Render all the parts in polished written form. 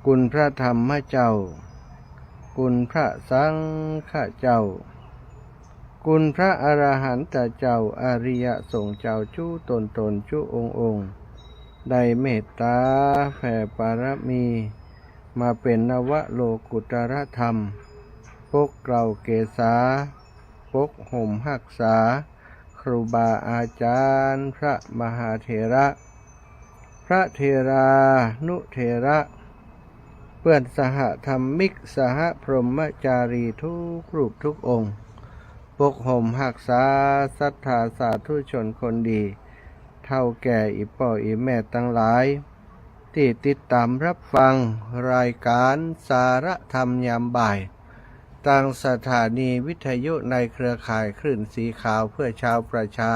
คุณพระธรรมเจ้าคุณพระสังฆเจ้าคุณพระอรหันตเจ้าอริยสงฆ์เจ้าชู้ตนชู้องค์ได้เมตตาแผ่ปารมีมาเป็นนวโลกุตรธรรมปกเกล้าเกษาปกห่มหักษาครูบาอาจารย์พระมหาเถระพระเถรานุเถระเพื่อนสหธรรมิกสหพรหมจารีทุกรูปทุกองค์ปกห่มหักษาศรัทธาสาธุชนคนดีเท่าแก่อีพ่ออีแม่ทั้งหลายที่ติดตามรับฟังรายการสารธรรมยามบ่ายทางสถานีวิทยุในเครือข่ายคลื่นสีขาวเพื่อชาวประชา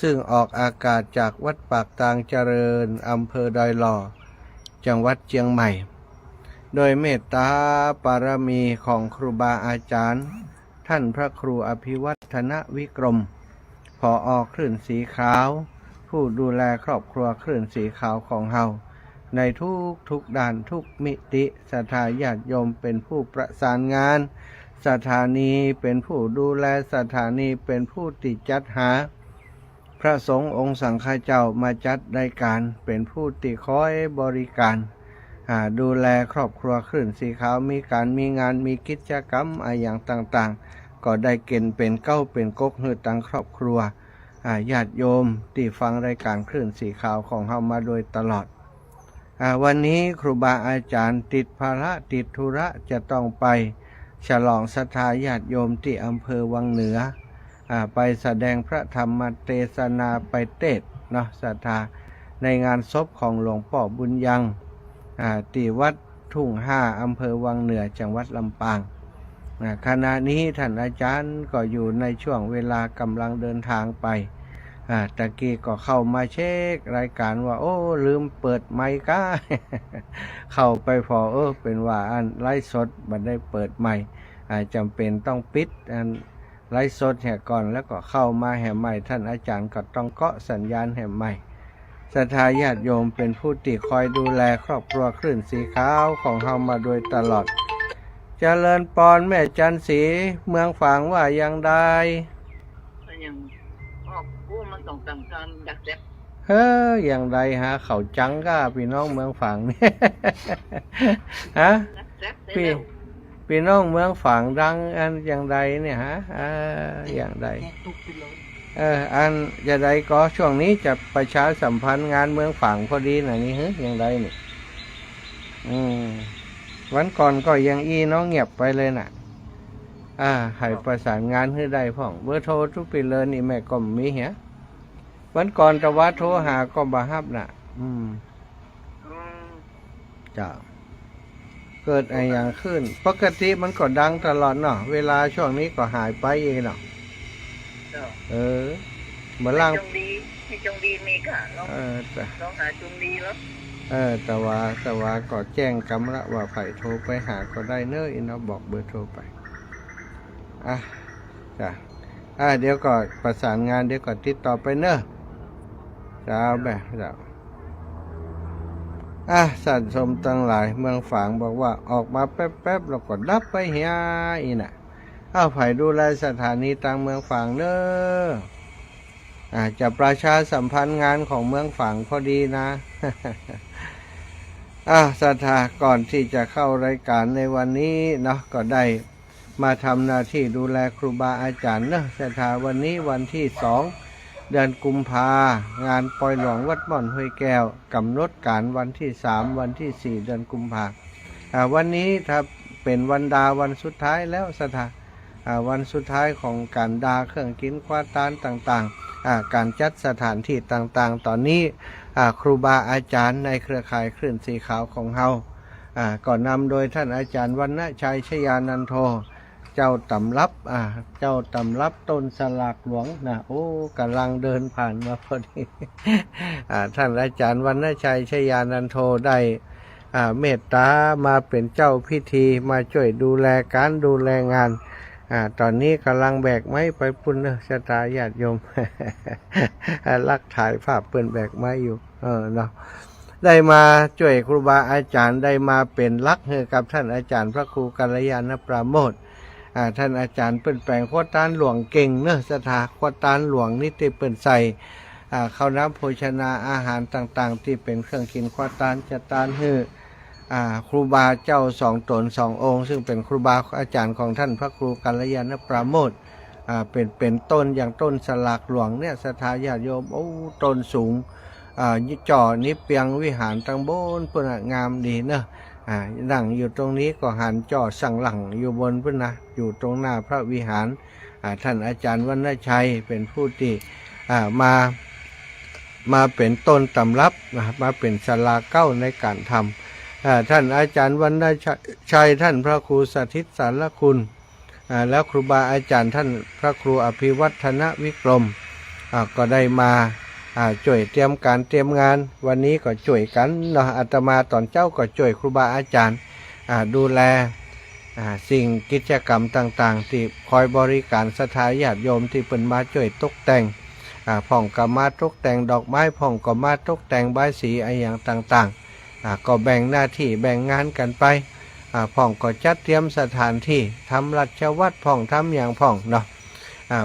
ซึ่งออกอากาศจากวัดปากตางเจริญอำเภอดอยหล่อจังหวัดเชียงใหม่โดยเมตตาปารมีของครูบาอาจารย์ท่านพระครูอภิวัฒนวิกรมผอ.คลื่นสีขาวผู้ดูแลครอบครัวคลื่นสีขาวของเฮาในทุกด้านทุกมิติศรัทธาญาติโยมเป็นผู้ประสานงานสถานีเป็นผู้ดูแลสถานีเป็นผู้ติดจัดหาพระสงฆ์องค์สังฆเจ้ามาจัดรายการเป็นผู้ติคอยบริการดูแลครอบครัวคลื่นสีขาวมีการมีงานมีกิจกรรมอย่างต่างๆก็ได้เกณฑ์เป็นเก้าเป็นกกหือตังครอบครัวญาติโยมที่ฟังรายการคลื่นสีขาวของเฮามาโดยตลอดวันนี้ครูบาอาจารย์ติดภาระติดธุระจะต้องไปฉลองศรัทธาญาติโยมที่อำเภอวังเหนือไปแสดงพระธรรมเทศนาไปเทศน์เนาะศรัทธาในงานศพของหลวงพ่อบุญยังที่วัดทุ่งห้าอำเภอวังเหนือจังหวัดลำปางขณะนี้ท่านอาจารย์ก็อยู่ในช่วงเวลากำลังเดินทางไปตะกี้ก็เข้ามาเช็ครายการว่าโอ้ลืมเปิดไมค์ก้า เข้าไปพอเป็นว่าอันไลฟ์สดบัดได้เปิดไมค์จำเป็นต้องปิดอันไลฟ์สดแห่ก่อนแล้วก็เข้ามาแห่ใหม่ท่านอาจารย์ก็ต้องเกาะสัญญาณแห่ใหม่ศรัทธาญาติโยมเป็นผู้ที่คอยดูแลครอบครัวคลื่นสีขาวของเฮามาโดยตลอดเจริญปอนแม่จันศรีเมืองฝางว่ายังได้ยังผู้มันต้องทำการดักแซ่บอย่างไรฮะเขาจังก้าพี่น้องเมืองฝางเนี่ยฮะพี่น้องเมืองฝางดังอันอย่างไรเนี่ยฮะอย่างไรอันจะใดก็ช่วงนี้จะประชาสัมพันธ์งานเมืองฝางพอดีหน่อยนี่อย่างไรนี่วันก่อนก็ยังน้องเงียบไปเลยน่ะให้ประสานงานให้ได้พ่องเบอร์โทรทุกปีเลยนี่แม่ก็มีเหรอวันก่อนตะวัดโทรหาก็บ่ฮับน่ะจ้าเกิดอะไรอย่างขึ้นปกติมันก็ดังตลอดเนาะเวลาช่วงนี้ก็หายไปเองเนาะเหมือนล่างให้จงดีมีค่ะน้องหาจงดีแล้วแต่ว่าก็แจ้งกำละว่าไผ่โทรไปหาก็ได้เนอะเนาะบอกเบอร์โทรไปจ้ะเดี๋ยวก็ประสานงานเดี๋ยวก็ติดต่อไปเนอะจ้าแบบจ้าสัตว์ชมตั้งหลายเมืองฝางบอกว่าออกมาแป๊บๆเราก็ดับไปเฮียอีน่ะไผ่ดูแลสถานีต่างเมืองฝางเนอะจะประชาสัมพันธ์งานของเมืองฝางพอดีนะศรัทธาก่อนที่จะเข้ารายการในวันนี้เนาะก็ได้มาทำหน้าที่ดูแลครูบาอาจารย์เนาะศรัทธาวันนี้วันที่2 เดือนกุมภางานปล่อยหลวงวัดบ่อนห้วยแก้วกำหนดการวันที่3วันที่4เดือนกุมภาวันนี้ถ้าเป็นวันดาวันสุดท้ายแล้วศรัทธาวันสุดท้ายของการดาเครื่องกินควาตานต่างๆการจัดสถานที่ต่างๆตอนนี้ครูบาอาจารย์ในเครือข่ายคลื่นสีขาวของเฮาก่อนนำโดยท่านอาจารย์วรรณชัยชยานันโทเจ้าตำรับต้นสลากหลวงนะกำลังเดินผ่านมาพอดีท่านอาจารย์วรรณชัยชยานันโทได้เมตตามาเป็นเจ้าพิธีมาช่วยดูแลการดูแลงานตอนนี้กำลังแบกไม้ไปปุ่นชะตาญาติโยมลักถ่ายภาพเปิ้นแบกไม้อยู่เนาะ ได้มาช่วยครูบาอาจารย์ได้มาเป็นลักให้กับท่านอาจารย์พระครูกัลยาณปราโมทย์ท่านอาจารย์เปิ้นแปลงขวดตานหลวงเก่งเนอะสถาขวดตานหลวงนี่ที่เปิ้นใส่ข้าวน้ำโภชนาอาหารต่างๆที่เป็นเครื่องกินขวดตานจะตานฮือครูบาเจ้าสองตนสององค์ซึ่งเป็นครูบาอาจารย์ของท่านพระครูกัลยาณปราโมทย์เป็นต้นอย่างต้นสลากหลวงเนี่ยศรัทธาญาติโยมโอ้ต้นสูงจ่อนิเปียงวิหารตั้งบนเพื่อนงามดีเนอะนั่งอยู่ตรงนี้ก็หันจ่อสั่งหลังอยู่บนเพื่อนนะอยู่ตรงหน้าพระวิหารท่านอาจารย์วรรณชัยเป็นผู้ที่มาเป็นต้นตำรับมาเป็นศาลาเก้าในการทำท่านอาจารย์วรรณชัยท่านพระครูสถิตสารคุณแล้วครูบาอาจารย์ท่านพระครูอภิวัฒนวิกรมก็ได้มาช่วยเตรียมการเตรียมงานวันนี้ก็ช่วยกันเนาะอาตมาตอนเจ้าก็ช่วยครูบาอาจารย์ดูแลสิ่งกิจกรรมต่างๆที่คอยบริการศรัทธาญาติโยมที่เปิ่นมาช่วยตกแต่งพ่องก็มาตกแต่งดอกไม้พ่องก็มาตกแต่งใบสีอะไรอย่างต่างๆก็แบ่งหน้าที่แบ่งงานกันไปพ่องก็จัดเตรียมสถานที่ทำรัชวัตรพ่องทำอย่างพ่องเนาะ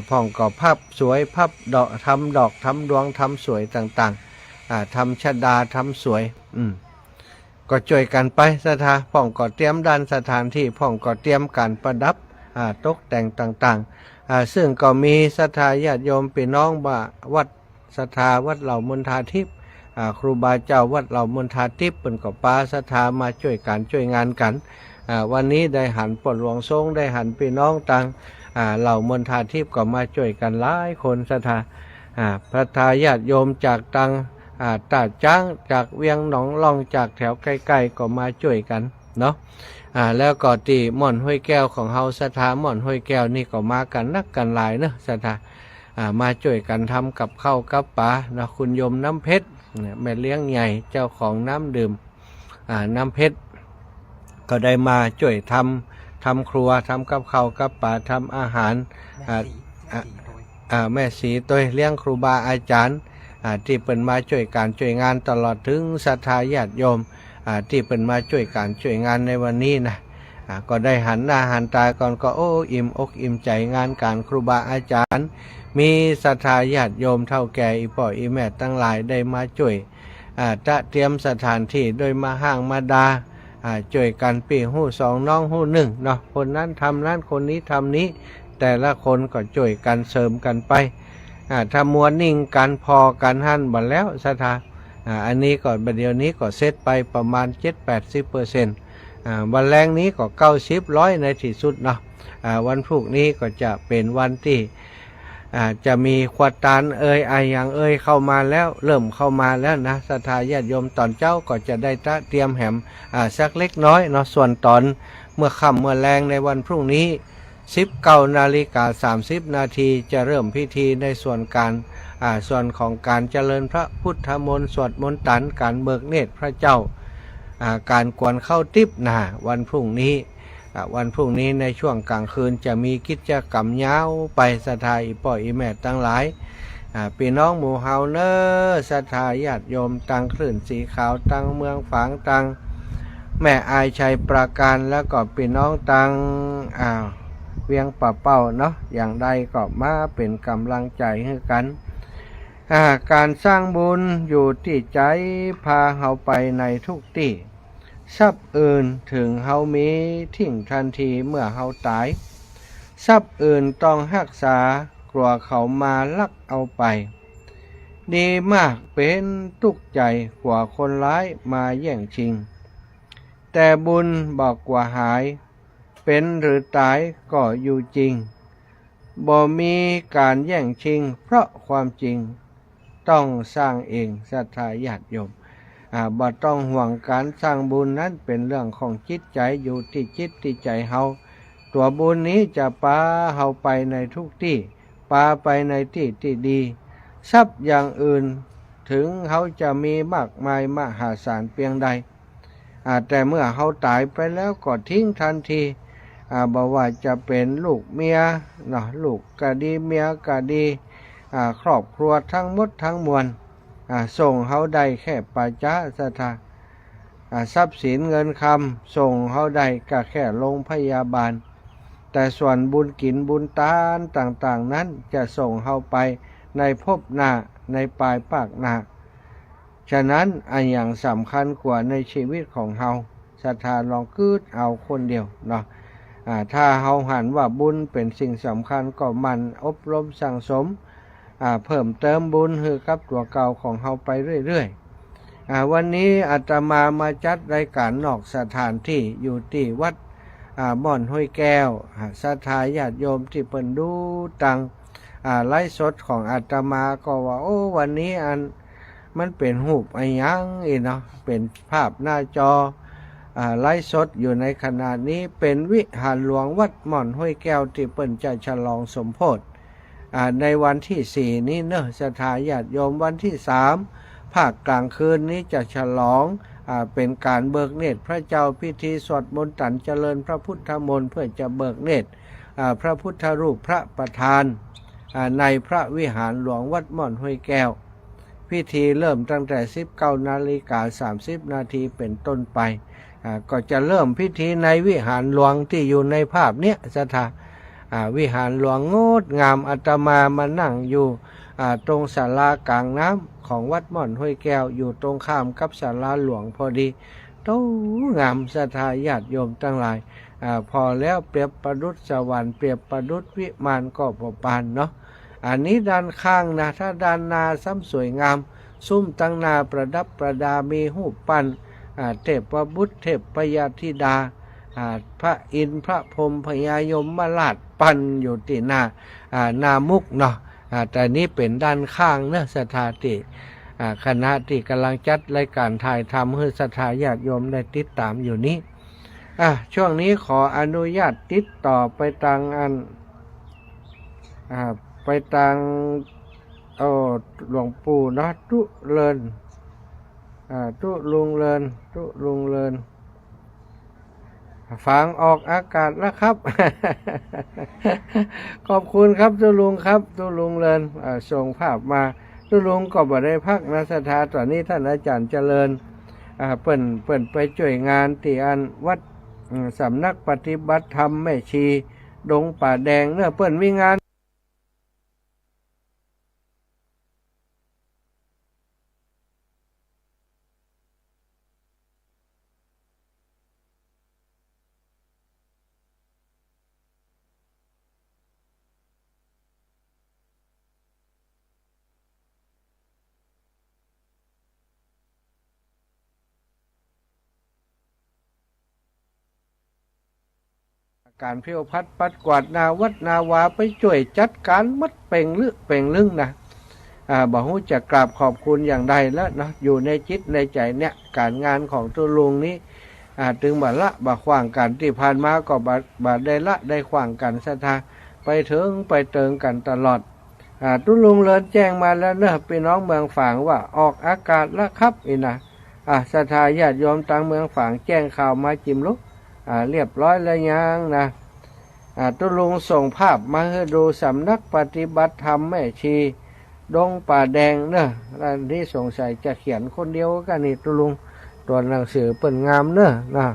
พ่องก็พับสวยพับดอกทำดอกทำดวงทำสวยต่างๆทำชดาทำสวยก็ช่วยกันไปศรัทธาพ่องก็เตรียมด้านสถานที่พ่องก็เตรียมการประดับตกแต่งต่างๆซึ่งก็มีศรัทธาญาติโยมพี่น้องวัดศรัทธาวัดเหล่ามณฑาทิพย์ครูบาเจ้าวัดเหล่ามณฑาทิพย์เป็นก็ปาศรัทธามาช่วยกันช่วยงานกันวันนี้ได้หันปลดหลวงทรงได้หันพี่น้องต่างเหล่ามณฑาทิพย์ก็มาช่วยกันหลายคนศรัทธาพระทาญาติโยมจากตังตาจ้างจากเวียงหนองล่องจากแถวใกล้ๆก็มาช่วยกันเนาะแล้วก็ตีม่อนห้วยแก้วของเฮาศรัทธาม่อนห้วยแก้วนี่ก็มากันนักกันหลายเนาะศรัทธามาช่วยกันทำกับข้าวกับปลานะคุณโยมน้ำเพชรแม่เลี้ยงใหญ่เจ้าของน้ำดื่มน้ำเพชรก็ได้มาช่วยทำครัวทำกับข้าวกับปลาทำอาหารแม่สีตัวเลี้ยงครูบาอาจารย์ที่เป็นมาช่วยการช่วยงานตลอดถึงศรัทธาญาติโยมที่เป็นมาช่วยการช่วยงานในวันนี้นะก็ได้หันหน้าหันตาก่อนก็โอ้อิ่มอกอิ่มใจงานการครูบาอาจารย์มีศรัทธาญาติโยมเท่าแก่อีพ่ออีแม่ทั้งหลายได้มาช่วยจะเตรียมสถานที่โดยมาห้างมาดาช่วยกันปีหู้สองน้องหู้หนึ่งเนาะคนนั้นทำนั้นคนนี้ทำนี้แต่ละคนก็ช่วยกันเสริมกันไปถ้ามวลนิ่งกันพอกันหั่นบัดแล้วศรัทธาอันนี้ก็บัดเดียวนี้ก็เซตไปประมาณ 7-80%วันแรงนี้ก็90-100ในที่สุดเนาะวันพรุ่งนี้ก็จะเป็นวันที่จะมีขวดตาลอย่างเข้ามาแล้วเริ่มเข้ามาแล้วนะศรัทธาญาติโยมตอนเจ้าก็จะได้เตรียมแหมสักเล็กน้อยเนาะส่วนตอนเมื่อค่ำเมื่อแรงในวันพรุ่งนี้19:30 จะเริ่มพิธีในส่วนของการเจริญพระพุทธมนต์สวดมนต์ตันการเบิกเนตรพระเจ้าการกวนเข้าทิพย์วันพรุ่งนี้ในช่วงกลางคืนจะมีกิจกรรมยาวไปศรัทธาอีพ่ออีแม่ทั้งหลายพี่น้องหมู่เฮาเนอศรัทธาญาติโยมตั้งคลื่นสีขาวตั้งเมืองฝางตั้งแม่อายชัยประการแล้วก็พี่น้องตั้งเวียงป่าเป้าเนาะอย่างใดก็มาเป็นกำลังใจให้กันการสร้างบุญอยู่ที่ใจพาเฮาไปในทุกที่ทรัพย์อื่นถึงเฮามีทิ้งทันทีเมื่อเฮาตายทรัพย์อื่นต้องรักษากลัวเขามาลักเอาไปดีมากเป็นทุกข์ใจกว่าคนร้ายมาแย่งชิงแต่บุญบอกกว่าหายเป็นหรือตายก็อยู่จริงบ่มีการแย่งชิงเพราะความจริงต้องสร้างเองศรัทธาญาติโยมบ่ต้องห่วงการสร้างบุญนั้นเป็นเรื่องของจิตใจอยู่ที่จิตที่ใจเฮาตัวบุญนี้จะพาเฮาไปในทุกที่พาไปในที่ที่ดีทรัพย์อย่างอื่นถึงเฮาจะมีมากมายมหาศาลเพียงใดแต่เมื่อเฮาตายไปแล้วก็ทิ้งทันทีบอกว่าจะเป็นลูกเมียเนาะลูกก็ดีเมียก็ดีครอบครัวทั้งหมดทั้งมวล ส่งเขาได้แค่ปัจจะศรัทธาทรัพย์สินเงินคำส่งเขาได้ก็แค่โรงพยาบาลแต่ส่วนบุญกินบุญทานต่างๆนั้นจะส่งเขาไปในภพหน้าในปลายภาคหน้าฉะนั้นอันอย่างสำคัญกว่าในชีวิตของเฮาศรัทธาลองคืดเอาคนเดียวเนาะถ้าเฮาหันว่าบุญเป็นสิ่งสำคัญก็มันอบรมสั่งสมเพิ่มเติมบุญให้กับตัวเก่าของเฮาไปเรื่อยๆวันนี้อาตมาจัดรายการนอกสถานที่อยู่ที่วัดม่อนห้วยแก้วศรัทธาญาติโยมที่เพิ่นดูตังไลฟ์สดของอาตมาก็ว่าโอ้วันนี้มันเป็นรูปอะไรยังเนาะเป็นภาพหน้าจอไลฟ์สดอยู่ในขณะนี้เป็นวิหารหลวงวัดม่อนห้วยแก้วที่เปิ้นจะฉลองสมโภชในวันที่4นี้เนอะศรัทธาญาติโยมวันที่3ภาคกลางคืนนี้จะฉลองเป็นการเบิกเนตรพระเจ้าพิธีสวดมนต์ตันเจริญพระพุทธมนต์เพื่อจะเบิกเนตรพระพุทธรูปพระประธานในพระวิหารหลวงวัดม่อนห้วยแก้วพิธีเริ่มตั้งแต่ 19:30 นาทีเป็นต้นไปก็จะเริ่มพิธีในวิหารหลวงที่อยู่ในภาพเนี้ยศรัทธาวิหารหลวงงดงามอาตมานั่งอยู่ตรงศาลากลางน้ำของวัดม่อนห้วยแก้วอยู่ตรงข้ามกับศาลาหลวงพอดีโตงามศรัทธาญาติโยมทั้งหลายพอแล้วเปรียบประดุจสวรรค์เปรียบประดุจวิมานก็พอปานเนาะอันนี้ด้านข้างนะถ้าด้านหน้าซ้ำสวยงามซุ้มตั้งหน้าประดับประดามีรูปปั้นเทพบุตรเทพยาธิดาพระอินทร์พระพรหมพญายมราชปั้นอยู่ที่หน้ามุกเนาะแต่นี้เป็นด้านข้างเนื้อสถาติคณะที่กำลังจัดรายการถ่ายทำให้ศรัทธาญาติโยมได้ติดตามอยู่นี้ช่วงนี้ขออนุญาตติดต่อไปทางไปทางหลวงปู่นะตุเลินตุลุงเลินฟังออกอากาศแล้วครับ ขอบคุณครับตุลุงครับตุลุงเลินส่งภาพมาตุลุงก็บ่ได้พักนะศรัทธาตอนนี้ท่านอาจารย์เจริญเปิ่นไปช่วยงานที่วัดสำนักปฏิบัติธรรมแม่ชีดงป่าแดงเนื้อเปิ่นมีงานการเพียวพัดปัดกวาดนาวัดนาวาไปช่วยจัดการมัดเป่งลึงนะบอกว่าจะกราบขอบคุณอย่างใดแล้วนะอยู่ในจิตในใจเนี่ยการงานของตัวลุงนี้ถึงบ่ขวางกันที่ผ่านมาก็บ่ได้ขวางกันศรัทธาไปถึงไปเติงกันตลอดตัวลุงเลินแจ้งมาแล้วเนอะพี่น้องเมืองฝางว่าออกอากาศแล้วครับนะศรัทธาญาติโยมต่างเมืองฝางแจ้งข่าวมาจิ้มลุกเรียบร้อยแล้วยังนะตุลุงส่งภาพมาให้ดูสำนักปฏิบัติธรรมแม่ชีดงป่าแดงเนอะอันที่สงสัยจะเขียนคนเดียวกันนี่ตุลุงตัวหนังสือเปิ่นงามเนอะนะ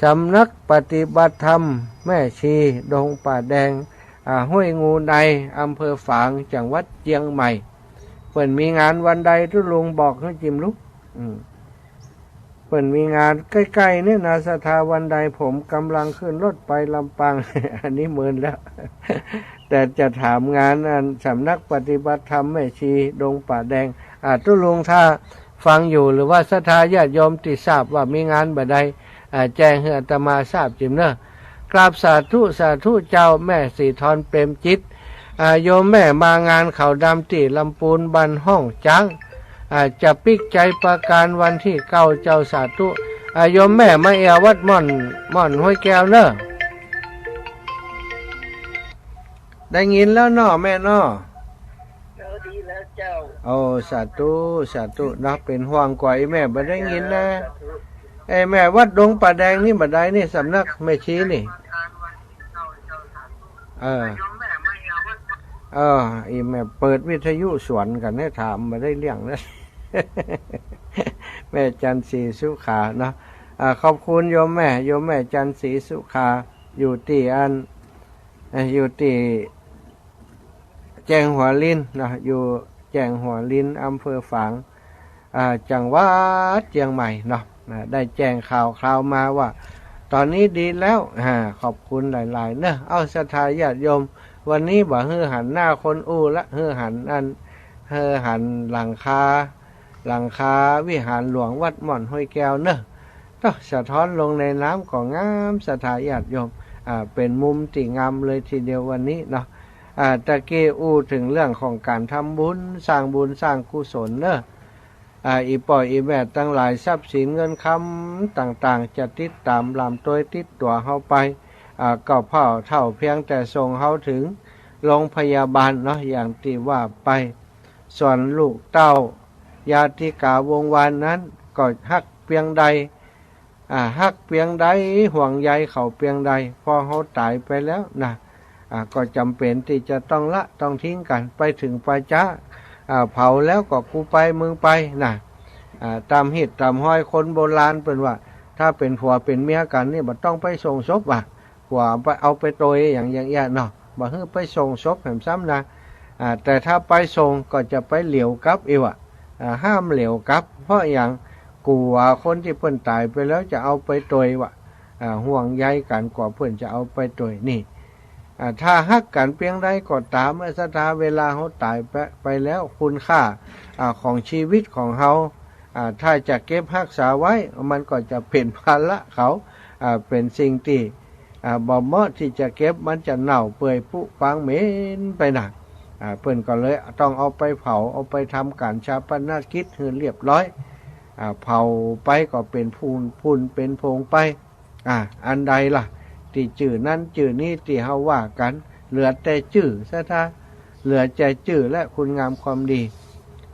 สำนักปฏิบัติธรรมแม่ชีดงป่าแดงห้วยงูในอำเภอฝางจังหวัดเชียงใหม่เปิ่นมีงานวันใดตุลุงบอกให้จิ้มลุกเปิ่นมีงานใกล้ๆเนี่ยนะศรัทธาวันใดผมกำลังขึ้นรถไปลำปาง อันนี้เมินแล้ว แต่จะถามงานสำนักปฏิบัติธรรมแม่ชีดงป่าแดงตุลุงถ้าฟังอยู่หรือว่าศรัทธาญาติโยมที่ทราบว่ามีงานบ่ใดแจ้งให้อาตมาทราบจิมเนอะกราบสาธุเจ้าแม่สีทรเปรมจิตโยมแม่มางานเขาดำที่ลำปูนบันห้องจังจะปิกใจประการวันที่9เจ้าสาธุโยมแม่มาเอวัดม่อนห้วยแก้วเนอะได้ยินแล้วเนาะแม่เนาะแล้วดีแล้วเจ้าโอ้สาธุนะเป็นห่วงกว่าแม่บ่ได้ยินนะแม่วัดดงป่าแดงนี่บ่ได้นี่สำนักแม่ชีนี่ อีแม่เปิดวิทยุสวนกันให้ถามมาได้เรื่องนะ แม่จันทร์ศรีสุขาเนาะขอบคุณโยมแม่จันทร์ศรีสุขาอยู่ที่แจงหัวลินนะอยู่แจงหัวลินอำเภอฝางจังหวัดเชียงใหม่เนาะได้แจ้งข่าวมาว่าตอนนี้ดีแล้วขอบคุณหลายๆเนอะเอาศรัทธาญาติโยมวันนี้บ่ฮือหันหน้าคนอู้ละฮือหันหันหลังคาวิหารหลวงวัดหม่อนห้วยแก้วเนอะต้องสะท้อนลงในน้ำของงามศรัทธาญาติโยมเป็นมุมที่งามเลยทีเดียววันนี้เนาะตะกี้อู้ถึงเรื่องของการทำบุญสร้างกุศลเนอะอีปล่อยอีแม่ตั้งหลายทรัพย์สินเงินคำต่างๆจะติดตามลำตัวติดตัวเฮาไปก็เท่าเพียงแต่ส่งเฮาถึงโรงพยาบาลเนาะอย่างที่ว่าไปส่วนลูกเต้าญาติกาวงวานนั้นก็ฮักเพียงใดฮักเพียงใดห่วงใยเขาเพียงใดพอเฮาตายไปแล้วนะก็จำเป็นที่จะต้องทิ้งกันไปถึงป่าช้าเผาแล้วก็กูไปมึงไปนะตามหิดตามห้อยคนโบราณเป็นว่าถ้าเป็นผัวเป็นเมียกันนี่บ่ต้องไปส่งศพผัวไปเอาไปโตยอย่างเนาะบ่ฮื้อไปส่งศพแหมซ้ำนะแต่ถ้าไปส่งก็จะไปเหลียวกลับอีกห้ามเหลียวกลับเพราะอย่างกลัวคนที่เพิ่นตายไปแล้วจะเอาไปโตยห่วงใยกันกว่าเพิ่นจะเอาไปโตยนี่ถ้าฮักกันเพียงใดก็ตามศรัทธาเวลาเขาตายไปแล้วคุณค่าของชีวิตของเขาถ้าจะเก็บรักษาไว้มันก็จะเป็นภาระเขาเป็นสิ่งที่บ่เหมาะที่จะเก็บมันจะเน่าเปื่อยผุพังเหม็นไปหนักเพิ่นก็เลยต้องเอาไปเผาเอาไปทำการชาปนกิจให้เรียบร้อยเผาไปก็เป็นพูนเป็นโพงไปอันใดล่ะที่จื่อนั้นจื่อนี้ที่เฮาว่ากันเหลือแต่จื่อซะท่าเหลือใจจื่อและคุณงามความดี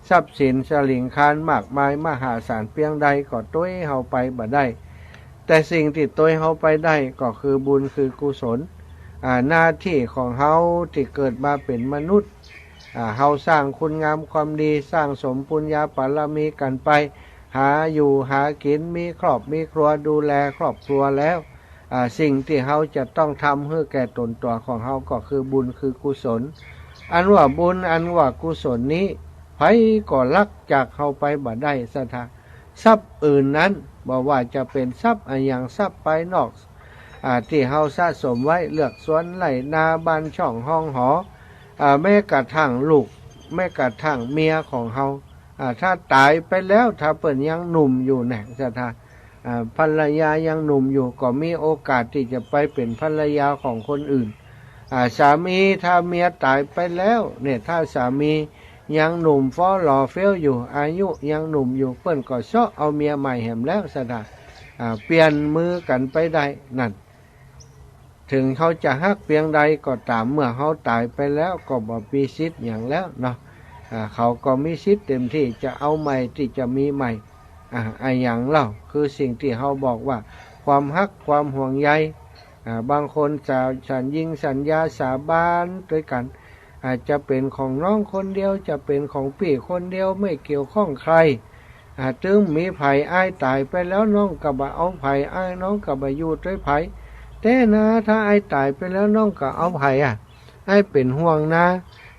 ทรัพย์สินสลิงคานมากมายมหาศาลเพียงใดก็ต้วยเฮาไปบ่ได้แต่สิ่งที่ต้วยเฮาไปได้ก็คือบุญคือกุศลหน้าที่ของเฮาที่เกิดมาเป็นมนุษย์เฮาสร้างคุณงามความดีสร้างสมปุญญาบารมีกันไปหาอยู่หากินมีครอบมีครัวดูแลครอบครัวแล้วสิ่งที่เฮาจะต้องทำให้แก่ตนตัวของเฮาก็คือบุญคือกุศลอันว่าบุญอันว่ากุศลนี้ไผก็ลักจากเฮาไปบ่ได้ซะท่าทรัพย์อื่นนั้นบ่ว่าจะเป็นทรัพย์อย่างทรัพย์ภายนอกที่เฮาสะสมไว้เลือกสวนไร่นาบ้านช่องห้องหอแม้กระทั่งลูกแม้กระทั่งเมียของเฮาถ้าตายไปแล้วถ้าเปิ้นยังหนุ่มอยู่แน่ซะท่าภรรยายังหนุ่มอยู่ก็มีโอกาสที่จะไปเป็นภรรยาของคนอื่นสามีถ้าเมียตายไปแล้วเนี่ยถ้าสามียังหนุ่มฟ้อหล่อเฟี้ยวอยู่อายุยังหนุ่มอยู่เปิ้นก็ชอบเอาเมียใหม่แหมแล้วซะท่าเปลี่ยนมือกันไปได้นั่นถึงเขาจะฮักเพียงใดก็ตามเมื่อเขาตายไปแล้วก็บ่มีสิทธิ์อย่างแล้วเนาะเขาก็มีสิทธิ์เต็มที่จะเอาใหม่ที่จะมีใหม่อย่างเล่าคือสิ่งที่เขาบอกว่าความฮักความห่วงใยบางคนจะยิงสัญญาสาบานด้วยกันอาจจะเป็นของน้องคนเดียวจะเป็นของพี่คนเดียวไม่เกี่ยวข้องใครถึงมีไผอ้ายตายไปแล้วน้องก็บ่เอาไผอ้ายน้องก็บ่อยู่ด้วยไผแต่นะถ้าอ้ายตายไปแล้วน้องก็เอาไผอ้ายเป็นห่วงนะ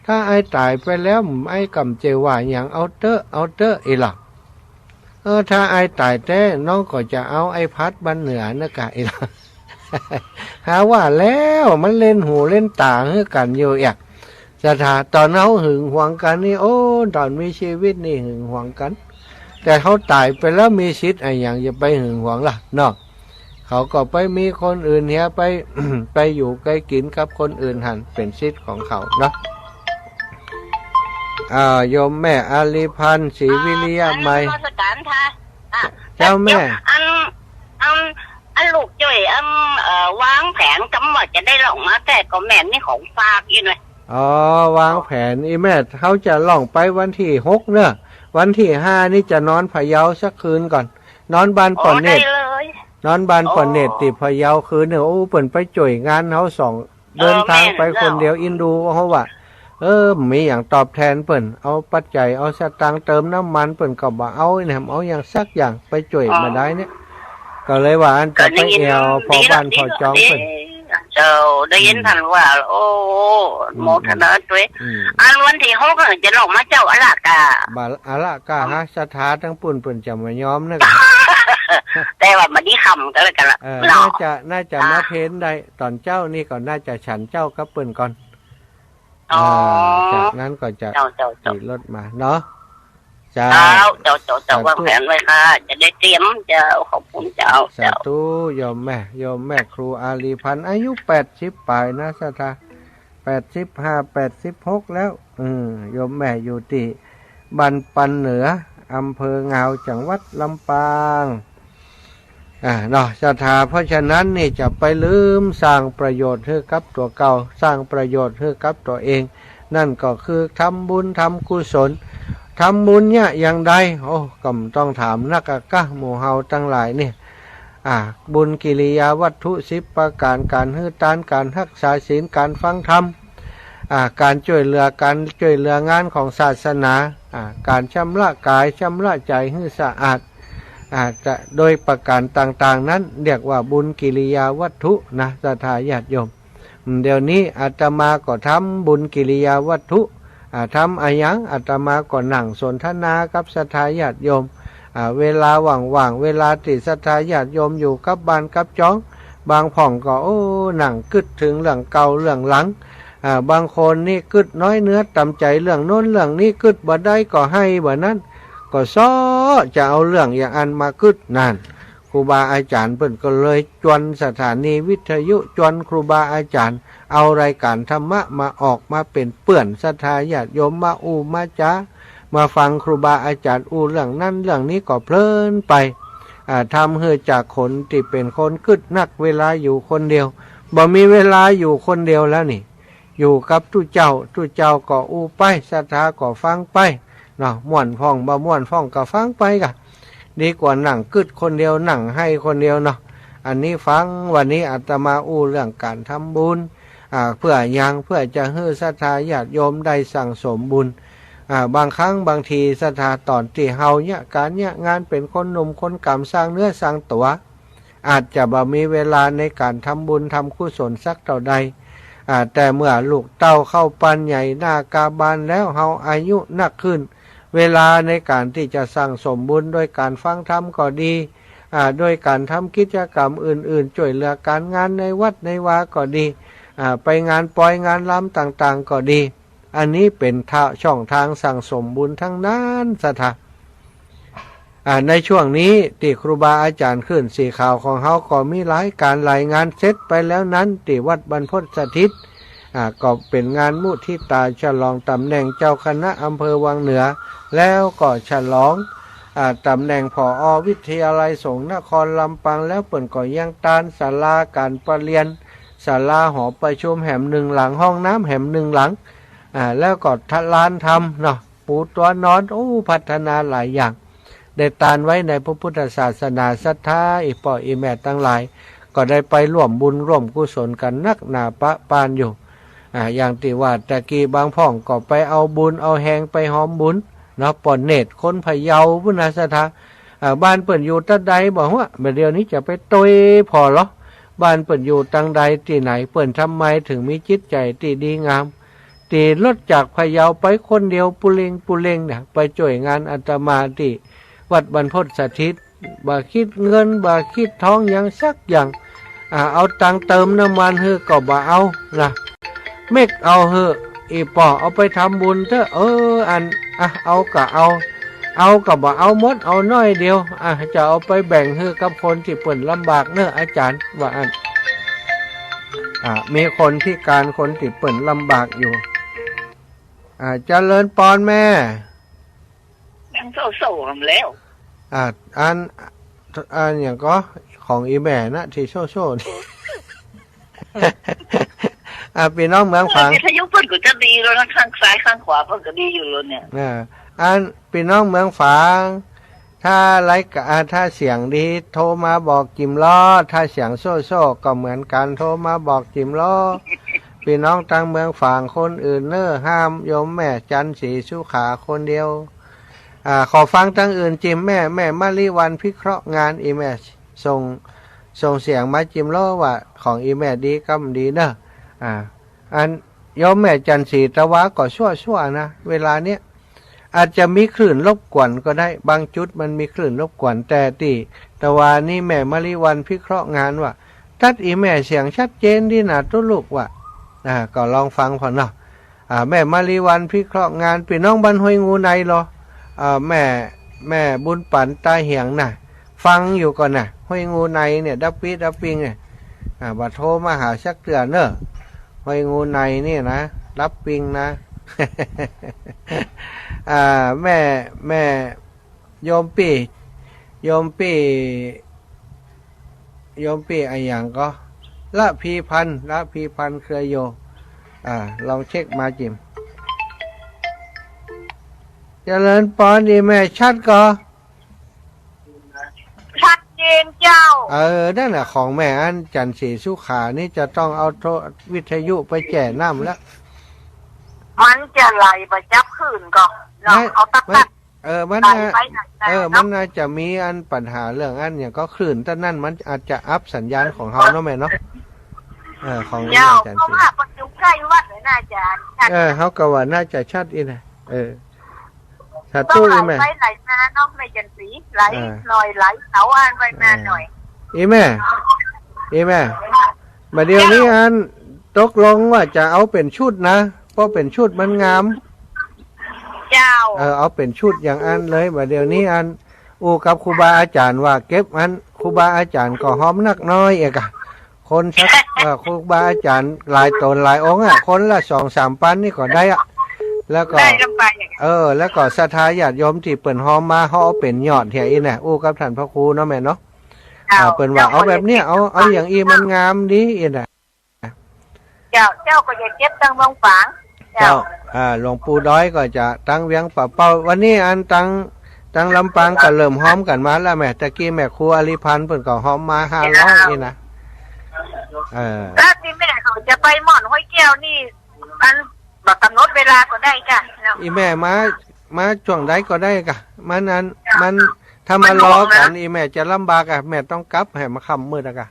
ถ้าอ้ายตายไปแล้วอ้ายกำเจว่าอย่างเอาเตออีหล่ะถ้าไอ้ตายแท้น้องก็จะเอาไอ้พัดบ้านเหนือนะกะอีล่ะ หาว่าแล้วมันเล่นหูเล่นตาให้กันอยู่สถาตอนเขาหึงหวงกันนี่โอ้ตอนมีชีวิตนี่หึงหวงกันแต่เขาตายไปแล้วมีสิทธิ์อะไรอย่างจะไปหึงหวงล่ะเนาะเขาก็ไปมีคนอื่นเฮียไป ไปอยู่ใกล้กินกับคนอื่นหันเป็นสิทธิ์ของเขาเนาะโยมแม่อาลีพันธ์ศรีวิริยะไหมเจ้าแม่อันลูกจ่อยวางแผนกำว่าจะได้หลงมาแต่ก็แม่นี่ของฝากอยู่เลยวางแผนอีแม่เขาจะล่องไปวันที่6เนอะวันที่5นี่จะนอนพะเยาสักคืนก่อนนอนบ้านป่อนเนตรนอนบ้านป่อนเนตรติพะเยาคืนเนี่ยโอ้เปิ่นไปจ่อยงานเขา2เดินทางไปคนเดียวอินดูเขาว่า มีอย่างตอบแทนเปิ่นเอาปัจจัยเอาสตางค์เติมน้ำมันเปิ่นก็บ่เอาเนี่ยเอาอย่างสักอย่างไปช่วยมาได้เนี่ยก็เลยว่าอันจะไปเอวพอบ้านพอจองเปิ่นเจ้าได้ยินท่านว่าโอ้โมทนาด้วยอันวันที่6จะลงมาเจ้าอลากาบาอลากาฮะสถาทั้งปุ่นเปิ่นจะมายอมนะแต่ว่ามาดีคำก็แล้วกันละน่าจะมาเพ้นได้ตอนเจ้านี่ก็น่าจะฉันเจ้ากับเปิ่นก่อนจากนั้นก็จะขี่รถมาเนาะเจ้าว่างแผนไว้ค่ะจะได้เตรียมเจ้าขอบคุณเจ้าสาธุโยมแม่ครูอาลีพันธ์อายุ80ปลายนะสถา85 86แล้วโยมแม่อยู่ที่บ้านปันเหนืออำเภอเงาจังหวัดลำปางเนาะศรัทธาเพราะฉะนั้นนี่จะไปลืมสร้างประโยชน์ให้กับตัวเก่าสร้างประโยชน์ให้กับตัวเองนั่นก็คือทำบุญทำกุศลทำบุญเนี่ยอย่างใดก็ต้องถามนักกะหมู่เฮาทั้งหลายเนี่ยบุญกิริยาวัตถุ10ประการการให้ทานการรักษาศีลการฟังธรรมการช่วยเหลืองานของศาสนาการชำระกายชำระใจให้สะอาดจะโดยประการต่างๆนั้นเรียกว่าบุญกิริยาวัตถุนะศรัทธาญาติโยมเดี๋ยวนี้อาตมาก็ทำบุญกิริยาวัตถุทำอะไรอย่างอาตมาก็นั่งสนทนากับศรัทธาญาติโยมเวลาว่างๆเวลาที่ศรัทธาญาติโยมอยู่กับบ้านกับจ้องบางผ่องก็นั่งกึดถึงเรื่องเก่าเรื่องหลังบางคนนี่กึดน้อยเนื้อต่ำใจเรื่องโน้นเรื่องนี้กึดบ่ได้ก็ให้บ่นั้นก็ซ้อจะเอาเรื่องอย่างอันมากึดนั่นครูบาอาจารย์เพิ่นก็เลยจวนสถานีวิทยุจวนครูบาอาจารย์เอารายการธรรมะมาออกมาเป็นเปื่อนศรัทธาญาติโยมมามาจ้ามาฟังครูบาอาจารย์เรื่องนั้นเรื่องนี้ก็เพลินไปทำให้จากคนที่เป็นคนกึดนักเวลาอยู่คนเดียวบ่มีเวลาอยู่คนเดียวแล้วนี่อยู่กับทุเจ้าก็ไปศรัทธาก็ฟังไปเนาะม่วนฟ้องบ่ม่วนฟ้องก็ฟังไปกะดีกว่านั่งกึดคนเดียวนั่งให้คนเดียวเนาะอันนี้ฟังวันนี้อาตมาเรื่องการทำบุญเพื่อจะให้ศรัทธาญาติโยมได้สั่งสมบุญบางครั้งบางทีศรัทธาตอนที่เฮาเนี่ยการเนี่ยงานเป็นคนหนุ่มคนกำสร้างเนื้อสร้างตัวอาจจะบ่มีเวลาในการทำบุญทำกุศลสักเท่าใดแต่เมื่อลูกเต้าเข้าปันใหญ่หน้ากาบานแล้วเฮาอายุนักขึ้นเวลาในการที่จะสร้างสมบุญโดยการฟังธรรมก็ดีโดยการทำกิจกรรมอื่นๆช่วยเหลือการงานในวัดในวาก็ดีไปงานปล่อยงานล้ำต่างๆก็ดีอันนี้เป็นช่องทางสั่งสมบุญทั้งนั้นสถาในช่วงนี้ที่ครูบาอาจารย์ขึ้นสีข่าวของเฮาก็มีหลายการรายงานเสร็จไปแล้วนั้นที่วัดบรรพตสถิตก็เป็นงานมุทิตาฉลองตำแหน่งเจ้าคณะอำเภอวังเหนือแล้วก็ฉลองตำแหน่งผอ.วิทยาลัยสงฆ์นครลำปางแล้วเปิ่นก็ยังตานศาลาการประเรียนศาลาหอประชุมแห่ม1หลังห้องน้ำแห่ม1หลังแล้วก็ลานธรรมเนาะปูตัวนอนพัฒนาหลายอย่างได้ตานไว้ในพระพุทธศาสนาศรัทธาพ่อแม่ทั้งหลายก็ได้ไปร่วมบุญร่วมกุศลกันนักหนาปะปานอยู่อย่างที่ว่าตะกี้บางพ่องก็ไปเอาบุญเอาแหงไปหอมบุญเนาะป่อนเนตรคนพะเยาพุทธศรัทธาบ้านเปิ่นอยู่ตั้งใดบอกว่าเดี๋ยวนี้จะไปตยพอหรอบ้านเปิ่นอยู่ตั้งใดที่ไหนเปิ่นทำไมถึงมีจิตใจที่ดีงามที่ลดจากพะเยาไปคนเดียวปุเรงเนี่ยไปช่วยงานอาตมาที่วัดบรรพตสถิตบ่คิดเงินบ่คิดทองอย่างสักอย่างเอาตังเติมน้ำมันเฮอก็บ่เอานะเมกเอาเฮอป่อเอาไปทำบุญเถอะเอาก็เอาก็บ่เอาหมดเอาน้อยเดียวจะเอาไปแบ่งเฮอกับคนที่เปิ่นลำบากเนอะอาจารย์ว่ามีคนพิการคนที่เปิ่นลำบากอยู่เจริญปอนแม่ยังโซ่ๆแล้วอันอย่างก็ของอีแม่นะที่โซ่นี่พี่น้องเมืองฝางถ้ายกเปิ้นก็จะดีแล้วนะข้างซ้ายข้างขวาเปิ้นก็ดีอยู่แล้วเนี่ยอันพี่น้องเมืองฝางถ้าถ้าเสียงดีโทรมาบอกจิมล้อถ้าเสียงโซ่ก็เหมือนกันโทรมาบอกจิมล้อ พี่น้องตั้งเมืองฝั่งคนอื่นเน้อห้ามโยมแม่จันสีสุขาคนเดียวขอฟังตั้งอื่นจิมแม่มาริวันพิเคราะห์งานอีแม่ส่งเสียงมาจิมล้อว่าของอีแม่ดีกำดีเนอะอันโยมแม่จันสีตะวะก็ชั่วนะเวลาเนี้ยอาจจะมีคลื่นรบกวนก็ได้บางจุดมันมีคลื่นรบกวนแต่ตีตะวานี่แม่มาริวันพิเคราะห์งานว่าตัดอีแม่เสียงชัดเจนดีนะตุลูกว่าก็ลองฟังพอเนาะแม่มาริวันพิเคราะห์งานพี่น้องบ้านห้วยงูในหรอแม่บุญปันตาเหียงน่ะฟังอยู่ก่อนน่ะห้วยงูในเนี่ยดับปิงเนี่ยบัดโทรมาหาชักเตือนเนอะห้วยงูในนี่นะรับปิงนะแม่โยมปีไออย่างก็ละพีพันเครือโยลองเช็คมาจิมเจริญปอนดีแม่ชัดก็ชัดเจนเจ้านั่นแหละของแม่อันจันสีสุขานี่จะต้องเอาวิทยุไปแจ่น้ำแล้วมันจะไหลไปจับคืนก่อนเอาตัดมันน่าจะมีอันปัญหาเรื่องอันอย่างก็คลื่นแต่นั่นมันอาจจะอัพสัญญาณของเขาเนาะแม่เนาะของอาจารย์เพราะว่าปัจจุบันใกล้วัดเลยน่าจะเขาก็ว่าน่าจะชัดอีนะชัดตู้อีแม่ไหลมาเนาะไม่จันสีไหลหน่อยไหลเสาอันไปมาหน่อยอีแม่มาเดี๋ยวนี้อันตกลงว่าจะเอาเป็นชุดนะเพราะเป็นชุดมันงามเจ้าเอาเป็นชุดอย่างอันเลยมาเดี๋ยวนี้อันกับครูบาอาจารย์ว่าเก็บอันครูบาอาจารย์ก็หอมนักน้อยเอกะคนชักครูบาอาจารย์หลายตนหลายองค์คนละ2-3 ปันนี่ก็ได้แล้วก็แล้วก็ศรัทธาญาติโยมที่เปิ่นหอมมาเขาเอาเป็นยอดเฮียอีน่ะกับท่านพระครูเนาะแม่เนาะเปิ่นว่าเอาแบบเนี้ยเอาอย่างอีมันงามดีอีน่ะเจ้าก็จะเก็บตั้งวงฝางเจ้าหลวงปู่ด้อยก็จะตั้งเวียงป่าเป้าวันนี้อันตั้งลำปางก็เริ่มหอมกันมาแล้วแม่ตะกี้แม่ครูอริพันธ์เปิ่นก็หอมมา500นี่นะถ้าที่แม่เขาจะไปหม่อนห้วยแก้วนี่มันบอกกำหนดเวลาก็ได้จ้ะอีแม่มาช่วงใดก็ได้กะมันถ้ามาล้อกันอีแม่จะลำบากแม่ต้องกลับให้มาค่ำมืดกะ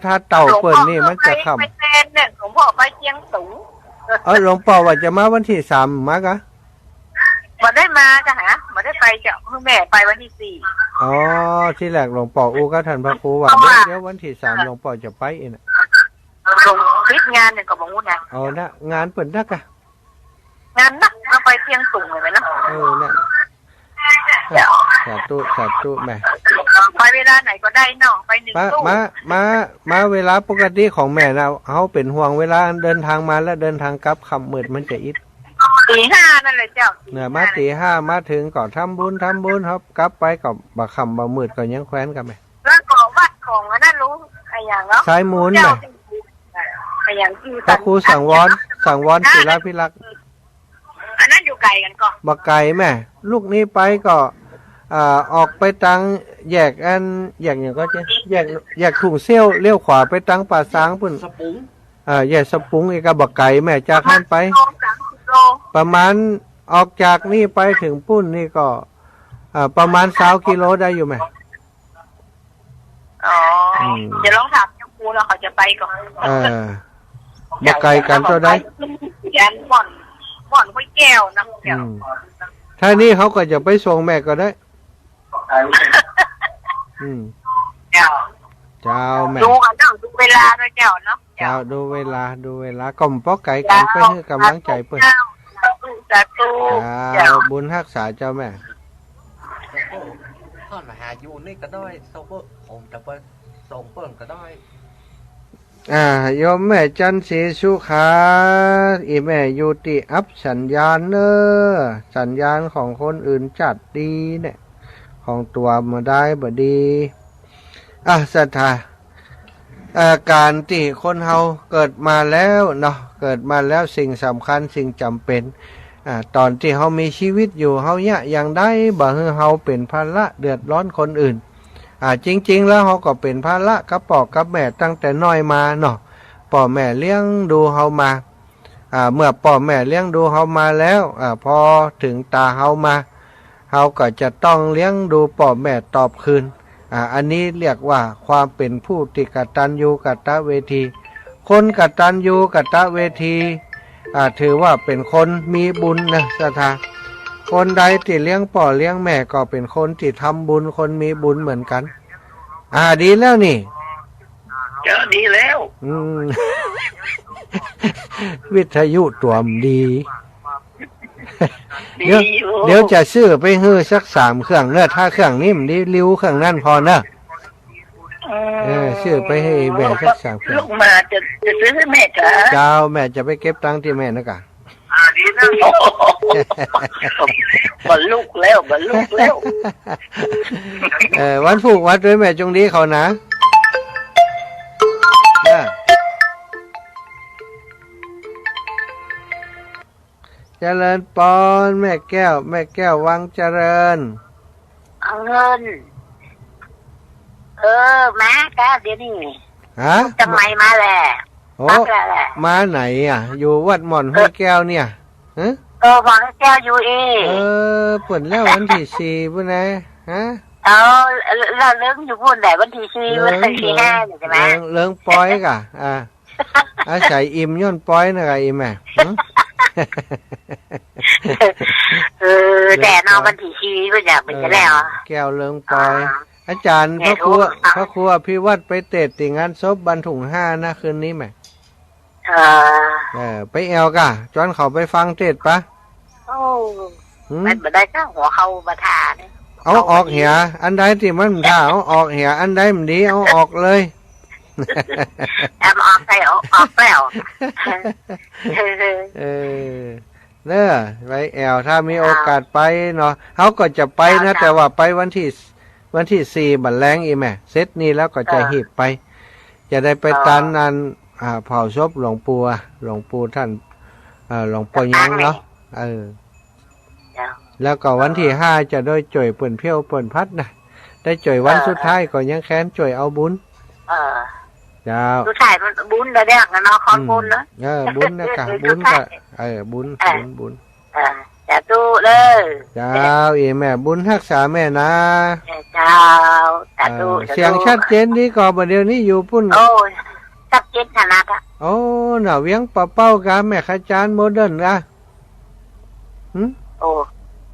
ถ้าเต่าเปิดนี่มันจะค่ำไปเต้นเนี่ยหลวงพ่อไปเชียงสูงหลวงพ่อว่าจะมาวันที่3มากะมาได้มาจ้ะฮะมาได้ไปจ้ะแม่ไปวันที่4ที่แรกหลวงพ่อก็ท่านพระครูว่าเดี๋ยววันที่3หลวงพ่อจะไปเองลงคลิปงานเนี่ยก็บอกว่าไงนะงานเปิดนักอะงานนักเอาไปเชียงสูงเลยไหมนะเนี่ยสาธุแม่ไปเวลาไหนก็ได้เนาะไป1 ตู้มาเวลาปกติของแม่นะเขาเป็นห่วงเวลาเดินทางมาแล้วเดินทางกลับค่ำมืดมันจะอิดตี 5นั่นเลยเจ้าเนี่ยมาตี 5มาถึงก่อนทำบุญครับกลับไปกับบ่ค่ำบ่มืดก็ยังแคว้นกันไหมแล้วก็วัดของนั่นรู้ไอ้อย่างเนาะสายมูลไหมไอ้อย่างที่พระครูสังวรศิลาภิรักษ์อันนั้นอยู่ไกลกันก็บ่ไกลแม่ลูกนี้ไปก็ออกไปตังแยกอย่างก็จะแยกถุงเซี่ยวเลี้ยวขวาไปตังป่าซางปุ่นแยกสปุงอีกกับบักไก่แม่จากนั้นไปประมาณออกจากนี่ไปถึงปุ้นนี่ก็ประมาณ20 กิโลได้อยู่ไหมจะลองถามเจ้าครูแล้วเขาจะไปก่อนบักไก่กันตัวได้ยันบ่อนห้วยแก้วน้ำแก้วถ้านี่เขาก็จะไปส่งแม่ก็ได้เจ้าแม่ดูกันเนาะดูเวลาด้วยเจ้าเนาะเจ้าดูเวลาก่อมปอกไก่กันเพื่อให้กำลังใจเพื่อนเจ้าบุญรักษาเจ้าแม่ทอดมาหาอยู่นี่ก็ได้โซเปอร์ผมจะไปส่งเปิ้ลก็ได้โยมแม่จันสีสุขาอีแม่อยู่ติอัพสัญญาณสัญญาณของคนอื่นจัดดีเนี่ยของตัวมาได้บ่ดีศรัทธาการที่คนเฮาเกิดมาแล้วเนาะเกิดมาแล้วสิ่งสำคัญสิ่งจำเป็นตอนที่เฮามีชีวิตอยู่เฮาเนี่ยยังได้บ่ให้เฮาเป็นภาระเดือดร้อนคนอื่นจริงๆแล้วเฮาก็เป็นภาระกับพ่อกับแม่ตั้งแต่น้อยมาเนาะ พ่อแม่เลี้ยงดูเฮามาเมื่อพ่อแม่เลี้ยงดูเฮามาแล้วพอถึงตาเฮามาเฮาก็จะต้องเลี้ยงดูพ่อแม่ตอบคืนอันนี้เรียกว่าความเป็นผู้ที่กตัญญูกตเวทีคนกตัญญูกตเวทีถือว่าเป็นคนมีบุญนะศรัทธาคนใดที่เลี้ยงพ่อเลี้ยงแม่ก็เป็นคนที่ทำบุญคนมีบุญเหมือนกันดีแล้วนี่เจอดีแล้ว วิทยุตัวมดีเดี๋ยวจะซื้อไปฮื้อสัก3 เครื่องเนอะถ้าเครื่องนี้มันดีริ้วเครื่องนั่นพอเนอะซื้อไปให้แม่สัก3 เครื่องลูกมาจะซื้อให้แม่จ้าเจ้าแม่จะไปเก็บตังค์ที่แม่นะกะดีนะบรรลุแล้ววันผูกวัดด้วยแม่จงดีเขานะเจริญปอนแม่แก้ววังเจริญเอาเงินมาก้าเดี๋ยวนี้ทำไมมาแหละมาไหนอยู่วัดหม่อนห้วยแก้วเนี่ยหม่อนห้วยแก้วอยู่เปิดแล้ววันที่4พุ่นนะเราเลี้ยงอยู่พุ่นไหนวันที่4วันที่5ใช่ไหมเลี้ยงปอยกะอาศัยอิ่มย้อนปอยนะกะอิ่มแม่แต่นอนวันที่4พุ่นอยากเป็นจะแล้วแก้วเลี้ยงปอยอาจารย์พระครูพี่วัดไปเตะติงานศพบรรทุง5นะคืนนี้แม่ไปแอลกะจอนเขาไปฟังเทศปะมันไม่ได้ก็หัวเขาบาทาเนี่ยเอาออกเหียอันใดที่มันท่าเอาออกเหียอันใดมันดีเอาออกเลยออกใส่ออกแล้วเนอะไปแอลถ้ามีโอกาสไปเนาะเขาก็จะไปนะแต่ว่าไปวันที่4บัดแรงอีแม่เซตนี้แล้วก็จะหีบไปจะได้ไปตันนันเผาศพหลวงปู่ท่านหลวงปู่ยังเนาะแล้วก็วันที่5จะได้จ่อยเปิ่นเพี้ยวเปิ่นพัดนะได้จ่อยวันสุดท้ายก็ยังแค้นจ่อยเอาบุญเจ้าสุดท้ายมันบุญได้แดกนะเนาะคอนบุญเนาะบุญนะกะบุญกะบุญจะตู้เลย เจ้าแม่บุญรักษาแม่นะเจ้าจะตู้เสียงชัดเจนดีกว่าเดี๋ยวนี้อยู่ปุ่นโอ้ชัดเจนขนาดโอ้หน่าเวียงปะเป้ากะแม่ขจานโมเดิร์นกะโอ้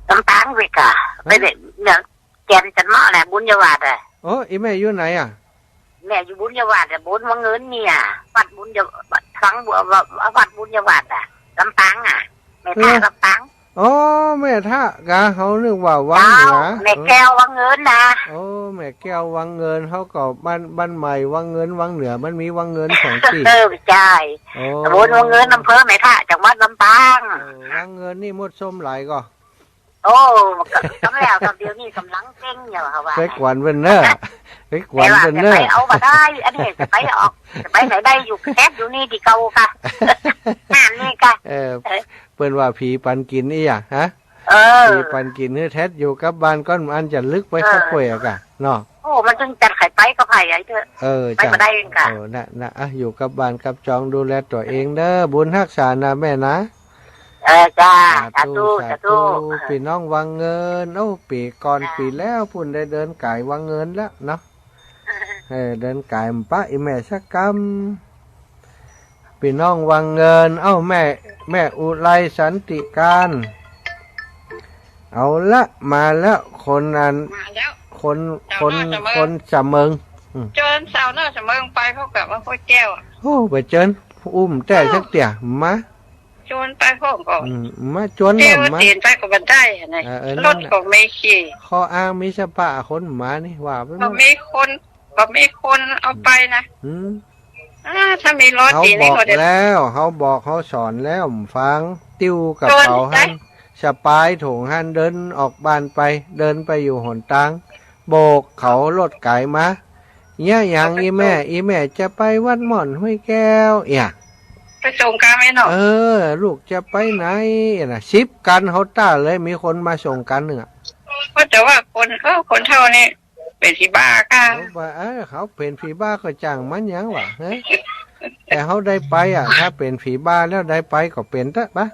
น้ำตาลวิกะไปเด็กเนี่ยแกนจันมอแหละบุญยวาดโอ้แม่อยู่ไหนแม่อยู่บุญยวาดบุญวังเงินเนี่ยวัดบุญยวาดครั้งวัดบุญยวาดลำปางแม่ท่าลำปางอ๋อแม่ท่ากะเขานึกว่าวังเหนือแม่แก้ววังเงินนะโอ้แม่แก้ววังเงินเขาก็บ้านใหม่วังเงินวังเหนือมันมีวังเงิน2 ที่ใช่บุญวังเงินอำเภอแม่ท่าจังหวัดลำปางวังเงินนี่มดส้มหลายก็โอ้กำแล้วกับเดี๋ยวนี้กำลังเก่งอยู่ค่ะว่าไปกวนเวนเนอร์ไปกวนเวนเนอร์เอามาได้อันนี้จะไปออกจะไปไหนได้อยู่แค่อยู่นี่ที่เก่าค่ะนี่ค่ะเปิ้นว่าผีปันกินนี่ฮะผีปันกินนี่แท้อยู่กับบ้านก้อนอันจะลึกไปเข้าป่วยกะเนาะโอ้มันจึงจัดไข่ไปก็ไผ่ไอ้เถอะไปมาได้เองค่ะนะอยู่กับบ้านกับจองดูแลตัวเองเด้อบุญรักษานะแม่นะจ้าสาธุพี่น้องวังเงินปีก่อนปีแล้วพุ่นได้เดินไก่วังเงินแล้วเนาะเดินไก่ปะอีแม่สักกำพี่น้องวังเงินแม่อุไรสันติการเอาละมาแล้วคนนั้นคนสำเมิงเจิญสาวเนาะสำเมิงไปเขากลับมาพ่อแก้วไปเจิญอุ้มแต่สักเตี่ยมาชวนไปพ่อก่อนมาชวนมาเตียนไปก็บันได้ไงรถก็ไม่ขี่ข้ออ้างมีสปะคนหมานี่ว่าก็มีคนเอาไปนะถ้ามีรถตีนี่ก็ได้แล้วเขาบอกเขาสอนแล้วฟังติ้วกับเขาหันสปายถุงหันเดินออกบ้านไปเดินไปอยู่หนทางโบกเขารถไก่มาเนี่ยอย่างอีแม่จะไปวัดหม่อนห้วยแก้วไปส่งกันไหมเนาะลูกจะไปไหนน่ะ10 กันเขาต้าเลยมีคนมาส่งกันหนึ่งก็แต่ว่าคนเท่านี้เป็นผีบ้าค่ะเขาเป็นผีบ้าก็จังมันยังวะ แต่เขาได้ไปถ้าเป็นผีบ้าแล้วได้ไปก็เป็นตะปะ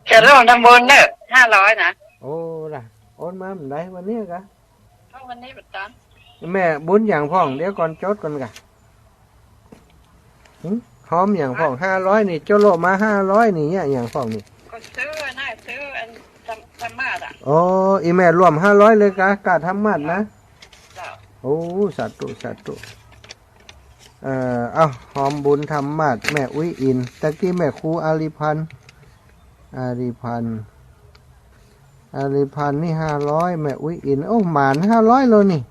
จะลงทำบุญเนอะ500นะโอ้ล่ะโอนมามันได้วันนี้กะวันนี้เป็นตันแม่บุญอย่างพ่องเดี๋ยวก่อนจดก่อนกะหอมอย่างพ่อง500นี่โจโลมา500นี่อย่างพ่องนี่ก็ซื้อน่าซื้ออันธรรมะโอ้อีแม่รวม500เลยกะกะธรรมะนะโอ้สาธุเอาหอมบุญธรรมะแม่อุ้ยอินตะกี้แม่ครูอาริพันธ์นี่500แม่อุ้ยอินโอ้หมาน500เลยนี่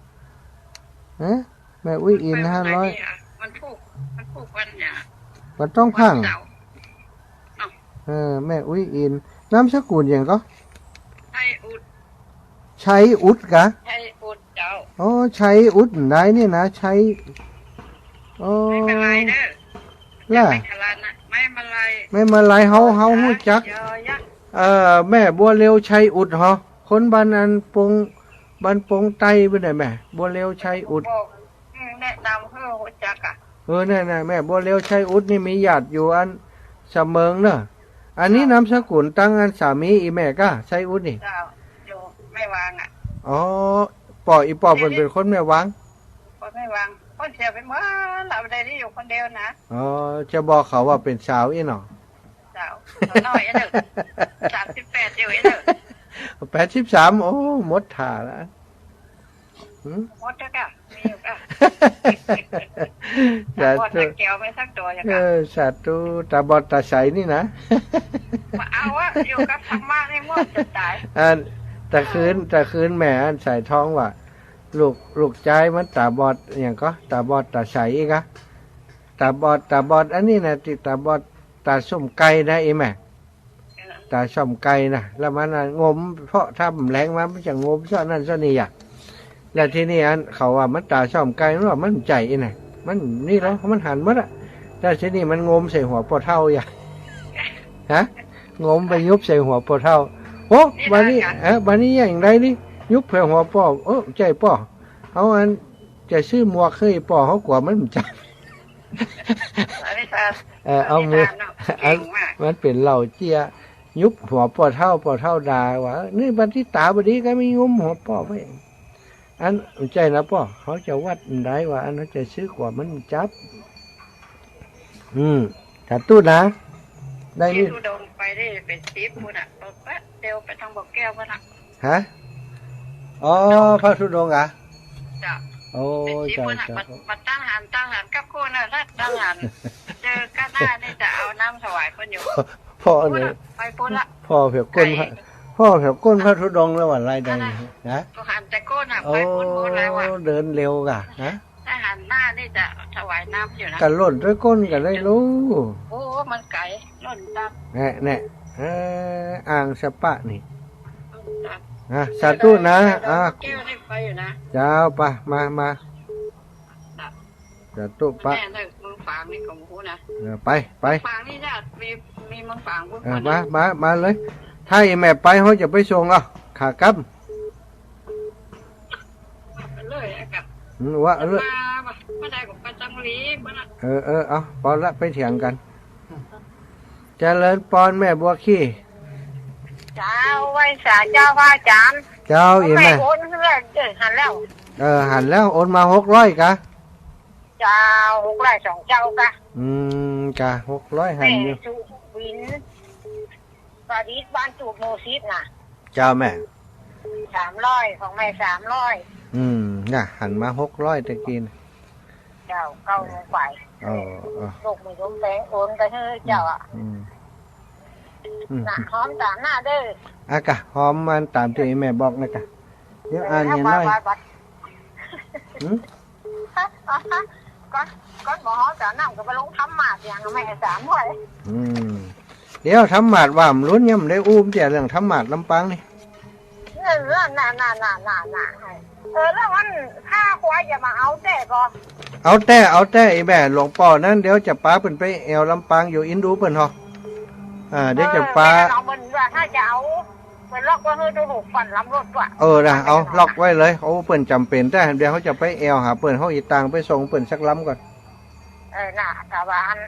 แม่อุ้ยอิน500มันพูกวันเนี่ยมันต้องพังแม่อุ้ยอินน้ำสกุลอย่างก็ชัยอุดกะชัยอุดเจ้าโอ้ชัยอุดได้นี่นะชัยโอ้ไม่เป็นไรเด้อล่ะไม่มาลายเฮาฮู้จักแม่บัวเร็วชัยอุดเหรอคนบ้านอันบ้านปงไตไปไหนแม่บัวเร็วชัยอุดแนะนำเพื่อฮู้จักเนี่ยแม่บัวเร็วชัยอุดนี่มีญาติอยู่อันเสมิงเนอะอันนี้นามสกุลตั้งอันสามีอีแม่ก็ชัยอุดนี่อยู่ไม่วางอ๋อปอเป็นคนไม่วางไม่วางคนเสียเป็นว่าเราได้ที่อยู่คนเดียวนะอ๋อจะบอกเขาว่าเป็นสาวอีหนอสาวน้อยเด้อ38อยู่เด้อ83โอ้หมดถ่าแล้วหมดแล้วก็มีอยู่ก็จะหมดแก้วไม่สักตัวอย่างนั้นสาธุตาบอดตาใสนี่นะมาเอาอยู่กับธรรมะให้หมดจะตายแต่คืนแม่อันใส่ท้องว่าลูกใจมันตาบอดอย่างก็ตาบอดตาใสอีกะตาบอดอันนี้นะติตาบอดตาส้มไก่นะอีแม่ตาส้มไก่นะแล้วมันงมเพราะถ้าแรงมามันจะงมซะนั่นซะนี่อ่ะแล้วทีนี้อันเขาว่ามันตาส้มไก่มันว่ามันใจอีน่ะมันนี่แล้วมันหันมัดอ่ะแล้วทีนี้มันงมใส่หัวปอเท่าอย่างงมไปยุบใส่หัวปอเท่าโอ้วันนี้อย่างไรนี่ยุบเผื่อหัวป่อใจป่อเอาอันจะซื้อหมวกเคยป่อเขากว่ามันจับเอามือมันเป็นเหล่าเจียยุบหัวป่อเท่าด่าว่านี่บันที่ตาบดีก็ไม่งุ้มหัวป่อไปอันใจนะป่อเขาจะวัดได้ว่าอันเขาจะซื้อกว่ามันจับถ้าตู้นะได้นี่ตู้ดงไปได้เป็นซีฟมุนเดี๋ยวไปทางบ่อแก้วมันฮะอ๋อพระธุดงค์จ้ะโอ้จ้ะมาตั้งหันกับโคนถ้าตั้งหันเจอกันหน้านี่จะเอาน้ำถวายคนอยู่พ่อเนี่ยไปพุ่นละพ่อเผียก้นพระธุดงค์แล้วว่าไรใดนะหันแต่ก้นไปพุ่นแล้วว่าเดินเร็วกะฮะถ้าหันหน้านี่จะถวายน้ำอยู่นะกันล่นด้วยก้นกันได้รู้โอ้มันไก่ล่นตามเนี่ยอ่างสปะนี่สาธุนะเจ้าปะมาสาธุปะมึงฝางนี่ของกูนะไปฝางนี่จะมีมึงฝางกูมาเลยถ้าแม่ไปเขาจะไปส่งขากลับเลยกับว่าไม่ได้กับประจังลีเอาพอละไปเถียงกันเจริญปอนแม่บัวขี้เจ้าไว้สาเจ้าพระอาจารย์เจ้าอีแม่โอนแล้วหันแล้วหันแล้วโอนมา600กะเจ้า600 2เจ้ากะกะ600หันอยู่สุวินปาดีบ้านจูบโมซิสน่ะเจ้าแม่300ของแม่300น่ะหันมา600ตะกี้เจ้าเข้าลงไปลูกมีลมแฝงโอนไปให้เจ้าหน้าหอมตามหน้าเด้อกะหอมมันตามที่แม่บอกนะกะเดี๋ยวอ่านเห็นหน่อยก็บอกหอมตามหน้าก็ไปลงทำหมาดอย่างแม่300เดี๋ยวทำหมาดว่ามลุ้นยังได้อุ้มแต่เรื่องทำหมาดลำปางนี่น่าแล้วมันข้าควายจะมาเอาแต่ก็เอาแต่ไอ้แม่หลวงป่อนั้นเดี๋ยวจะป้าเป็นไปแอวลำปางอยู่อินดูเปิ่นหรอเดี๋ยวจะป้าถ้าจะเอาไปล็อกไว้ให้ดูลูกปั่นล้ำรถว่ะนะเอาล็อกไว้เลยเขาเปิ่นจำเป็นแต่เดี๋ยวเขาจะไปแอวหาเปิ่นเขาอีตางไปส่งเปิ่นสักล้ำก่อน น่ะแต่ว่าอัน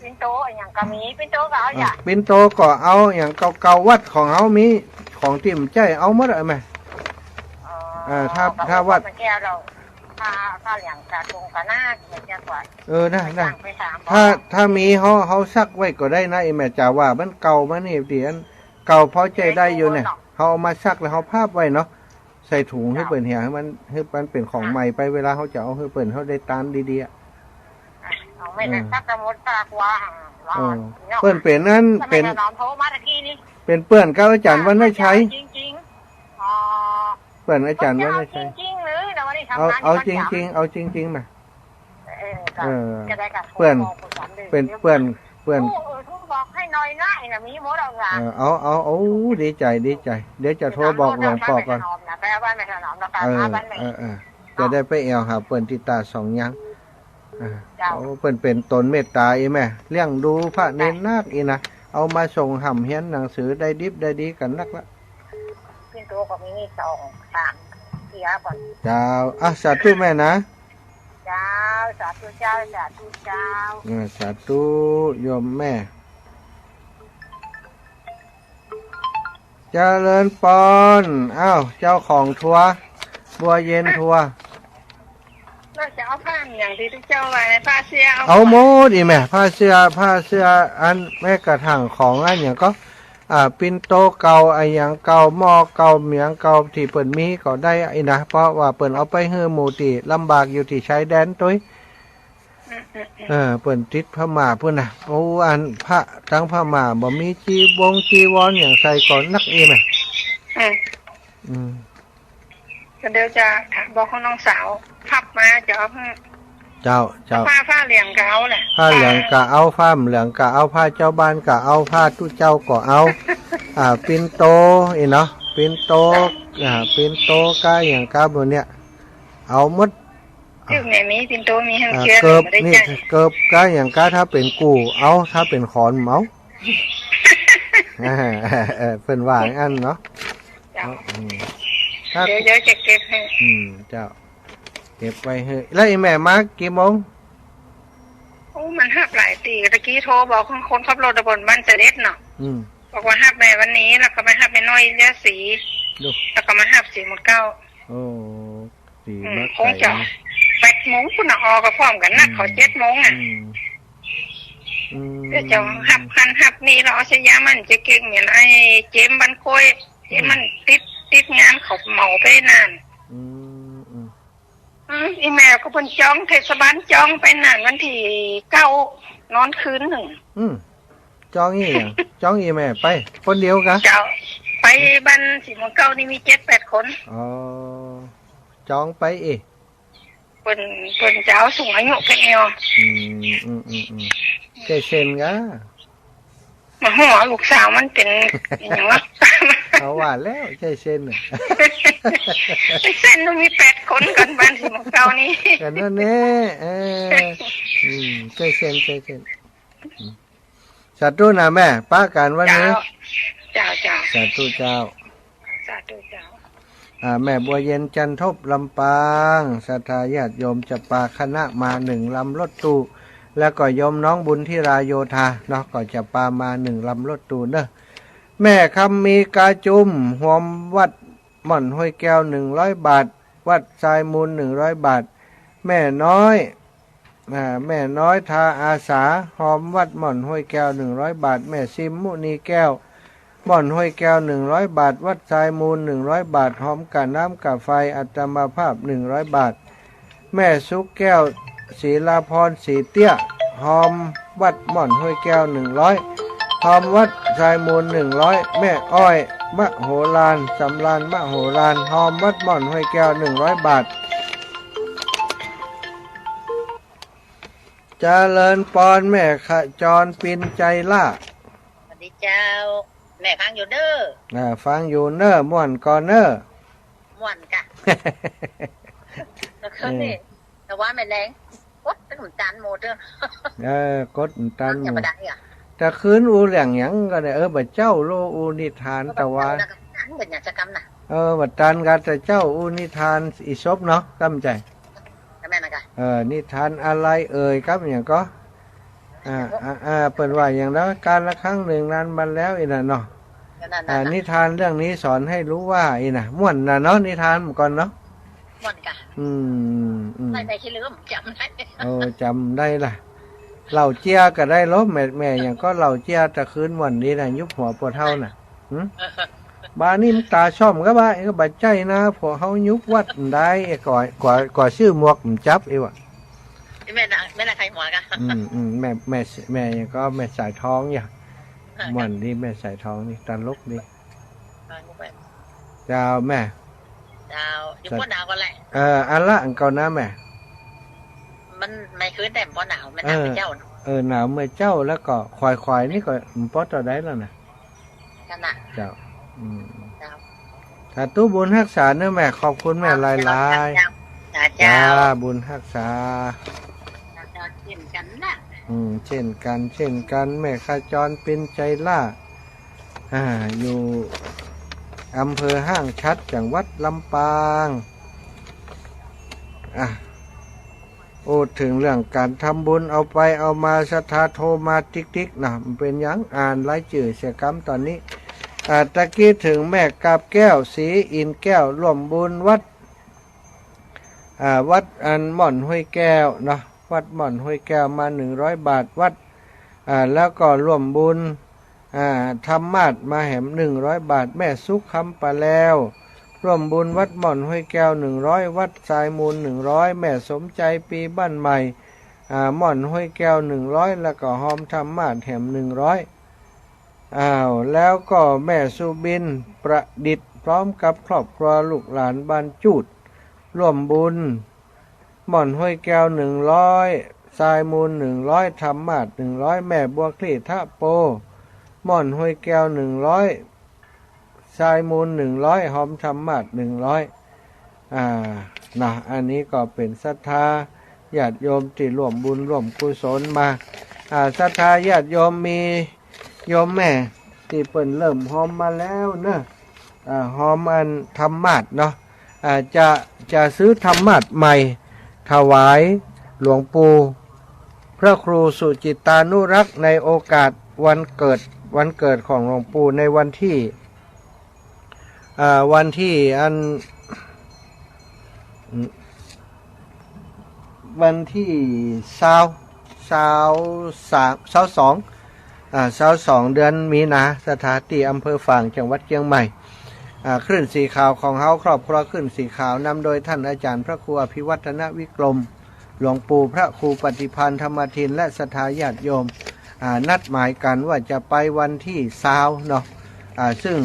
ปินโตอย่างก็มีปินโตก็เอาอย่าปินโตก็เอาอย่างเก่าๆวัดของเฮามีของติ่มใจเอาหมดอ่ะแม่ถ้าวัดแก้วเราถ้าอย่างกระทงกระนาดอย่างจะกว่าได้ถ้ามีเฮาซักไว้ก็ได้นะไอ้แม่จ๋าว่ามันเก่ามันนี่ดิอันเก่าพอใจได้อยู่เนี่ยเฮาเอามาซักแล้วเฮาภาพไว้เนาะใส่ถุงให้เปิ้นเหี่ยให้มันเป็นของใหม่ไปเวลาเฮาจะเอาให้เปิ้นเฮาได้ตามดีๆเอาไม่ได้ซักกระมดตากว่าเปิ้นเป็นนั่นเป็นเป็นเปื้อนก็อาจารย์วันได้ใช้จริงๆเปิ้นอาจารย์วันได้ใช้จริงๆเลยแต่วันนี้ทำงานเอาจริงเอาจริงๆมาเปื้อนเป็นเปื้อนบอกให้หน่อยนะน่ะมีหมดเอาล่ะเอาดีใจเดี๋ยวจะโทรบอกหลวงพ่อก่อนจะได้ไปแอวหาเปิ้นติตาสองยังเปิ้นเป็นตนเมตตาอีแม่เลี้ยงดูพระเนรนาคอีนะเอามาส่งห่ำเฮียนหนังสือได้ดิบได้ดีกันนักละขึ้นตัวก็มี2 3เสียก่อนเจ้าสาธุแม่นะเจ้าสาธุเจ้าสาธุเจ้าสาธุโยมแม่เจริญปอนเจ้าของทัวบัวเย็นทัวเราจะเอาผ้าอย่างที่เจ้าไว้ผ้าเสื้อเอาโมดีแม่ผ้าเสื้ออันแม่กระทั่งของอันอย่างก็ปินโตเก่าไอ้อย่างเก่าหม้อเก่าเมียงเก่าที่เปิ่นมีก็ได้ไอ้นะเพราะว่าเปิ่นเอาไปเฮือหมู่ที่ลำบากอยู่ที่ชายแดนตุ้ยเปิ่นติดพม่าพุ่นน่ะโอ้อันพระทั้งพม่าบ่มีจีวรอย่างใส่ก่อนนักแม่เดี๋ยวจะบอกของน้องสาวพับมาจะเอาเจ้าผ้าเหลืองกะเอาแหละผ้าเหลืองกะเอาผ้าเหลืองกะเอาผ้าเจ้าบ้านกะเอาผ้าทุเจ้าก็เอาปินโตอีเนาะปินโตกะอย่างกะบนเนี้ยเอาหมดชื่อแม่มีปินโตมีให้เชื่อเกิบกะอย่างกะถ้าเป็นกูเอาถ้าเป็นขอนเมาเป็นว่าอันเนาะเดี๋ยวจะเก็บให้เจ้าเก็บไว้เฮ้ยแล้วไอ้แม่มากี่โมงมันหับหลายตีตะกี้โทรบอกคนขับรถบนบ้านเสด็จเนาะบอกว่าหับแม่วันนี้แล้วก็มาหับแม่น้อยยะสีแล้วก็มาหับ4:09โอ้สีมาคงจะ8 โมงคุณออกก็พร้อมกันนักเขา7 โมงเดี๋ยวจะหับนี่เราใช้ยามันจะเก่งอย่างไอ้เจมบันโคยเจมมันติดงานเขาเหมาไปนานอีแม่ก็เพิ่นจ้องเทศบาลจ้องไปนานวันที่9นอนคืน1จ้องอีแม่ไปคนเดียวกะเจ้าไปบ้าน4:09นี่มี7-8 คนจ้องไปเพิ่นเจ้าสูงอายุกันเอวใจเซ็นกะมาหัวลูกสาวมันเป็นอย่างว่าเอาว่าแล้วใจเซ็นเส้นต้องมี8 คนกันบ้าน4:09นี้กันนั่นแน่ใจเซ็นสาธุนะแม่ป้ากันวันนี้เจ้าสาธุเจ้าแม่บัวเย็นจันทบลำปางศรัทธาญาติโยมจะปาคณะมา1 ลำรถตู้แล้วก็โยมน้องบุญที่ราโยธาเนาะก็จะปามา1 ลำรถตู้เนอะแม่คำมีกาจุมหอมวัดหม่อนห้วยแก้ว100 บาทวัดทรายมูล100 บาทแม่น้อยทาอาสาหอมวัดหม่อนห้วยแก้ว100 บาทแม่ซิมมุนีแก้วหม่อนห้วยแก้ว100 บาทวัดทรายมูล100 บาทหอมกะน้ำกะไฟอัตมาภาพ100 บาทแม่สุกแก้วศรีลาพรสีเตี้ยหอมวัดหม่อนห้วยแก้ว100หอมวัดทรายมูล100แม่อ้อยมะโหฬารสำรานมะโหฬารหอมวัดหม่อนห้วยแก้ว100 บาทเจริญปอนแม่ขจรปินใจล่าสวัสดีเจ้าแม่ฟังอยู่เด้อฟังอยู่เนอม่วนก่อนเนอม่วนกะแล้วก็นี่แต่ว่าแม่แรงกดเป็นหุ่นจานโมเด้อกดหุ่นจานโมแต่คืนอูแหล่งหยังก็ได้บัดเจ้าโลอูนิทานแต่ว่าเป็นกิจกรรมน่ะบัดตันกันแต่เจ้าอูนิทานอีศพเนาะกำใจแม่นะกะ นิทานอะไรเอ่ยครับอย่างก็เปิดว่าอย่างแล้วการละครั้งหนึ่งนานมาแล้วอีน่ะเนาะนิทานเรื่องนี้สอนให้รู้ว่าอีน่ะม่วนน่ะเนาะนิทานก่อนเนาะม่วนกะไม่ได้คิดลืมจำได้จำได้ล่ะเหล่าเจียก็ได้ลบแม่อย่างก็เหล่าเจียตะคืนวันนี้น่ะยุบหัวปวดเท่าน่ะบ้านนี้มันตาช่อมก็บ้าก็บาดใจนะพอเขายุบวัดได้ก่อชื่อหมวกมันจับอีวะแม่น่ะใครหมวกอะแม่ยังก็แม่สายท้องอย่างวันนี้แม่สายท้องนี่ตลกนี่เจ้าแม่เจ้าอยู่ป้อนหนาวก็แหละอันละอันเก่านะแม่มันไม่คืนแต่ป้อนหนาวมันหนาวเจ้าหนาวเมื่อเจ้าแล้วก็ควายนี่ก็ป้อนต่อได้แล้วนะเจ้าถ้าตู้บุญรักษาเนื้อแม่ขอบคุณแม่ลายจ้าบุญรักษาเช่นกันนะเช่นกันแม่ขจรเป็นใจล่าอยู่อำเภอห้างชัดจังหวัดลำปางถึงเรื่องการทำบุญเอาไปเอามาศรัทธาโทรมาติ๊กนะมันเป็นยังอ่านรายชื่อเสียกรรมตอนนี้ตะกี้ถึงแม่กาบแก้วศรีอินแก้วร่วมบุญวัดอันหม่อนห้วยแก้วนะวัดหม่อนห้วยแก้วมา100 บาทวัดแล้วก็ร่วมบุญธรรมาสมาแหม100 บาทแม่สุขคำปะแล้วร่วมบุญวัดหม่อนห้วยแก้ว100วัดทรายมูล100แม่สมใจปีบ้านใหม่หม่อนห้วยแก้ว100แล้วก็หอมธรรมาสแหม100แล้วก็แม่สุบินประดิษฐ์พร้อมกับครอบครัวลูกหลานบ้านจูดร่วมบุญหม่อนห้วยแก้ว100ทรายมูล100ธรรมาส100แม่บัวคลี่ท่าโปหม่อนห้วยแก้ว100ทรายมูล100หอมธรรมาส100อันนี้ก็เป็นศรัทธาญาติโยมที่ร่วมบุญร่วมกุศลมาศรัทธาญาติโยมมีโยมแม่ที่เปิ่นเริ่มหอมมาแล้วเนอะหอมอันธรรมาสเนาะจะซื้อธรรมาสใหม่ถวายหลวงปู่พระครูสุจิตานุรักษ์ในโอกาสวันเกิดของหลวงปู่ในวันที่22 เดือนมีนาสถานที่อำเภอฝางจังหวัดเชียงใหม่คลื่นสีขาวของเฮาครอบครัวคลื่นสีขาวนำโดยท่านอาจารย์พระครูอภิวัฒนวิกรมหลวงปู่พระครูปฏิพันธ์ธรรมทินและศรัทธาญาติโยมนัดหมายกันว่าจะไปวันที่20เนาะซึ่ง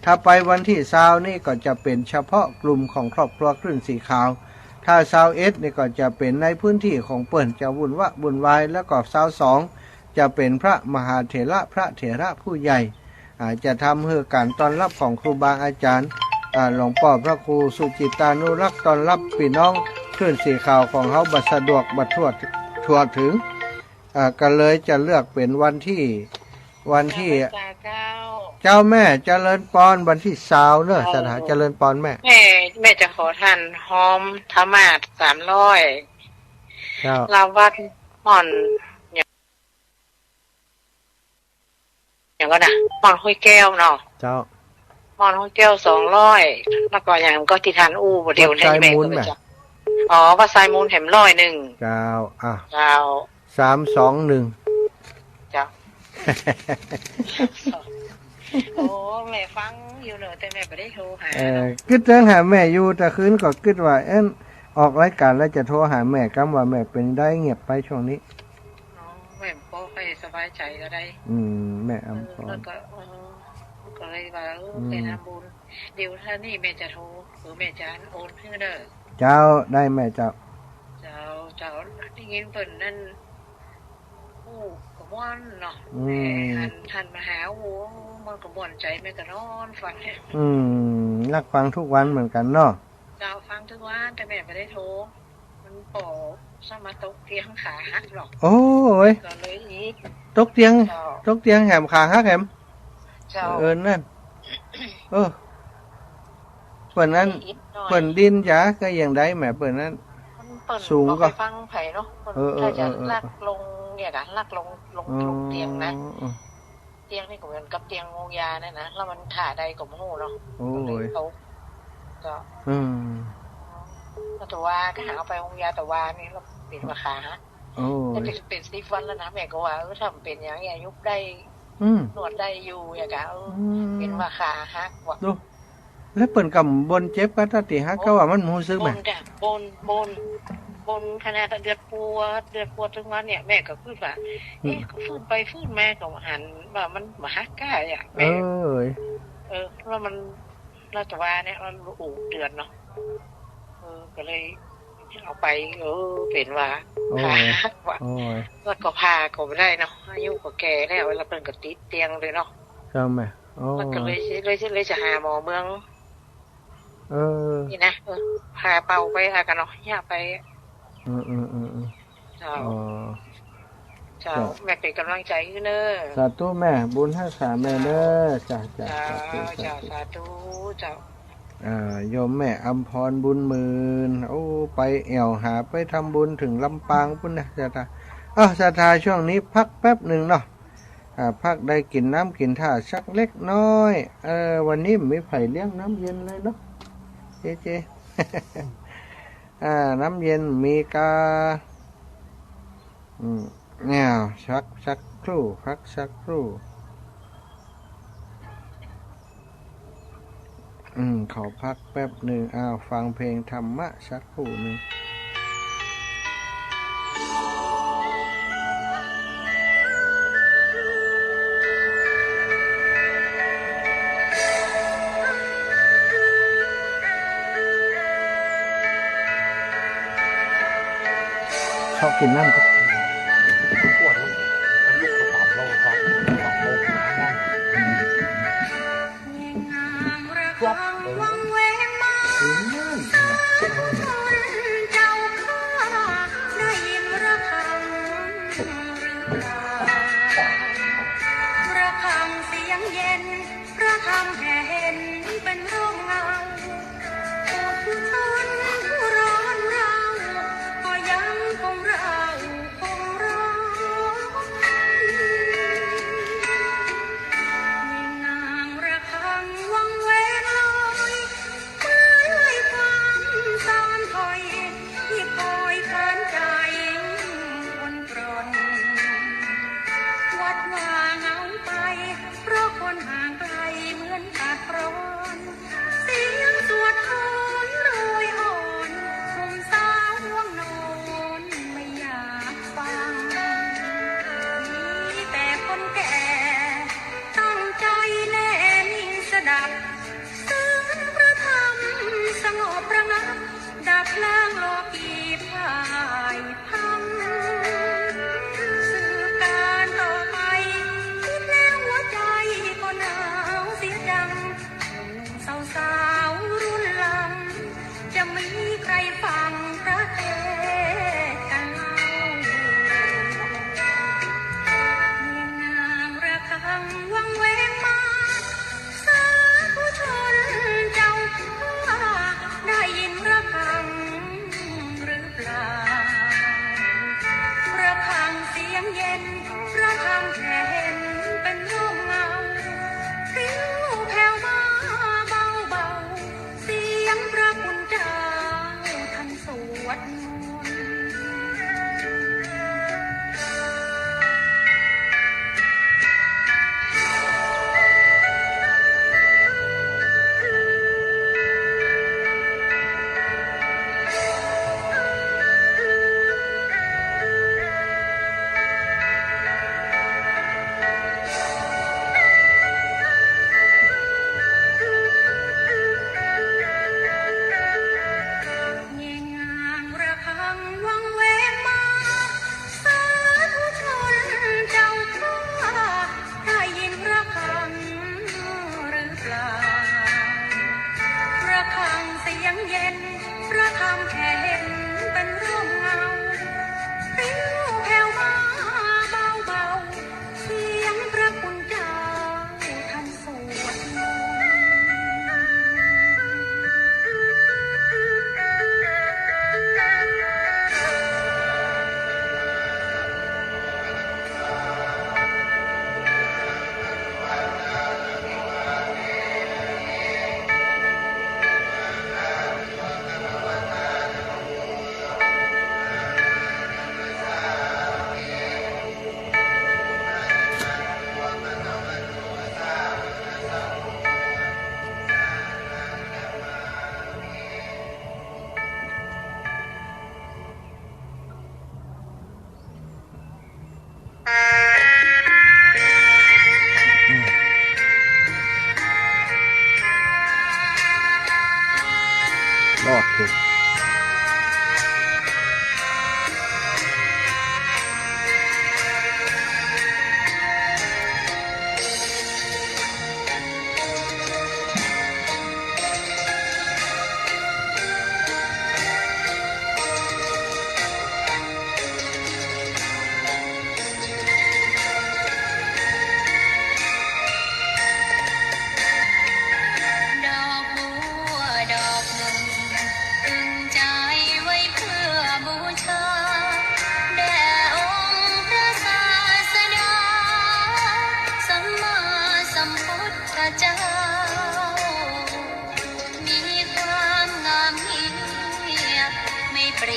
ถ้าไปวันที่20นี่ก็จะเป็นเฉพาะกลุ่มของครอบครัวคลื่นสีขาวถ้า21นี่ก็จะเป็นในพื้นที่ของเปิ่นจะวุ่นวายแล้วก็22จะเป็นพระมหาเถระพระเถระผู้ใหญ่จะทำเพื่อการต้อนรับของครูบาอาจารย์หลวงพ่อพระครูสุจิตานุรักษ์ต้อนรับพี่น้องคลื่นสีขาวของเขาบัดสะดวกบัดทั่วถึงก็เลยจะเลือกเป็นวันที่เจ้าแม่เจริญปอนวันที่20เนอะสถานเจริญปอนแม่จะขอท่านหอมธรรมาส300ลาวัดหม่อนอย่างก็นะหม่อนห้วยแก้วเนาะเจ้าหม่อนห้วยแก้ว200แล้วก็อย่างก็ที่ทานบ่เดียวให้แม่ก็ไปจ้ะว่าทรายมูลแหม100เจ้าเจ้า321เจ้าแม่ฟังอยู่เนอะแต่แม่ไม่ได้โทรหาคิดเรื่องหาแม่อยู่แต่คืนก็คิดว่าออกรายการแล้วจะโทรหาแม่กำว่าแม่เป็นได้เงียบไปช่วงนี้แม่ก็ค่อยสบายใจก็ได้แม่อำแล้วก็เลยว่าไปทำบุญเดี๋ยวถ้านี่แม่จะโทรหรือแม่จะโอนให้เด้อเจ้าได้แม่เจ้าได้ยินเพิ่นนั่นกระม่วนเนาะท่านมาหามันกระม่วนใจแม่ก็นอนฟังรักฟังทุกวันเหมือนกันเนาะเจ้าฟังทุกวันแต่แม่ไม่ได้โทรมันสมาตกเตียงขาหักหรอกโอ้ยก็เลยอีกตกเตียงแหมขาหักแหมนั่นเปิ่นนั้นเปิ่นดินจ้าก็ยังได้แม่เปิ่นนั้นมันไป ปิด สูง ก็ ก็ ไปฟังไผ่เนาะถ้าจะลักลงเนี่ยกันลักลงเตียงนะเตียงนี่ก็เหมือนกับเตียงโงยาเนี่ยนะแล้วมันถ่าใดก็ไม่รู้เนาะ โอ้ย เขาก็แต่ว่าก็หาเอาไปโงยาแต่ว่านี่เราเป็นราคาฮะจะเป็นซีฟันแล้วนะแม่ก็ว่าทำเป็นอย่างเงี้ยยุบได้นวดได้อยู่อย่างเงี้ยเป็นราคาฮะว่าแล้วเปิ่นกำบนเจ็บก็ตัดตีฮักก็ว่ามันรู้สึกไหมบนขนาดเดือดปวดถึงวันเนี่ยแม่ก็พูดว่าก็ฟื้นไปฟื้นแม่ก็หันว่ามันมาฮักก้าอ่ะแม่แล้วมันเราจะว่าเนี่ยมันอู่เดือดเนาะก็เลยเอาไปเป็นว่าพาว่าแล้วก็พาก็ไม่ได้เนาะอายุก็แก่แล้วเวลาเป็นก็ติดเตียงเลยเนาะใช่ไหมมันก็เลยจะหาหมอเมืองนี่นะพาเป่าไปอากันเนาะย่าไปเจ้าแม่เป็นกำลังใจขึ้นเนอะสาธุแม่บุญให้สาแม่เนอะจ้าสาธุเจ้าโยมแม่อำพรบุญหมื่นไปแอวหาไปทำบุญถึงลำปางพุ่นนะจ้าศรัทธาช่วงนี้พักแป๊บหนึ่งเนาะพักได้กินน้ำกินท่าสักเล็กน้อยวันนี้ไม่ไผ่เลี้ยงน้ำเย็นเลยเนาะเจ น้ำเย็นมีกาแนวสักครู่พักสักครู่ขอพักแป๊บหนึ่งฟังเพลงธรรมะสักครู่หนึ่งชอบกินน้ำก็ปวดมันลุกมาตอบเราครับตอบโป๊กนั่งวับวังเวงมาเจ้าข้าได้ยินระฆังเสียงเย็นระฆังแห่นเป็นร่มเงาผู้ชนผู้ร้อนเราก็ยังคงเราคงร้องมีนางระฆังวังเวงลอยเมื่อยความตอนถอยที่คอยผ่านใจคนปรนวัดว่าเหงาไปเพราะคนห่างไกลเหมือนขาดร้อนเสียงสวดมนต์โดยอ่อนหนุ่มสาวห่วงนอนไม่อยากฟังมีแต่คนแก่ตั้งใจแน่นิ่งสดับซึ้งพระธรรมสงบระงับดับล้างโลกีพ่ายพังสืบการต่อไปคิดแล้วหัวใจก็หนาวเสียจังสาวรุ่นลำจะมีใครฟังพระเทศกันเล่าเมียนางระฆังวังเวงมาสาธุชนเจ้าข้าได้ยินระฆังหรือเปล่าระฆังเสียงเย็นระฆังแผ่นเป็นร่มเงาริ้วแผ่วมาเบาเสียงพระคุณเจ้าท่านสวดมนต์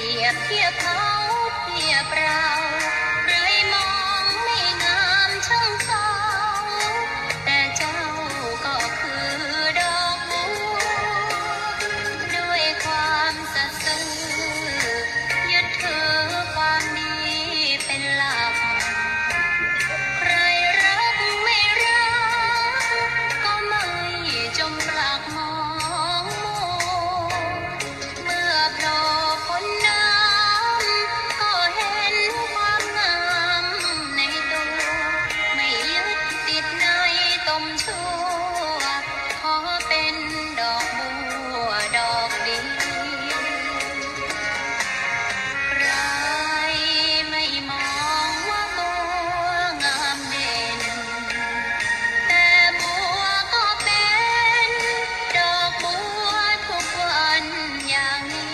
รียบเทียบเขาเทียบเราเลยมองไม่งามช่างเขาแต่เจ้าก็คือดอกบัวด้วยความสัตย์ซื่อยึดถือความดีเป็นหลักใครรักไม่รักก็ไม่จมปลักมองเมื่อโผล่พ้นน้ำก็เห็นความงามในตัวไม่ยึดติดในตมชั่วขอเป็นดอกบัวดอกเดียวใครไม่มองว่าบัวงามเด่นแต่บัวก็เป็นดอกบัวทุกวันอย่างนี้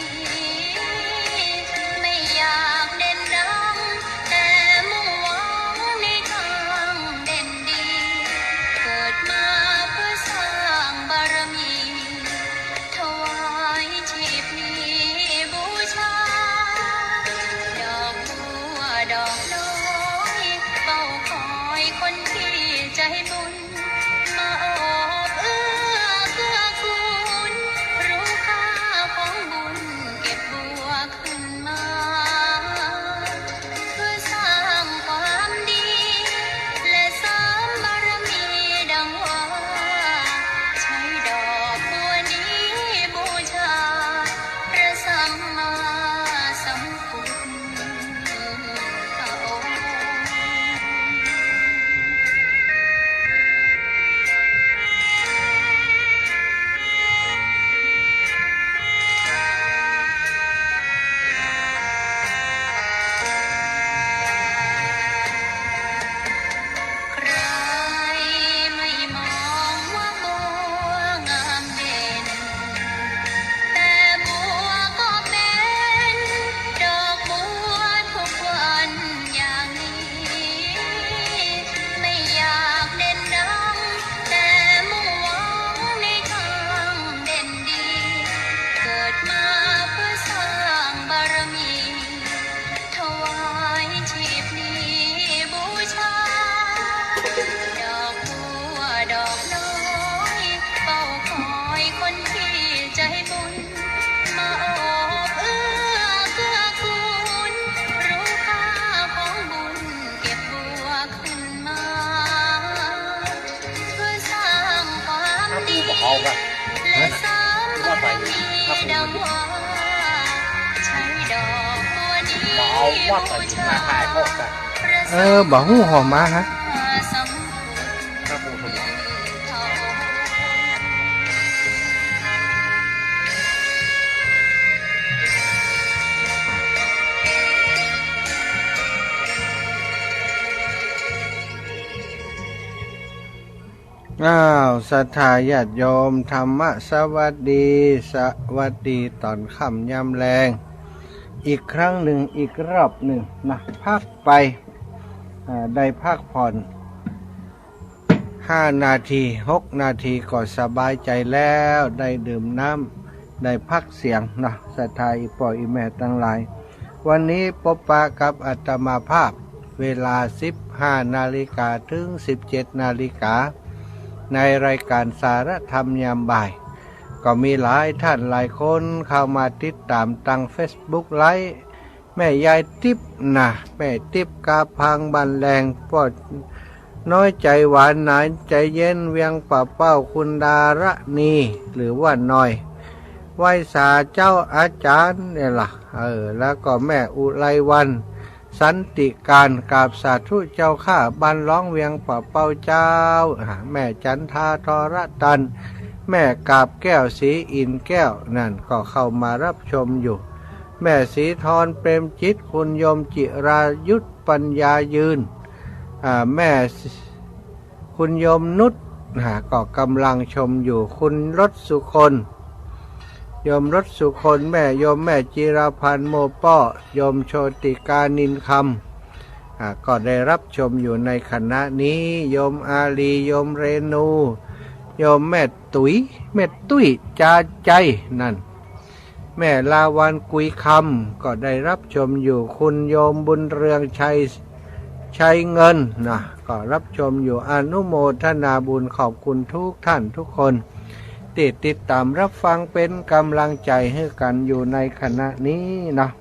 ไม่อยากเด่นดังแต่มุ่งหวังในทางเด่นดีเกิดมาเพื่อสร้างบารมีถวายชีพนี้บูชาดอกบัวดอกน้อยเฝ้าคอยคนที่ใจบุญมาโอบเอื้อเกื้อกูลรู้ค่าของบุญเก็บบัวขึ้นมาเพื่อสร้างความดีและเสริมบารมีดังว่าใช้ดอกบัวนี้บูชาพระสัมมาสัมพุทธองค์ ใครไม่มองว่าบัวงามเด่นแต่บัวก็เป็นดอกบัวทุกวันอย่างนี้ไม่อยากเด่นดังแต่มุ่งหวังในทางเด่นดีเกิดมาเพื่อสร้างบารมีถวายชีพนี้บูชาดอกบัวดอกน้อยเฝ้าคอยคนที่ใจบุญมาโอบเอื้อเกื้อกูลรู้ค่าของบุญเก็บบัวขึ้นมาเพื่อสร้างความดีและเสริมบารมีดังว่าใช้ดอกบัวนี้บูชาบอกหูหอมมาฮะ สัมถ้าปูถวาย ศรัทธาญาติโยมธรรมะสวัสดีตอนค่ำยามแรงอีกครั้งหนึ่งอีกรอบหนึ่งนะพักไปได้พักผ่อน5 นาที6 นาทีก็สบายใจแล้วได้ดื่มน้ำได้พักเสียงนะศรัทธาอีป่ออีแม่ทั้งหลายวันนี้พบปะกับอาตมาภาพเวลา 15 นาฬิกาถึง 17 นาฬิกาในรายการสารธรรมยามบ่ายก็มีหลายท่านหลายคนเข้ามาติดตามทาง Facebook ไลฟ์แม่ยายติ๊บนะแม่ติ๊บกาพังบันแรงปอดน้อยใจหวานหนานใจเย็นเวียงป่าเป้าคุณดารณีหรือว่าน้อยไหวสาเจ้าอาจารย์เนี่ยล่ะแล้วก็แม่อุไรวันสันติการกราบสาธุเจ้าข้าบันร้องเวียงป่าเป้าเจ้าแม่จันทาทรตันแม่กาบแก้วสีอินแก้วนั่นก็เข้ามารับชมอยู่แม่สีทรเปรมจิตคุณโยมจิรายุทธปัญญายืนแม่คุณโยมนุชก็กำลังชมอยู่คุณรสสุคนโยมรสสุคนแม่โยมแม่จิราพันธ์โมป้อโยมโชติกานินคำก็ได้รับชมอยู่ในคณะนี้โยมอาลีโยมเรนูโยมแม่ตุ้ยจาใจนั่น แม่ลาวันกุยคำก็ได้รับชมอยู่คุณโยมบุญเรืองชัยเงินนะก็รับชมอยู่อนุโมทนาบุญขอบคุณทุกท่านทุกคนติดตามรับฟังเป็นกำลังใจให้กันอยู่ในขณะนี้เนาะ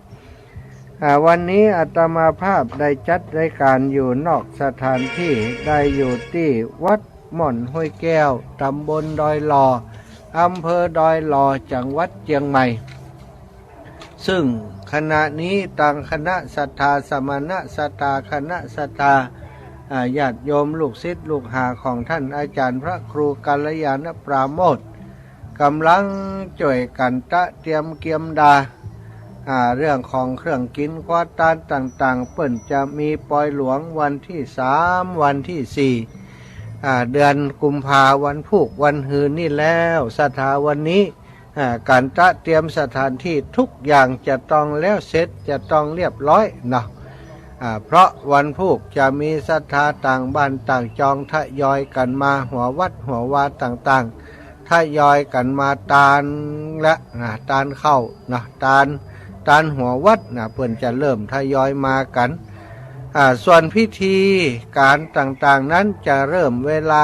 วันนี้อาตมาภาพได้จัดรายการอยู่นอกสถานที่ได้อยู่ที่วัดหม่อนห้วยแก้วตำบลดอยหล่ออำเภอดอยหล่อจังหวัดเชียงใหม่ซึ่งขณะนี้ต่างคณะศรัทธาสมณศรัทธาคณะศรัทธาญาติโยมลูกศิษย์ลูกหาของท่านอาจารย์พระครูกัลยาณปราโมทย์กำลังจ่วยกันเตรียมเกียมดาเรื่องของเครื่องกินควาตานต่างๆเปิ่นจะมีปล่อยหลวงวันที่3วันที่4เดือนกุมภาวันพุธวันหืนนี่แล้วศรัทธาวันนี้การเตรียมสถานที่ทุกอย่างจะต้องแล้วเสร็จจะต้องเรียบร้อยเนาะเพราะวันพุธจะมีศรัทธาต่างบ้านต่างจองทยอยกันมาหัววัดหัววาต่างๆทยอยกันมาตาลและตาลเข้านะตาลหัววัดเพิ่นจะเริ่มทยอยมากันส่วนพิธีการต่างๆนั้นจะเริ่มเวลา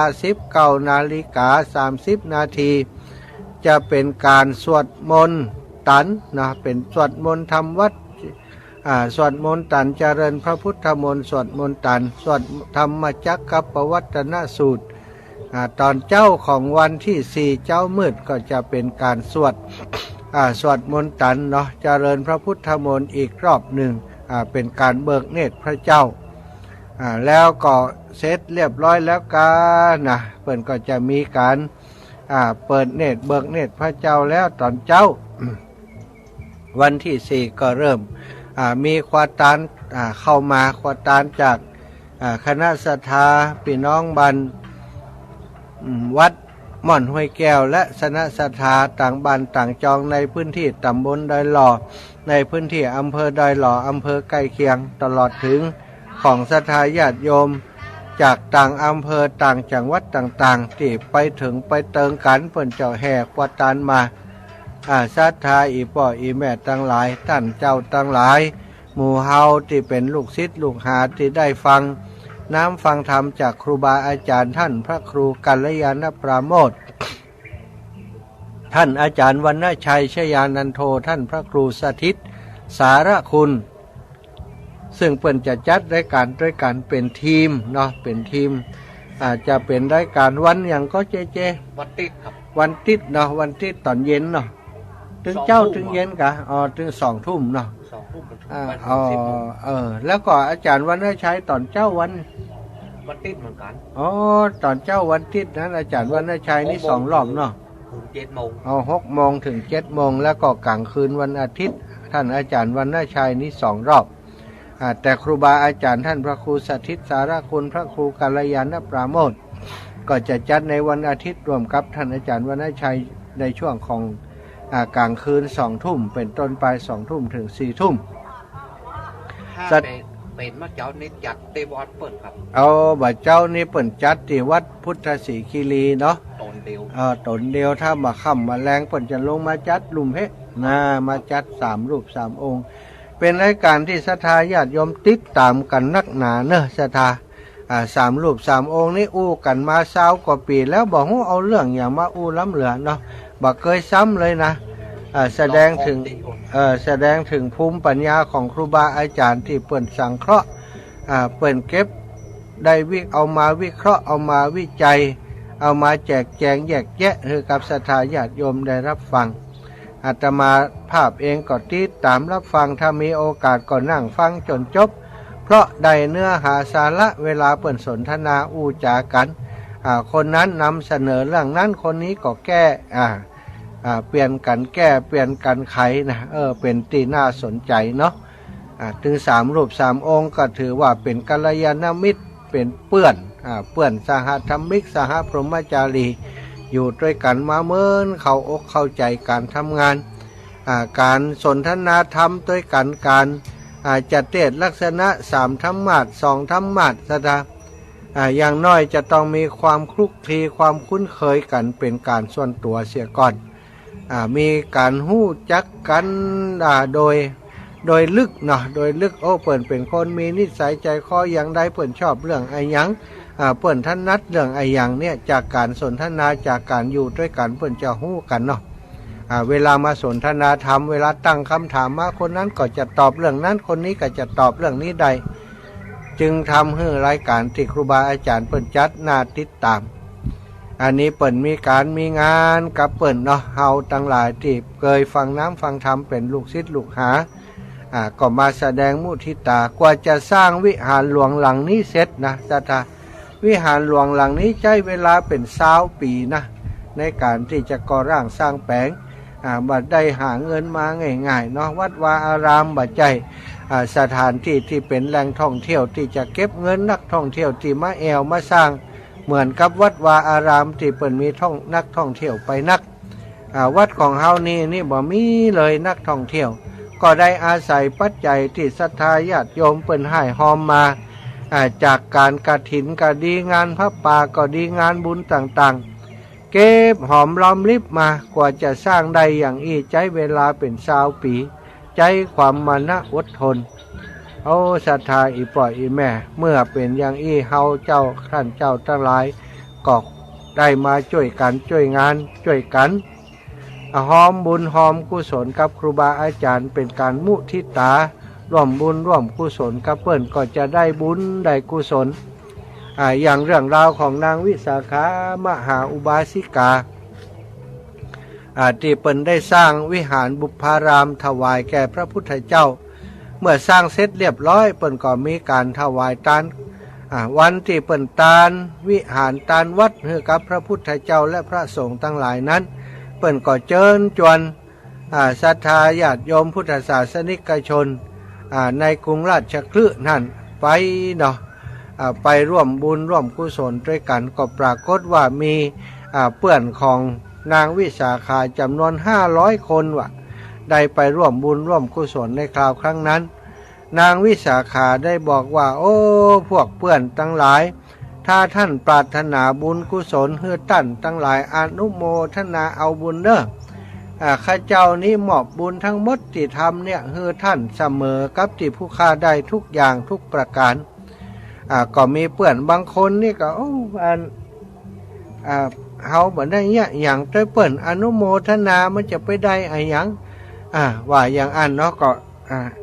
19:30 นาทีจะเป็นการสวดมนต์ตันนะเป็นสวดมนต์ทำวัดสวดมนต์ตันเจริญพระพุทธมนต์สวดมนต์ตันสวดธรรมจักรปวัตนสูตรตอนเจ้าของวันที่4เจ้ามืดก็จะเป็นการสวดมนต์ตันเนาะเจริญพระพุทธมนต์อีกรอบหนึ่งเป็นการเบิกเนตรพระเจ้าแล้วก็เสร็จเรียบร้อยแล้วกันนะเพิ่นก็จะมีการเปิดเนตรเบิกเนตรพระเจ้าแล้วตอนเจ้า วันที่4ก็เริ่มมีควาตานเข้ามาควาตานจากคณะศรัทธาพี่น้องบันวัดหม่อนห้วยแก้วและคณะศรัทธาต่างบ้านต่างจองในพื้นที่ตำบลดอยหล่อในพื้นที่อำเภอดอยหล่ออำเภอใกล้เคียงตลอดถึงของศรัทธาญาติโยมจากต่างอำเภอต่างจังหวัดต่างๆที่ไปถึงไปเติงกันเพิ่นเจ้าแห่ควาตานมาศรัทธาอีพ่ออีแม่ทั้งหลายท่านเจ้าทั้งหลายหมู่เฮาที่เป็นลูกศิษย์ลูกหาที่ได้ฟังน้ำฟังธรรมจากครูบาอาจารย์ท่านพระครูกัลยาณปราโมทย์ท่านอาจารย์วรรณชัยชยานันโทท่านพระครูสถิตสารคุณซึ่งเปิ่นจะจัดรายการด้วยกันเป็นทีมเนาะเป็นทีมจะเป็นรายการวันอย่างก็เจวันติดครับวันติดเนาะวันติดตอนเย็นเนาะถึงเจ้าถึงเย็นกะถึง2 ทุ่มเนาะแล้วก็อาจารย์วรรณชัยตอนเจ้าวันติดเหมือนกันตอนเจ้าวันติดนั้นอาจารย์วรรณชัยนี่2 รอบเนาะถึง7 โมง6 โมงถึง7 โมงแล้วก็กลางคืนวันอาทิตย์ท่านอาจารย์วรรณชัยนี่2 รอบแต่ครูบาอาจารย์ท่านพระครูสถิตสารคุณพระครูกัลยาณปราโมทย์ก็จะจัดในวันอาทิตย์รวมกับท่านอาจารย์วรรณชัยในช่วงของกลางคืน2 ทุ่มเป็นต้นไป2 ทุ่มถึง4 ทุ่มเป็นมาเจ้านี่จัดที่วัดเปิดครับบ่เจ้านี่เปิ่นจัดที่วัดพุทธศรีคีรีเนาะตนเดียวถ้ามาค่ำมาแรงเปิ่นจะลงมาจัดลุมเพมาจัด3 รูป 3 องค์เป็นรายการที่ศรัทธาญาติโยมติดตามกันนักหนาเนอะศรัทธา3 รูป 3 องค์นี่อู้กันมา20 กว่าปีแล้วบอกว่าเอาเรื่องอย่างมาอู้ล้ำเหลือเนาะบ่เคยซ้ำเลยนะแสดงถึงภูมิปัญญาของครูบาอาจารย์ที่เปิ่นสังเคราะห์เปิ่นเก็บได้เอามาวิเคราะห์เอามาวิจัยเอามาแจกแจงแยกแยะให้กับศรัทธาญาติโยมได้รับฟังอาตมาภาพเองก็ติดตามรับฟังถ้ามีโอกาสก็นั่งฟังจนจบเพราะได้เนื้อหาสาระเวลาเปิ่นสนทนาอู้จากันคนนั้นนำเสนอเรื่องนั้นคนนี้ก็แก้เปลี่ยนกันแก้เปลี่ยนกันไขนะเป็นที่น่าสนใจเนาะถึง3 รูป 3 องค์ก็ถือว่าเป็นกัลยาณมิตรเป็นเปื้อนสหธรรมิกสหพรหมจารีอยู่ด้วยกันมาเมินเข้าอกเข้าใจการทำงานการสนทนาธรรมด้วยกันการจัดเทศลักษณะ3 ธรรมาสน์ 2 ธรรมาสน์อย่างน้อยจะต้องมีความคลุกคลีความคุ้นเคยกันเป็นการส่วนตัวเสียก่อน มีการหู้จักกันโดยลึกเนาะโดยลึกโอ้เปิ่นเป็นคนมีนิสัยใจคออย่างใดเปิ่นชอบเรื่องไอ้หยังเปิ่นท่านนัดเรื่องไอ้หยังเนี่ยจากการสนทนาจากการอยู่ด้วยกันเปิ่นจะหู้กันเนาะเวลามาสนทนาธรรมเวลาตั้งคำถามมาคนนั้นก็จะตอบเรื่องนั้นคนนี้ก็จะตอบเรื่องนี้ใดจึงทำให้รายการที่ครูบาอาจารย์เปิ่นจัดน่าติดตามอันนี้เปิ่นมีการมีงานกับเปิ่นเนาะเฮาทั้งหลายที่เคยฟังน้ำฟังธรรมเป็นลูกศิษย์ลูกหาก็มาแสดงมุทิตากว่าจะสร้างวิหารหลวงหลังนี้เสร็จนะจ้าวิหารหลวงหลังนี้ใช้เวลาเป็น20 ปีนะในการที่จะก่อร่างสร้างแปลงบัดได้หาเงินมาง่ายๆเนาะวัดวาอารามบัดใจสถานที่ที่เป็นแหล่งท่องเที่ยวที่จะเก็บเงินนักท่องเที่ยวที่มาแอวมาสร้างเหมือนกับวัดวาอารามที่เปิ่นมีนักท่องเที่ยวไปนักวัดของเฮานี่บ่มีเลยนักท่องเที่ยวก็ได้อาศัยปัจจัยที่ศรัทธาญาติโยมเปิ่นให้หอมมาจากการกฐินก็ดีงานพระป่าก็ดีงานบุญต่างๆเก็บหอมรอมริบมากว่าจะสร้างได้อย่างอี้ใช้เวลาเป็น20 ปีใจความมานะอดทนเอาศรัทธาอีป่อยอีแม่เมื่อเป็นอย่างอี้เฮาเจ้าท่านเจ้าทั้งหลายก็ได้มาช่วยกันช่วยงานช่วยกันหอมบุญหอมกุศลกับครูบาอาจารย์เป็นการมุทิตาร่วมบุญร่วมกุศลกับเปิ้นก็จะได้บุญได้กุศลอย่างเรื่องราวของนางวิสาขามหาอุบาสิกาที่เปิ้นได้สร้างวิหารบุพารามถวายแก่พระพุทธเจ้าเมื่อสร้างเสร็จเรียบร้อยเปิ้นก็มีการถวายทานวันที่เปิ้นทานวิหารทานวัดให้กับพระพุทธเจ้าและพระสงฆ์ทั้งหลายนั้นเปิ้นก็เชิญชวนศรัทธาญาติโยมพุทธศาสนิกชนในกรุงราชคฤห์นั่นไปเนาะไปร่วมบุญร่วมกุศลด้วยกันก็ปรากฏว่ามีเพื่อนของนางวิสาขาจำนวน500 คนได้ไปร่วมบุญร่วมกุศลในคราวครั้งนั้นนางวิสาขาได้บอกว่าโอ้พวกเพื่อนทั้งหลายถ้าท่านปรารถนาบุญกุศลเฮือท่านทั้งหลายอนุโมทนาเอาบุญเด้อข้าเจ้านี้มอบบุญทั้งหมดที่ทำเนี่ยเฮือท่านเสมอกับที่ผู้ข้าได้ทุกอย่างทุกประการก็มีเพื่อนบางคนนี่ก็เฮาบ่ได้เนี่ยอย่างต้อยเปิ้นอนุโมทนามันจะไปได้อะไรอย่างว่าอย่างอันเนาะก็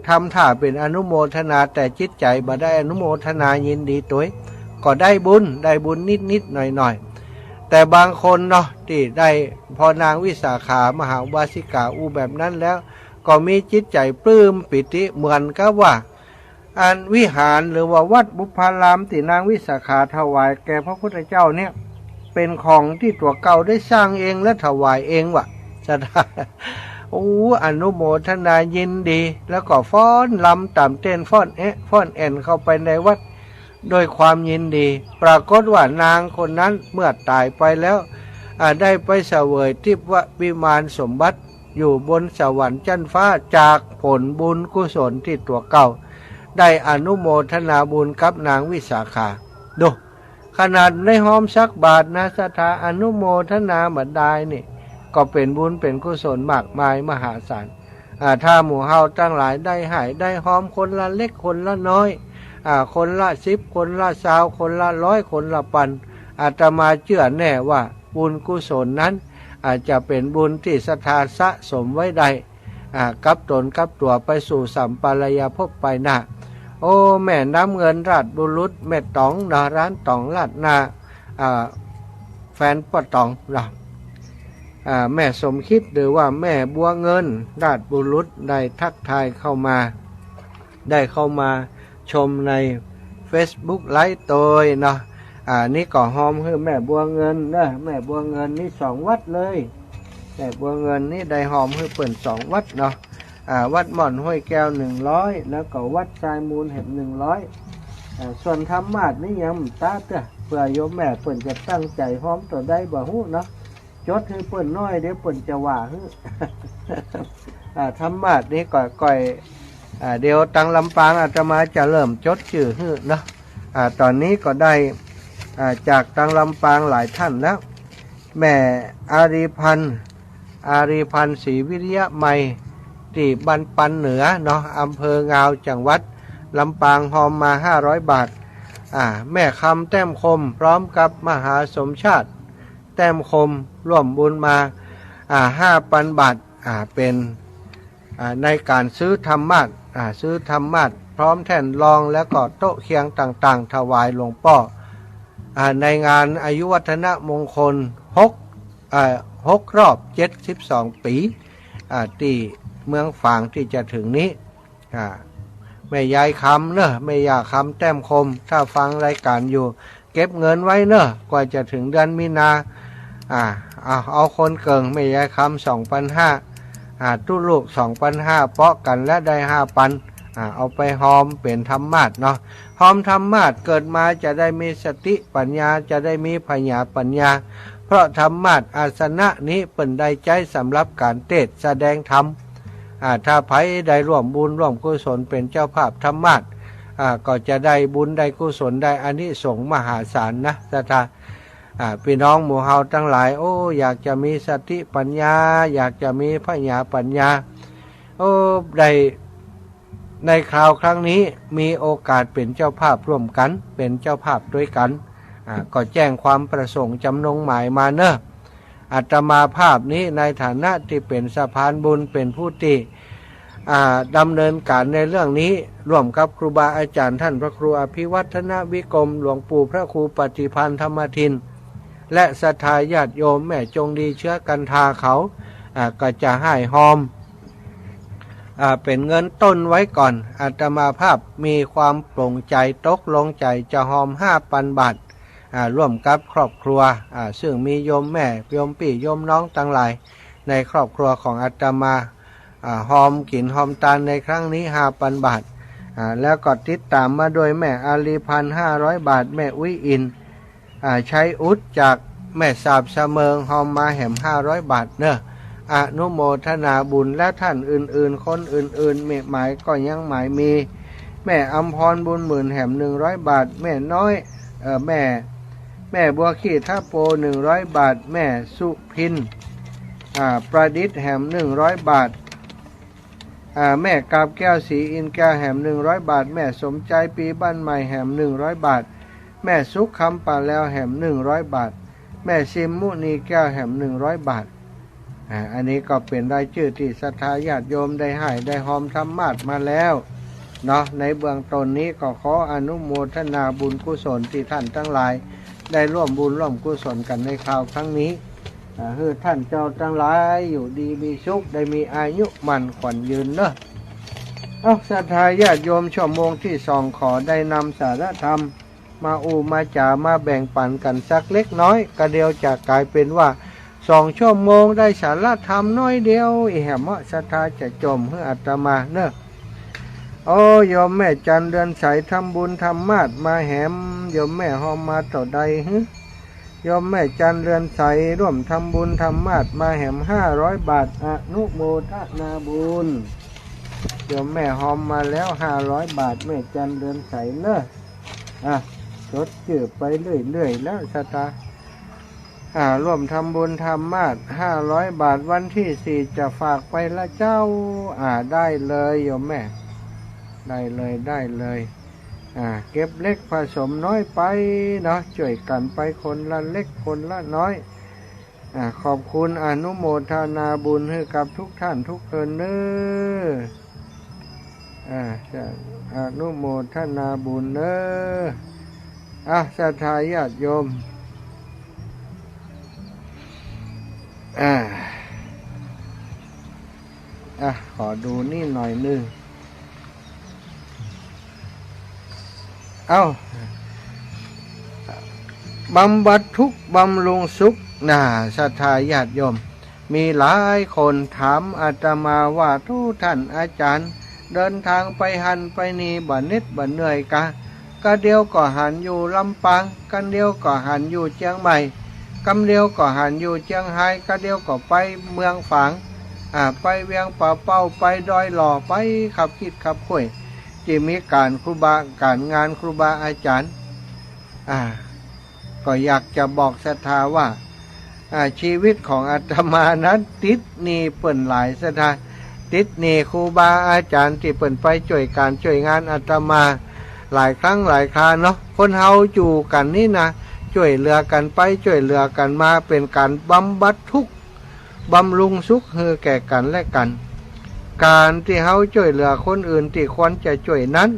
ทำท่าเป็นอนุโมทนาแต่จิตใจบ่ได้อนุโมทนายินดีตัวก็ได้บุญนิดหน่อยแต่บางคนเนาะที่ได้พอนางวิสาขามหาอุบาสิกาแบบนั้นแล้วก็มีจิตใจปลื้มปิติเหมือนกับว่าอันวิหารหรือว่าวัดบุพารามที่นางวิสาขาถวายแก่พระพุทธเจ้าเนี่ยเป็นของที่ตัวเก่าได้สร้างเองและถวายเองจะได้อนุโมทนายินดีแล้วก็ฟ้อนลำต่ำเต้นฟ้อนแอนเข้าไปในวัดโดยความยินดีปรากฏว่านางคนนั้นเมื่อตายไปแล้วได้ไปเสวยทิพววิมานสมบัติอยู่บนสวรรค์ชั้นฟ้าจากผลบุญกุศลที่ตัวเก่าได้อนุโมทนาบุญกับนางวิสาขาดูขนาดได้หอมสักบาทนะศรัทธาอนุโมทนาบัดได้นี่ก็เป็นบุญเป็นกุศลมากมายมหาศาลถ้าหมู่เฮาทั้งหลายได้หายได้หอมคนละเล็กคนละน้อยคนละ10คนละ20คนละ100คนละพันอาตมาเชื่อแน่ว่าบุญกุศลนั้นอาจจะเป็นบุญที่ศรัทธาสะสมไว้ได้กับตนกับตัวไปสู่สัมปรายภพไปหน้าโอ้แม่น้ำเงินราชบุรุษแม่ตองนาร้านตองลาดนาแฟนป้าตองแม่สมคิดหรือว่าแม่บัวเงินราชบุรุษได้ทักทายเข้ามาชมใน Facebook ไลฟ์ตัวเนาะนี่ก็หอมคือแม่บัวเงินนะแม่บัวเงินนี่2 วัดเลยแม่บัวเงินนี่ได้หอมคือเปิ่น2 วัดเนาะวัดหม่อนห้วยแก้ว100แล้วก็วัดทรายมูลเห็บ100ส่วนธรรมาสนี่ยังตาเต้อเพื่อโยมแม่เปิ่นจะตั้งใจหอมตัวได้บ่ฮู้เนาะจดให้เปิ่นน้อยเดี๋ยวเปิ่นจะว่าฮึธรรมาสนี่ก่อยเดี๋ยวตังลำปางอาตมาจะเริ่มจดชื่อฮึเนาะตอนนี้ก็ได้จากตังลำปางหลายท่านแล้วแม่อารีพันธ์ อารีพันธ์ศรีวิริยะไมยที่บันปันเหนือเนาะอำเภองาวจังหวัดลำปางหอมมา500 บาทแม่คำแต้มคมพร้อมกับมหาสมชาติแต้มคมร่วมบุญมา5,000 บาทเป็นในการซื้อธรรมะซื้อธรรมะพร้อมแท่นรองและก็โต๊ะเคียงต่างๆถวายหลวงพ่อในงานอายุวัฒนมงคล6 รอบ 72 ปีที่เมืองฝางที่จะถึงนี้แม่ยายคำเนอะแม่ยาคำแต้มคมถ้าฟังรายการอยู่เก็บเงินไว้เนอะกว่าจะถึงเดือนมีนาเอาคนเกิงแม่ยายคำ 2,500ตู้ลูก 2,500 เปาะกันและได้ 5,000เอาไปหอมเป็นธรรมาสเนาะหอมธรรมาสเกิดมาจะได้มีสติปัญญาจะได้มีปัญญาเพราะธรรมาสอาสนะนี้เป็นได้ใจสำหรับการเทศแสดงธรรมถ้าไผได้ร่วมบุญร่วมกุศลเป็นเจ้าภาพธรรมาสก็จะได้บุญได้กุศลได้อานิสงส์มหาศาลนะศรัทธาพี่น้องหมู่เฮาทั้งหลายอยากจะมีสติปัญญาอยากจะมีปัญญาได้ในคราวครั้งนี้มีโอกาสเป็นเจ้าภาพร่วมกันเป็นเจ้าภาพด้วยกันก็แจ้งความประสงค์จำนงหมายมาเนอะอาตมาภาพนี้ในฐานะที่เป็นสะพานบุญเป็นผู้ที่ดำเนินการในเรื่องนี้ร่วมกับครูบาอาจารย์ท่านพระครูอภิวัฒนวิกรมหลวงปู่พระครูปฏิพันธ์ธรรมทินและศรัทธาญาติโยมแม่จงดีเชื้อกันทาเขาก็จะให้หอมเป็นเงินต้นไว้ก่อนอาตมาภาพมีความโปร่งใจตกลงใจจะหอม 5,000 บาทร่วมกับครอบครัวซึ่งมีโยมแม่โยมพี่โยมน้องต่างหลายในครอบครัวของอาตมาหอมกินหอมตาลในครั้งนี้ 5,000 บาทแล้วก็ติดตามมาโดยแม่อาลีพันธ์500 บาทแม่อุ้ยอินใช้อุดจากแม่สาบเสมิงหอมมาแหม500 บาทเนอะอนุโมทนาบุญและท่านอื่นๆคนอื่นๆหมายก็ยังหมายมีแม่อำพรบุญหมื่นแหม100 บาทแม่น้อยแม่บัวขี้ท่าโป100 บาทแม่สุพินประดิษฐ์แหม100 บาทแม่กาบแก้วสีอินแก้วแหม100 บาทแม่สมใจปีบ้านใหม่แหม100 บาทแม่สุขคำป่าแล้วแหม100 บาทแม่ซิมมุนีแก้วแหม100 บาทอันนี้ก็เป็นรายชื่อที่ศรัทธาญาติโยมได้ให้ได้หอมธรรมาสมาแล้วเนาะในเบื้องต้นนี้ก็ขออนุโมทนาบุญกุศลที่ท่านทั้งหลายได้ร่วมบุญร่วมกุศลกันในคราวครั้งนี้ให้ท่านเจ้าทั้งหลายอยู่ดีมีสุขได้มีอายุมั่นขวัญยืนเนอะศรัทธาญาติโยมชั่วโมงที่2ขอได้นำสาระธรรมมามาจ่ามาแบ่งปันกันสักเล็กน้อยก็เดียวจะกลายเป็นว่า2 ชั่วโมงได้สาระธรรมน้อยเดียวแหมศรัทธาจะจมให้อาตมาเนอะโยมแม่จันเดือนใสทำบุญทำมาดมาแหมโยมแม่หอมมาต่อใดโยมแม่จันเดือนใสร่วมทำบุญทำมาดมาแหม500 บาทอนุโมทนาบุญโยมแม่หอมมาแล้ว500 บาทแม่จันเดือนใสเนอะจดชื่อไปเรื่อยๆแล้วศรัทธาร่วมทำบุญทำมาด500 บาทวันที่4จะฝากไปละเจ้าได้เลยโยมแม่ได้เลยเก็บเล็กผสมน้อยไปเนาะช่วยกันไปคนละเล็กคนละน้อยขอบคุณอนุโมทนาบุญให้กับทุกท่านทุกคนเน้ออนุโมทนาบุญเน้อศรัทธาญาติโยมขอดูนี่หน่อยนึงบำบัดทุกข์บำรุงสุขศรัทธาญาติโยมมีหลายคนถามอาตมาว่าทุกท่านอาจารย์เดินทางไปหันไปนี่บ่เหน็ดบ่เหนื่อยก็เดียวก็หันอยู่ลำปางกันเดียวก็หันอยู่เชียงใหม่กำเดียวก็หันอยู่เชียงไฮ้ก็เดียวก็ไปเมืองฝางไปเวียงป่าเป้าไปดอยหล่อไปขับคิดขับคุยที่มีการงานครูบาอาจารย์ก็อยากจะบอกศรัทธาว่า ชีวิตของอาตมานั้นติดหนี้เปิ่นหลายสถานติดหนี้ครูบาอาจารย์ที่เปิ่นไปช่วยการช่วยงานอาตมาหลายครั้งหลายคราเนาะคนเฮาอยู่กันนี่นะช่วยเหลือกันไปช่วยเหลือกันมาเป็นการบำบัดทุกข์บำรุงสุขให้แก่กันและกันการที่เฮาช่วยเหลือคนอื่นที่ควรจะช่วยนั้น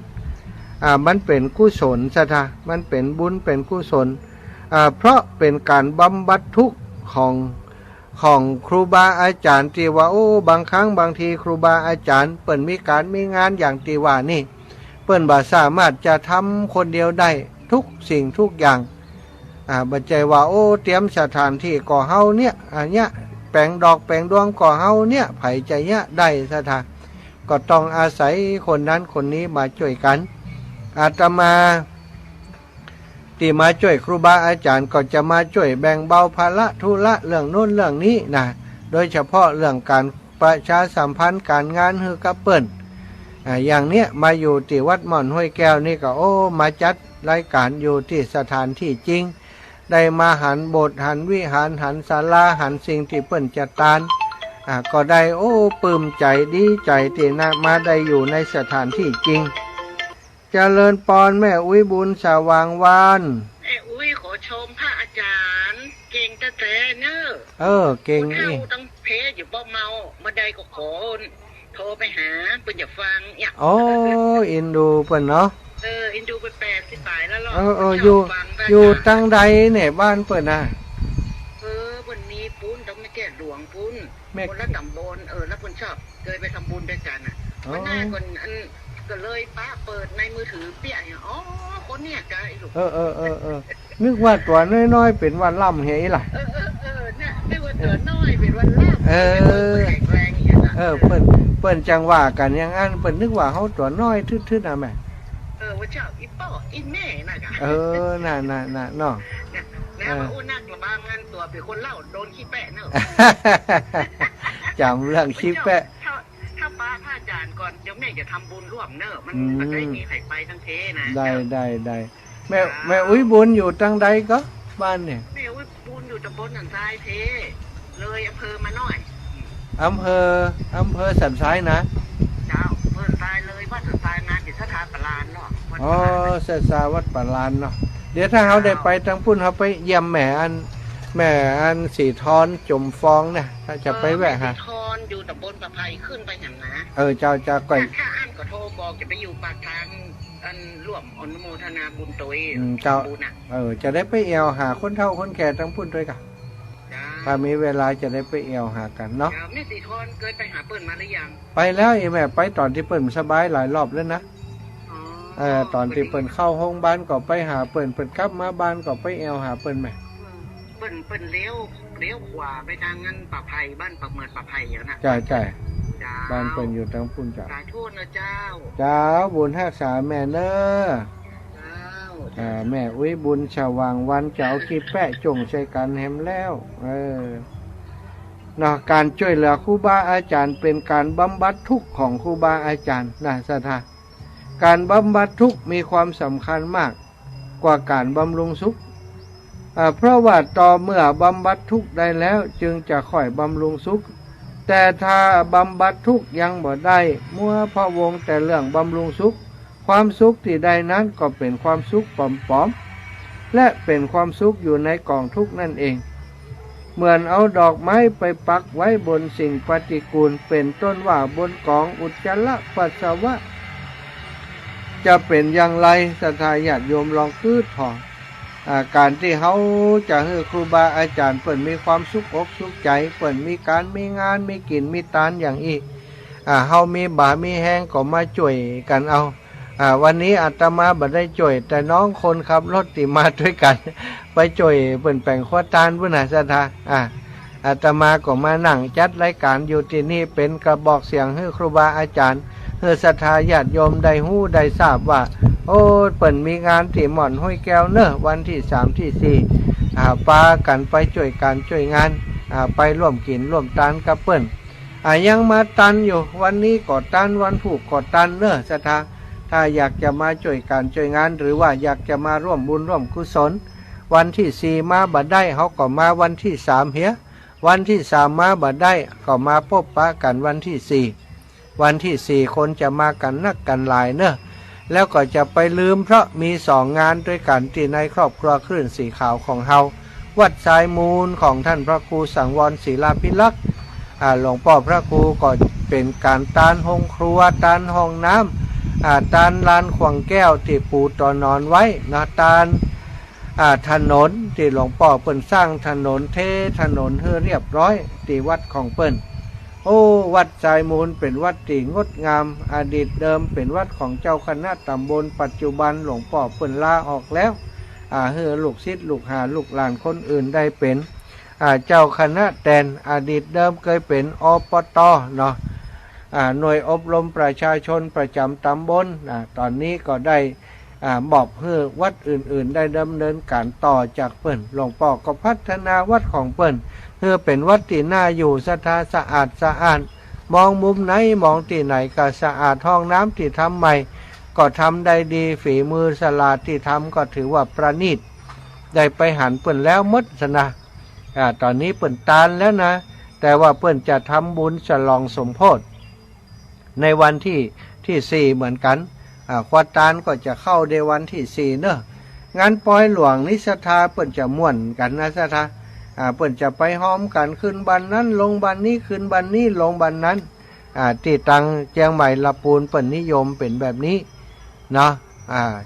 มันเป็นกุศลสถามันเป็นบุญเป็นกุศลเพราะเป็นการบำบัดทุกข์ของครูบาอาจารย์ที่ว่าโอ้บางครั้งบางทีครูบาอาจารย์เปิ่นมีการมีงานอย่างที่ว่านี่เปิ่นบ่สามารถจะทำคนเดียวได้ทุกสิ่งทุกอย่างบัจจัยว่าโอ้เตรียมสถานที่ก่อเฮาเนี่ยแปลงดอกแปลงดวงก่อเฮาเนี่ยไผใจได้สถานก็ต้องอาศัยคนนั้นคนนี้มาช่วยกันอาตมาที่มาช่วยครูบาอาจารย์ก็จะมาช่วยแบ่งเบาภาระธุระเรื่องโน้นเรื่องนี้นะโดยเฉพาะเรื่องการประชาสัมพันธ์การงานฮือกับเปิ้นอย่างเนี้ยมาอยู่ที่วัดหม่อนห้วยแก้วนี่ก็โอ้มาจัดรายการอยู่ที่สถานที่จริงได้มาหันโบสถ์หันวิหารหันศาลาหันสิ่งที่เปิ้นจัดตานก็ได้โอ้ปลื้มใจดีใจที่มาได้อยู่ในสถานที่จริงเจริญปอนแม่อุ้ยบุญสว่างวานแม่อุ้ยขอชมพระอาจารย์เก่งแต่เนอะเก่งนี่ตั้งเพอยู่บ่เมามาได้ก็ขอโทรไปหาเปิ้นอย่าฟังเนี่ยโอ้อินดูเปิ้นเนาะอินดูไป80 ปีแล้วหรออยู่ตั้งใดเนี่ยบ้านเปิ้นน่ะวันนี้ปุ้นต้องไม่แก้หลวงปุ้นคนละตำบลแล้วเปิ้นชอบเคยไปทำบุญด้วยกันวันหน้าคนก็เลยป้าเปิดในมือถือเปี้ยอ๋อคนเนี่ยกายลูกนึกว่าตัวน้อยๆเป็นวันล่ำเฮ้ยล่ะเนี่ยนึกว่าตัวน้อยเป็นวันล่ำแรงเปิ้นจังว่ากันอย่างนั้นเปิ้นนึกว่าเฮาตัวน้อยทึดๆน่ะแม่ว่าเจ้าอีป้ออีแม่น่ะกะน่ะเนาะแล้วว่าอู้นักละบางงานตัวเป็นคนเล่าโดนขี้แปะเนาะจำเรื่องขี้แปะถ้าป้าพระอาจารย์ก่อนเดี๋ยวแม่จะทำบุญร่วมเนอะมันได้มีไข่ไปทั้งเทนะได้แม่อุ้ยบุญอยู่ตั้งใดก็บ้านเนี่ยแม่อุ้ยบุญอยู่ตำบลสันทรายเทเลยอำเภอมาหน่อยอำเภอสันทรายนะเจ้าอำเภอสันทรายเลยวัดสันทรายงานอยู่สถานปรานเนาะเสษาวัดปรานเนาะเดี๋ยวถ้าเขาได้ไปทางพุ่นเขาไปเยี่ยมแม่อันสีทอนจมฟองเนี่ยถ้าจะไปแวะฮะสีทอนอยู่ตำบลประไพขึ้นไปอย่างนะเจ้าก่อนถ้าอันก็โทรบอกจะไปอยู่ปากทางอันร่วมอนุโมทนาบุญตัวเจ้าจะได้ไปเอวหาคนเฒ่าคนแก่ทั้งพุ่นด้วยกันถ้ามีเวลาจะได้ไปเอวหากันเนาะแม่สีทอนเคยไปหาเปิ้นมาหรือยังไปแล้วแม่ไปตอนที่เปิ้นสบายหลายรอบแล้วนะตอนที่เปิ้นเข้าห้องบ้านก็ไปหาเปิ้นกลับมาบ้านก็ไปเอวหาเปิ้นแม่เปิ้นเลี้ยวขวาไปทางนั้นป่าไผ่บ้านป่าเมือดป่าไผ่อย่างนั้นใช่บ้านเปิ้นอยู่ทางพุ่นจ้ะสาธุนะเจ้าบุญรักษาแม่เนแม่อุ้ยบุญสว่างวันเจ้าขี้แปะจงใช้กันแฮมแล้วการช่วยเหลือครูบาอาจารย์เป็นการบำบัดทุกข์ของครูบาอาจารย์นะสถานการบำบัดทุกข์มีความสำคัญมากกว่าการบำรุงสุขเพราะว่าต่อเมื่อบำบัดทุกข์ได้แล้วจึงจะค่อยบำรุงสุขแต่ถ้าบำบัดทุกข์ยังบ่ได้มัวพะวงแต่เรื่องบำรุงสุขความสุขที่ได้นั้นก็เป็นความสุขปลอมๆและเป็นความสุขอยู่ในกองทุกข์นั่นเองเหมือนเอาดอกไม้ไปปักไว้บนสิ่งปฏิกูลเป็นต้นว่าบนกองอุจจาระปัสสาวะจะเป็นอย่างไรศรัทธาญาติโยมลองคืดถอการที่เขาจะให้ครูบาอาจารย์เปิ่นมีความสุขอกสุขใจเปิ่นมีการมีงานมีกินมีตานอย่างอีกเฮามีบ่ามีแห้งก็มาช่วยกันเอาวันนี้อาตมาบ่ได้ช่วยแต่น้องคนขับรถที่มาด้วยกันไปช่วยเปิ่นแปลงขวตานพุ่นน่ะศรัทธาอาตมาก็มานั่งจัดรายการอยู่ที่นี่เป็นกระบอกเสียงให้ครูบาอาจารย์ให้ศรัทธาญาติโยมได้ฮู้ได้ทราบว่าโอ้เปิ่นมีงานที่หม่อนห้วยแก้วเนอะวันที่3ที่4ปากันไปช่วยกันช่วยงานไปร่วมกินร่วมตานกับเปิ่นยังมาตันอยู่วันนี้ก็ตันวันผูกก็ตันเนอะศรัทธาถ้าอยากจะมาช่วยกันช่วยงานหรือว่าอยากจะมาร่วมบุญร่วมกุศล วันที่สี่มาบัดได้เขาก็มาวันที่สามเฮียวันที่สามมาบัดได้ก็มาพบปะกันวันที่สี่วันที่สี่คนจะมากันนักกันหลายเนอะแล้วก็จะไปลืมเพราะมีสองงานด้วยกันที่ในครอบครัวคลื่นสีขาวของเฮาวัดสายมูลของท่านพระครูสังวรศิลาภิลักษ์หลวงพ่อพระครูก็เป็นการตานห้องครัวตานห้องน้ำตานลานขวางแก้วที่ปูต่อนอนไว้นะตานถนนที่หลวงพ่อเปิ้นสร้างถนนเทถนนให้เรียบร้อยที่วัดของเปิ้นโอ้วัดสายมูลเป็นวัดที่งดงามอดีตเดิมเป็นวัดของเจ้าคณะตำบลปัจจุบันหลวงพ่อเปิ้นลาออกแล้วให้ลูกศิษย์ลูกหาลูกหลานคนอื่นได้เป็นเจ้าคณะแตนอดีตเดิมเคยเป็นอปต.เนาะหน่วยอบรมประชาชนประจำตำบลตอนนี้ก็ได้บอกให้วัดอื่นๆได้ดำเนินการต่อจากเปิ้นหลวงพ่อก็พัฒนาวัดของเปิ้นเพื่อเป็นวัดที่น่าอยู่สะอาดสะอาดสะอาดมองมุมไหนมองที่ไหนก็สะอาดห้องน้ำที่ทำใหม่ก็ทำได้ดีฝีมือสลาดที่ทำก็ถือว่าประณีตได้ไปหันเปิ้นแล้วมดสนะตอนนี้เปิ้นตานแล้วนะแต่ว่าเปิ้นจะทำบุญฉลองสมโภชในวันที่สี่เหมือนกันควาตานก็จะเข้าในวันที่สี่เนอะงานปอยหลวงนิสทาเปิ้นจะม่วนกันนะสทาเปิ้นจะไปห้อมกันขึ้นบันนั้นลงบันนี้ขึ้นบันนี้ลงบันนั้นที่ตังเจียงใหม่ลำพูนเปิ้นนิยมเป็นแบบนี้เนาะ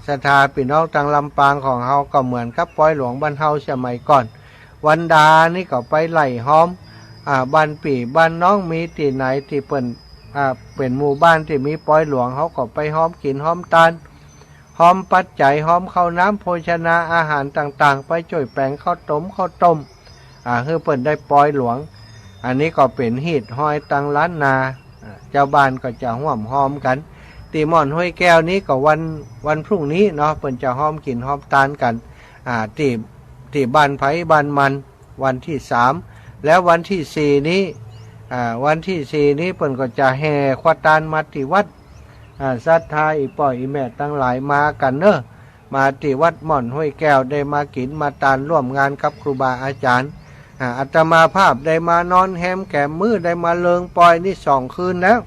สทาพี่น้องตังลำปางของเฮาก็เหมือนกับปอยหลวงบ้านเฮาสมัยก่อนวันดานี่ก็ไปไล่ห้อมบ้านปี่บ้านน้องมีที่ไหนที่เปิ้นเป็นหมู่บ้านที่มีปอยหลวงเขาก็ไปห้อมกินห้อมตาลห้อมปัจจัยห้อมข้าวน้ำโภชนาอาหารต่างๆไปจ่วยแปลงข้าวต้มให้เปิ้นได้ปอยหลวงอันนี้ก็เป็นฮีดห้อยตังล้านนาเจ้าบ้านก็จะห่วมห้อมกันตีม่อนห้วยแก้วนี้ก็วันพรุ่งนี้เนาะเปิ้นจะห้อมกินห้อมตาลกันที่บ้านไผ่บ้านมันวันที่สามแล้ววันที่สี่นี้วันที่สี่นี้เปิ้นก็จะแห่ควาตานมาที่วัดศรัทธาอีป่อยอีแม่ตั้งหลายมากันเนอะมาที่วัดม่อนห้วยแก้วได้มากินมาตานร่วมงานกับครูบาอาจารย์อาตมาภาพได้มานอนแฮมแก้มมือได้มาเลิงปอยนี่2 คืนแล้ว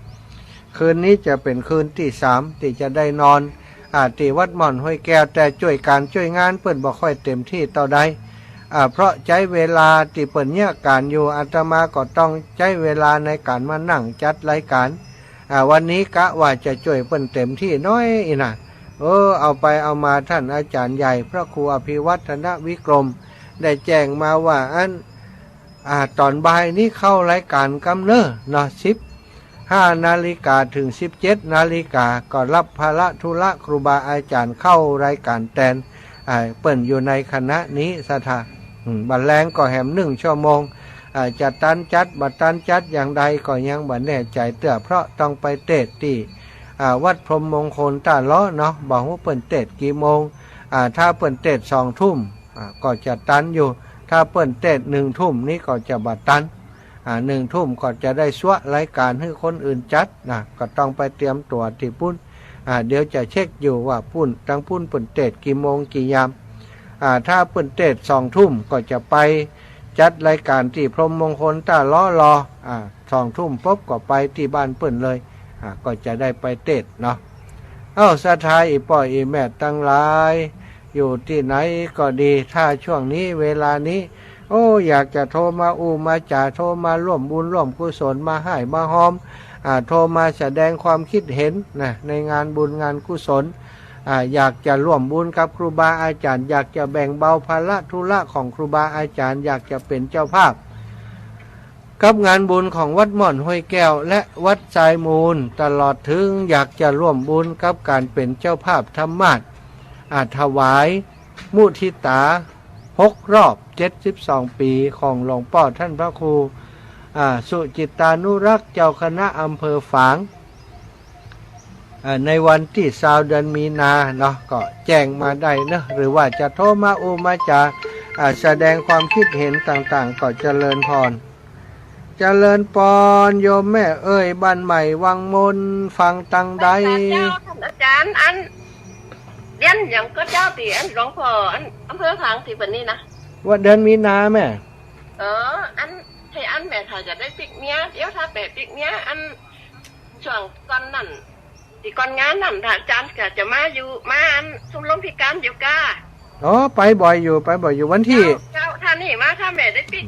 คืนนี้จะเป็นคืนที่3ที่จะได้นอนที่วัดม่อนห้วยแก้วแต่ช่วยงานเปิ้นบ่ค่อยเต็มที่ต่อใดเพราะใช้เวลาที่เปิดเนี่ยการอยู่อาตมาก็ต้องใช้เวลาในการมานั่งจัดรายการวันนี้กะว่าจะช่วยเปิ่นเต็มที่น้อยนะเอาไปเอามาท่านอาจารย์ใหญ่พระครูอภิวัฒนวิกรมได้แจ้งมาว่าตอนบ่ายนี้เข้ารายการกำเนิดเนาะ15 นาฬิกาถึง17 นาฬิกาก็รับภาระธุระครูบาอาจารย์เข้ารายการแทนเปิ่นอยู่ในคณะนี้สถาบัดแรงก็แหม1 ชั่วโมงจะตันจัดบัดตันจัดอย่างใดก็ยังบัดแน่ใจเตื้อเพราะต้องไปเทศที่วัดพรหมมงคลตาล้อเนาะบอกว่าเปิ่นเทศกี่โมงถ้าเปิ่นเทศ2 ทุ่มก็จะตันอยู่ถ้าเปิ่นเทศ1 ทุ่มนี้ก็จะบัดตัน1 ทุ่มก็จะได้สวะรายการให้คนอื่นจัดก็ต้องไปเตรียมตัวที่ปุ้นเดี๋ยวจะเช็คอยู่ว่าปุ้นตั้งปุ้นเปิ่นเทศกี่โมงกี่ยามถ้าเปิ่นเทศ2 ทุ่มก็จะไปจัดรายการที่พรหมมงคลตาล้อรอ2 ทุ่มปุ๊บก็ไปที่บ้านเปิ่นเลยก็จะได้ไปเทศเนาะศรัทธาอีป่อยอีแม่ตั้งหลายอยู่ที่ไหนก็ดีถ้าช่วงนี้เวลานี้อยากจะโทรมามาจ่าโทรมาร่วมบุญร่วมกุศลมาให้มาหอมโทรมาแสดงความคิดเห็นในงานบุญงานกุศลอยากจะร่วมบุญกับครูบาอาจารย์อยากจะแบ่งเบาภาระธุระของครูบาอาจารย์อยากจะเป็นเจ้าภาพกับงานบุญของวัดม่อนห้วยแก้วและวัดทรายมูลตลอดถึงอยากจะร่วมบุญกับการเป็นเจ้าภาพธรรมาสถวายมุทิตา6 รอบ72 ปีของหลวงพ่อท่านพระครูสุจิตานุรักษ์เจ้าคณะอำเภอฝางในวันที่20 เดือนมีนาเนาะก็แจ้งมาได้นะหรือว่าจะโทรมามาจาแสดงความคิดเห็นต่างๆก็เจริญพรโยมแม่เอ้ยบ้านใหม่วังมนฟังตังใดท่านอาจารย์ เดือนอย่างก็เจ้าตีอันหลวงพ่ออันอำเภอพังที่เป็นนี่นะ ว่าเดือนมีนาแม่ อันให้อันแม่ถ้าจะได้ปิกเนี้ยเดี๋ยวถ้าแม่ปิกเนี้ยอันช่วงก่อนนั่นที่ก่อนงานนั่นถ้าอาจารย์ก็จะมาอยู่มาอันชมรมพิการอยู่กา อ๋อไปบ่อยอยู่วันที่ เจ้าท่านนี่มาถ้าแม่ได้ปิก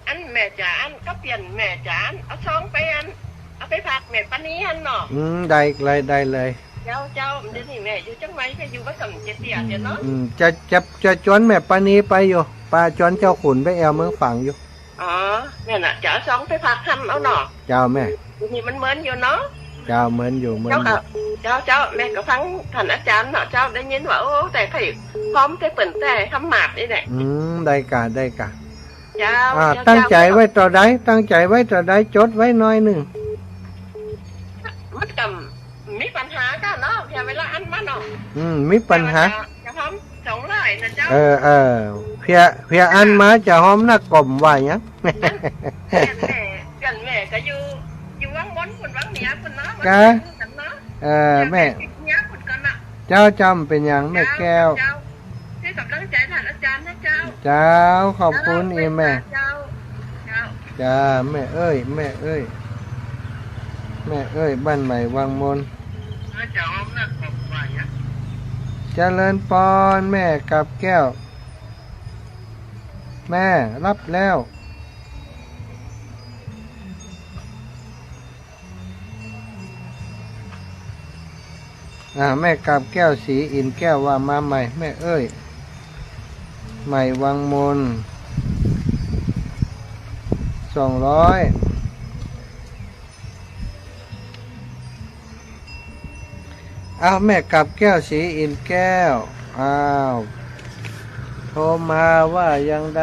อันแม่จ๋าอันก็เปลี่ยนแม่จ๋าอันเอาซองไปอันเอาไปพักแม่ปานี้อันเนาะ ได้เลย เจ้าเดี๋ยวนี้แม่อยู่จังไหนก็อยู่ว่าสำเจ็ดเดียเดี๋ยวเนาะ จะจวนแม่ปานีไปอยู่ปลาจวนเจ้าขุนไปแอวเมืองฝังอยู่ อ๋อแม่น่ะจะเอาซองไปพักทำเอาเนาะ เจ้าแม่ นี่มันเหมือนอยู่เนาะ เจ้าเหมือนอยู่ เจ้าแม่ก็ฟังท่านอาจารย์เนาะเจ้าได้ยินว่าโอ้แต่ไผ่พร้อมแต่เปิ่นแต่ทำหมากนี่แหละ ได้กะ เจ้า ตั้งใจไว้ต่อใดจดไว้หน่อยหนึ่ง มันกับมีปัญหากันเนาะแค่เวลาอันมาเนาะ มีปัญหา จะพร้อม200นะเจ้าเพียอันมาจะหอมนักกลมว่ายัง กันแม่ก็อยู่วังบนคุณวังเหนือคุณเนาะ แม่เจ้าจำเป็นอย่างแม่แก้วที่กำลังใจท่านอาจารย์นะเจ้า เจ้าขอบคุณอีแม่จ้าแม่เอ้ยบ้านใหม่วังมนเจริญปอนแม่กับแก้วแม่รับแล้วแม่กับแก้วสีอินแก้วว่ามาใหม่แม่เอ้ยใหม่วังมน200แม่กับแก้วสีอินแก้วโทรมาว่ายังได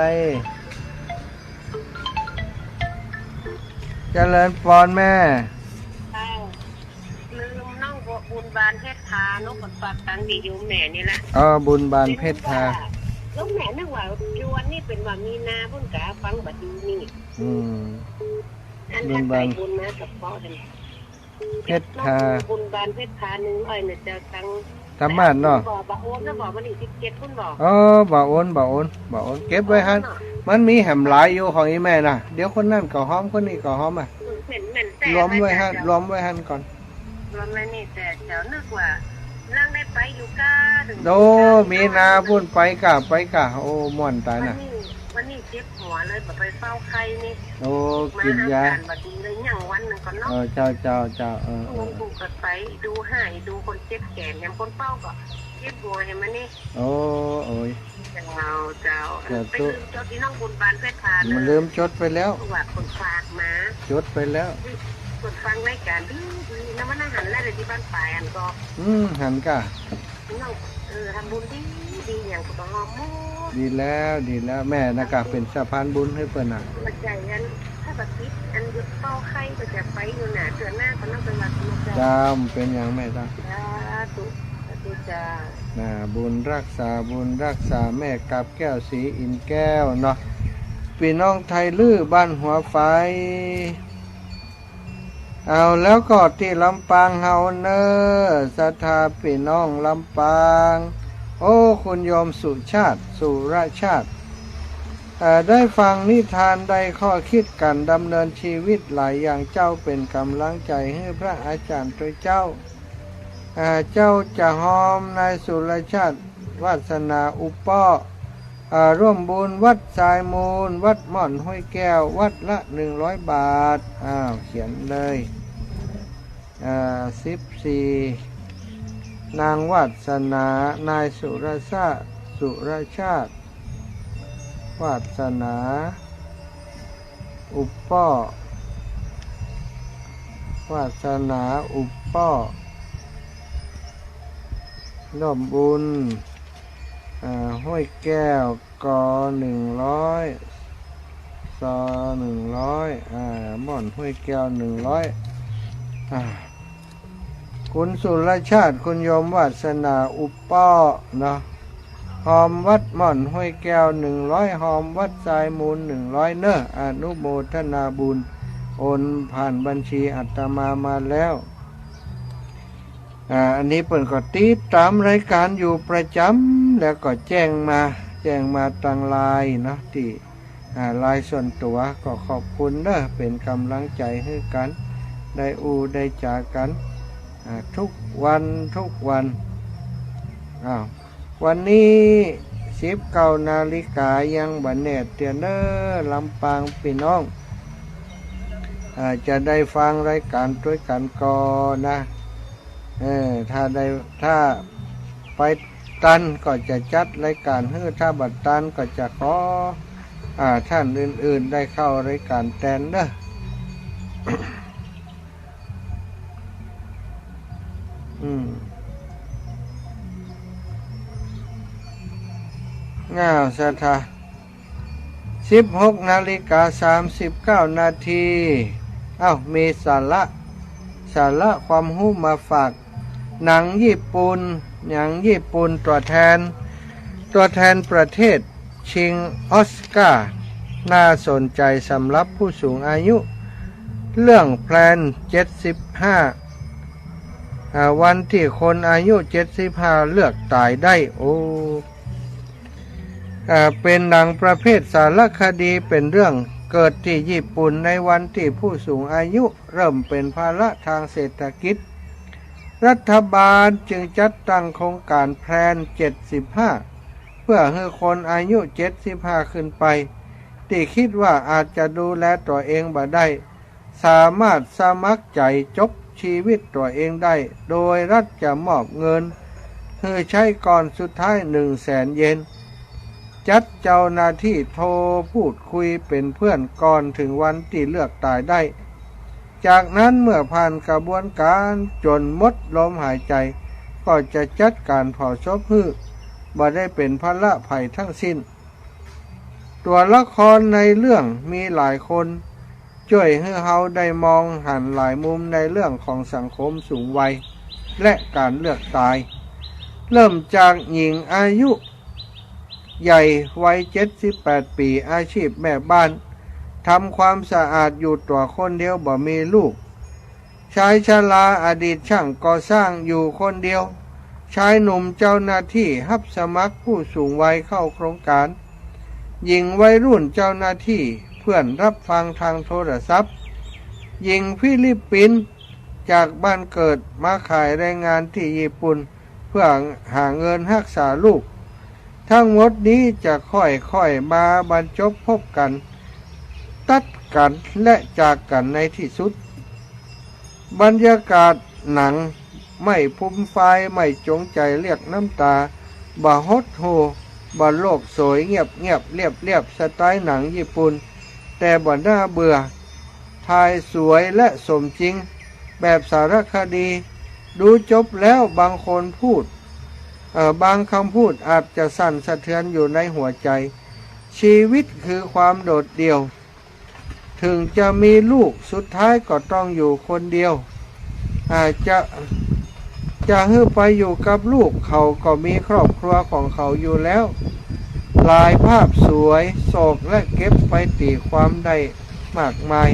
เจริญปอนแม่ลืมน้องบุญบานเพชรทานกฝากตังดีอยู่แม่นี่แหละบุญบานเพชรทาแล้วแม่นึกว่าจวนนี่เป็นว่ามีนาพุ่นกะฟังบัดนี้นี่บุญบานบุญนะกับพ่อเด้เพชรทาบุญบานเพชรทา100น่ะจะตังสามารถเนาะบ่โอนนะบ่วันนี้17พุ่นบ่บ่โอนเก็บไว้หั่นมันมีแหมหลายอยู่ของอีแม่น่ะเดี๋ยวคนนั้นก็หอมคนนี้ก็หอมรวมไว้หั่นก่อนรวมไว้นี่แต่เจ้านึกว่านั่งได้ไปอยู่กามีนาพุ่นไปกะโอ้ม่วนตายน่ะวันนี้เจ็บหัวเลยไปเฝ้าไข้นี่กินยาบัดนี้เลยยังวันนึงก่อนเนาะเจ้ากูก็ไปดูให้ดูคนเจ็บแขนยามคนเฝ้าก็เจ็บหัวเห็นมั้ยนี่โอ้ยเจ้าไปลืมจดที่น้องบุญบานเพชรทามันลืมจดไปแล้วว่าคนฝากมาจดไปแล้วคนฟังรายการดีน้ำมันหันแล้วที่บ้านปลายอันก็หันกะน้องทำบุญดีอย่างก็หอมมูดีแล้วแม่นะคะเป็นสะพานบุญให้เปิ้นน่ะปัจจัยนั้นถ้าบัดนี้อันยุดเป้าไข่ก็จะไปอยู่หน้าเดือนหน้าก็ต้องเป็นวัดจ้าเป็นอย่างแม่จ้าตุจ้าบุญรักษาแม่กับแก้วสีอินแก้วเนาะพี่น้องไทยลื้อบ้านหัวไฟเอาแล้วก็ที่ลำปางเฮาเนอศรัทธาพี่น้องลำปางโอ้คุณโยมสุชาติสุรชาติได้ฟังนิทานได้ข้อคิดกันดำเนินชีวิตหลายอย่างเจ้าเป็นกำลังใจให้พระอาจารย์ตัวเจ้าจะหอมนายสุรชาติวาสนาอุปป้อร่วมบุญวัดสายมูลวัดม่อนห้วยแก้ววัดละ100 บาทเขียนเลย14นางวาสนานายสุรชาติวาสนาอุปป้อวาสนาอุปป้อร่วมบุญห้วยแก้วก100ซอ100ม่อนห้วยแก้ว100คุณสุรชาติคุณโยมวาสนาอุปป้อเนาะหอมวัดม่อนห้วยแก้ว100หอมวัดทรายมูล100เนอะอนุโมทนาบุญโอนผ่านบัญชีอาตมาแล้ว อันนี้เปิ่นก็ติดตามรายการอยู่ประจำแล้วก็แจ้งมาทางไลน์เนาะที่ไลน์ส่วนตัวก็ขอบคุณเด้อเป็นกำลังใจให้กันได้ได้จากกันทุกวันวันนี้19 นาฬิกายังบันเนตเตียนเนอร์ลำปางพี่น้องจะได้ฟังรายการด้วยกันก่อนนะถ้าไปตันก็จะจัดรายการให้ถ้าบัดตันก็จะขอท่านอื่นๆได้เข้ารายการแทนเด้อ ง่าวสถา16 นาฬิกา 39 นาทีมีสาระความรู้มาฝากหนังญี่ปุ่นตัวแทนประเทศชิงออสการ์น่าสนใจสำหรับผู้สูงอายุเรื่องแพลน75วันที่คนอายุ75เลือกตายได้เป็นหนังประเภทสารคดีเป็นเรื่องเกิดที่ญี่ปุ่นในวันที่ผู้สูงอายุเริ่มเป็นภาระทางเศรษฐกิจรัฐบาลจึงจัดตั้งโครงการแพลน75เพื่อให้คนอายุ75ขึ้นไปที่คิดว่าอาจจะดูแลตัวเองบ่ได้สามารถสมัครใจจบชีวิตตัวเองได้โดยรัฐจะมอบเงินให้ใช้ก่อนสุดท้าย 100,000 เยนจัดเจ้าหน้าที่โทรพูดคุยเป็นเพื่อนก่อนถึงวันที่เลือกตายได้จากนั้นเมื่อผ่านกระบวนการจนหมดลมหายใจก็จะจัดการเผาศพบ่ได้เป็นภาระภัยทั้งสิ้นตัวละครในเรื่องมีหลายคนช่วยให้เราได้มองหันหลายมุมในเรื่องของสังคมสูงวัยและการเลือกตายเริ่มจากหญิงอายุใหญ่วัย78 ปีอาชีพแม่บ้านทำความสะอาดอยู่ตัวคนเดียวบ่มีลูกชายชราอดีตช่างก่อสร้างอยู่คนเดียวชายหนุ่มเจ้าหน้าที่รับสมัครผู้สูงวัยเข้าโครงการหญิงวัยรุ่นเจ้าหน้าที่เพื่อนรับฟังทางโทรศัพท์หญิงฟิลิปปินส์จากบ้านเกิดมาขายแรงงานที่ญี่ปุ่นเพื่อหาเงินรักษาลูกทั้งหมดนี้จะค่อยๆมาบรรจบพบกันตัดกันและจากกันในที่สุดบรรยากาศหนังไม่พุ่มไฟไม่จงใจเรียกน้ำตาบ่ฮดโฮบ่โลกสวยเงียบเรียบสไตล์หนังญี่ปุ่นแต่บ่น่าเบื่อถ่ายสวยและสมจริงแบบสารคดีดูจบแล้วบางคนพูดบางคำพูดอาจจะสั่นสะเทือนอยู่ในหัวใจชีวิตคือความโดดเดี่ยวถึงจะมีลูกสุดท้ายก็ต้องอยู่คนเดียวจะให้ไปอยู่กับลูกเขาก็มีครอบครัวของเขาอยู่แล้วลายภาพสวยโศกและเก็บไปตีความได้มากมาย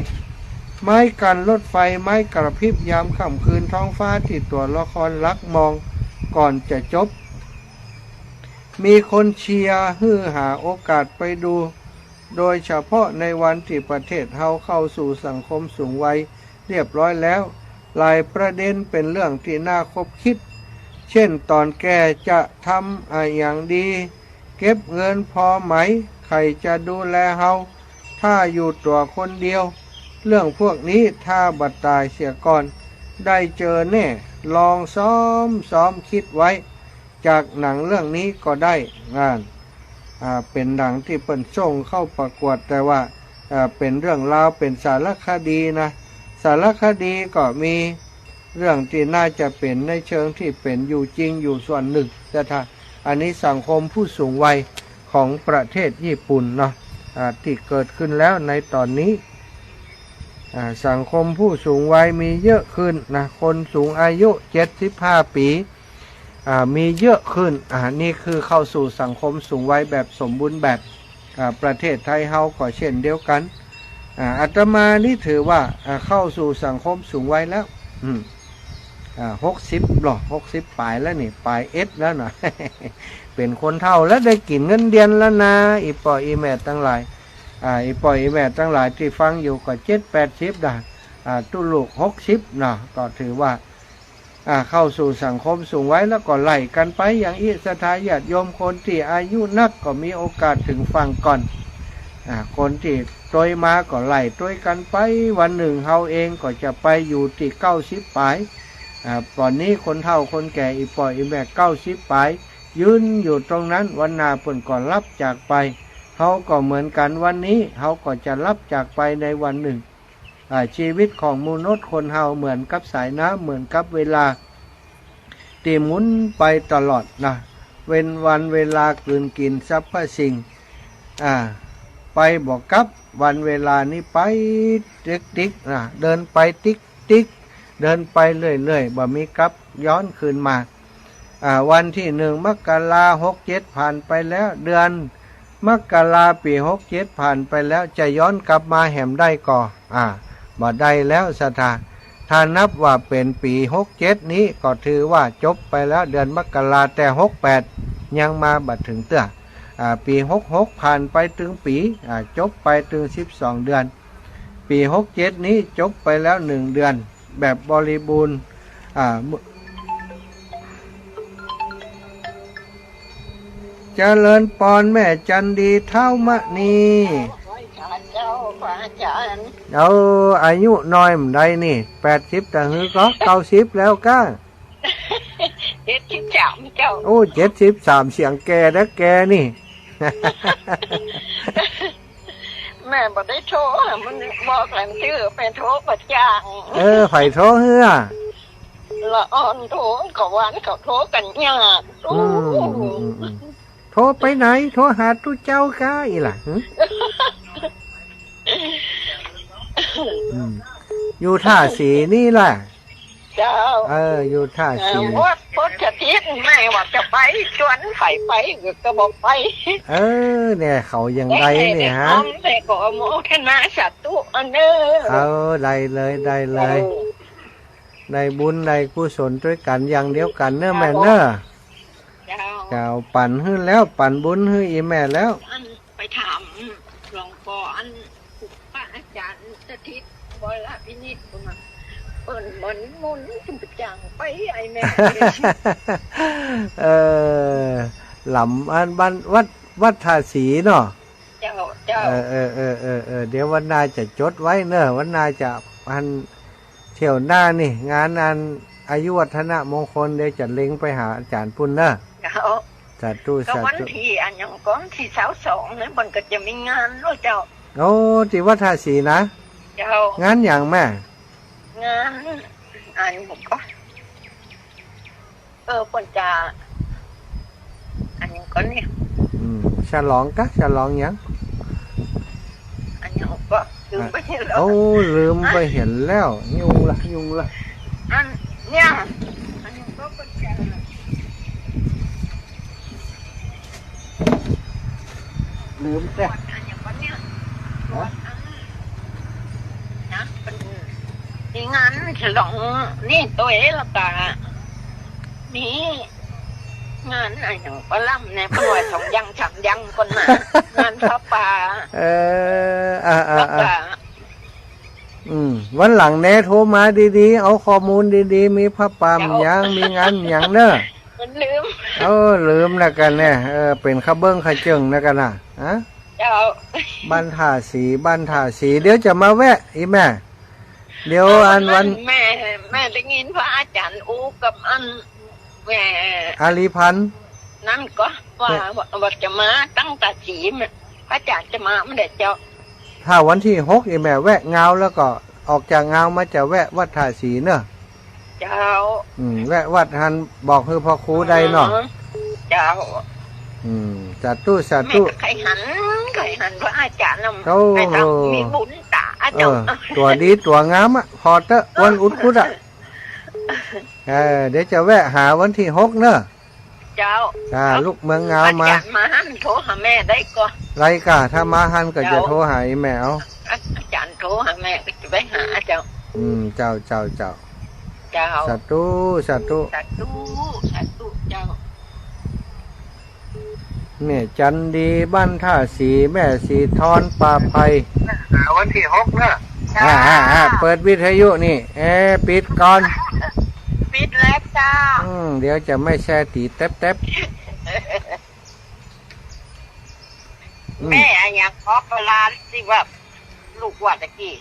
ไม้กันรถไฟไม้กระพริบยามค่ำคืนท้องฟ้าที่ตัวละครลักมองก่อนจะจบมีคนเชียร์ฮือหาโอกาสไปดูโดยเฉพาะในวันที่ประเทศเฮาเข้าสู่สังคมสูงวัยเรียบร้อยแล้วหลายประเด็นเป็นเรื่องที่น่าคบคิดเช่นตอนแก่จะทำอย่างดีเก็บเงินพอไหมใครจะดูแลเฮาถ้าอยู่ตัวคนเดียวเรื่องพวกนี้ถ้าบัดตายเสียก่อนได้เจอแน่ลองซ้อมคิดไว้จากหนังเรื่องนี้ก็ได้งานเป็นหนังที่เปิ่นส่งเข้าประกวดแต่ว่าเป็นเรื่องราวเป็นสารคดีนะสารคดีก็มีเรื่องที่น่าจะเป็นในเชิงที่เป็นอยู่จริงอยู่ส่วนหนึ่งแต่ถ้าอันนี้สังคมผู้สูงวัยของประเทศญี่ปุ่นเนาะที่เกิดขึ้นแล้วในตอนนี้สังคมผู้สูงวัยมีเยอะขึ้นนะคนสูงอายุ75 ปีมีเยอะขึ้นนี่คือเข้าสู่สังคมสูงวัยแบบสมบูรณ์แบบประเทศไทยเฮาก็เช่นเดียวกันอาตมานี่ถือว่าเข้าสู่สังคมสูงวัยแล้ว 60หรอ60ปลายแล้วนี่ปลายเอสแล้วหน่อย เป็นคนเฒ่าแล้วได้กินเงินเดือนแล้วนะอีปออีแม่ทั้งหลายอีปออีแม่ทั้งหลายที่ฟังอยู่ก็70-80ได้ตุลูก60นะก็ถือว่าเข้าสู่สังคมสูงไว้แล้วก็ไล่กันไปอย่างอิสทายาติโยมคนที่อายุนักก็มีโอกาสถึงฟังก่อนคนที่ตัวมาก็ไล่ตัวกันไปวันหนึ่งเฮาเองก็จะไปอยู่ที่90ปลายตอนนี้คนเฒ่าคนแก่อีปอยอีแม่90ปลายยืนอยู่ตรงนั้นวันหน้าเพิ่นก็รับจากไปเฮาก็เหมือนกันวันนี้เฮาก็จะรับจากไปในวันหนึ่งชีวิตของมนุษย์คนเฮาเหมือนกับสายน้ำเหมือนกับเวลาที่หมุนไปตลอดนะเว้นวันเวลากลืนกินสรรพสิ่งไปบอกกับวันเวลานี้ไปติ๊กนะเดินไปติ๊กเดินไปเรื่อยบ่มีกับย้อนคืนมาวันที่1 มกราคม 67ผ่านไปแล้วเดือนมกราปี 67ผ่านไปแล้วจะย้อนกลับมาแหมได้ก่อบ่ได้แล้วสถานถ้านับว่าเป็นปี67นี้ก็ถือว่าจบไปแล้วเดือนมกราแต่68ยังมาบัดถึงเตื้อปี66ผ่านไปถึงปีจบไปถึง12เดือนปี67นี้จบไปแล้ว1เดือนแบบบริบูรณ์เจริญปอนแม่จันดีเท่ามะนีเจ้าพระอาจารย์เอาอายุน้อยมันได้นี่80แต่หือก็90แล้วก้า73เจ้าโอ้73เสียงแก่แล้วแกนี่ แม่บ่ได้โทรมันบอกหลังชื่อไปโทรประจางไผโทรเฮือละอ่อนโทรก็หวานเขาโทรกันยากโทรไปไหนโทรหาตู้เจ้าก้าอีหล่ะอยู่ท่าสีนี่แหละเจ้าอยู่ท่าสีวัดพุทธทิศแม่ว่าจะไปชวนไฟไปก็บอกไปเนี่ยเขายังไงเนี่ยฮะแต่ก็โมทนาสาธุอันเด้อได้เลยได้บุญได้กุศลด้วยกันอย่างเดียวกันเนอะแม่เนอะเจ้าปั่นขึ้นแล้วปั่นบุญขึ้นอีแม่แล้วไปถามหลวงพ่ออันพระอาจารย์สถิตบอยละพินิจมาเปิดเหมือนมุนจุ่มจังไปไอแม่หลำอันบ้านวัดท่าสีเนาะเจ้าเดี๋ยววันนาจะจดไว้เนอะวันนาจะอันเที่ยวหน้านี่งานอันอายุวัฒนมงคลเดี๋ยวจะเล็งไปหาอาจารย์ปุ่นเนอะสาธุก็วันที่อันยังก้อนที่22นั้นมันก็จะมีงานด้วยเจ้าโอ้ที่วัดท่าสีนะเจ้างานอย่างแม่งานอันผมก็คนจะอันยังก้อนเนี่ยฉลองยังอันยังก็ลืมไปเห็นแล้วลืมไปเห็นแล้วยุ่งละอันเนี่ยอันยังก็คนจะลืมแต่อันยังก้อนเนี่ยนะเป็นงานฉลองนี่ตัวเองละกะนี่งานอะไรอย่างปลาล่ำเนี่ยปล่อย2 ยัง3 ยังคนมางานพระป่าวันหลังแน่โทรมาดีๆเอาข้อมูลดีๆมีพระป่ายังมีงานอย่างเนอะมันลืมลืมแล้วกันเนี่ยเป็นข้าเบิ้งข้าเจิงแล้วกันนะบ้านท่าสีเดี๋ยวจะมาแวะอีแม่เดี๋ยวอันวันแม่ได้ยินพระอาจารย์อูกับอันแม่อาลีพันธ์นั่นก็ว่าจะมาตั้งแต่สีพระอาจารย์จะมาไม่ได้เจ้าถ้าวันที่6อีแม่แวะเงาแล้วก็ออกจากเงามาจะแวะวัดท่าสีเนอะเจ้าแวะวัดหันบอกคือพ่อครูใดเนาะเจ้าสาธุใครหันพระอาจารย์ไปทำมีบุญตาเจ้าตัวดีตัวงามพอเตะวันอุดพุทธเดี๋ยวจะแวะหาวันที่6เนอะเจ้าลูกเมืองเงามาหันโทรหาแม่ได้ก็ไรกะถ้ามาหันก็จะโทรหาแม่อาจารย์โทรหาแม่ก็จะไปหาเจ้าเจ้า เจ้า สาธุสาธุ สาธุสาธุเจ้า แม่จันดีบ้านท่าสีแม่สีทอนป่าไผ่ วันที่6เนอะ เปิดวิทยุนี่ปิดก่อน ปิดแล้วเจ้า เดี๋ยวจะไม่แช่ตีแต๊บ แม่อะอยากขอเวลาสิว่าลูกว่าตะกี้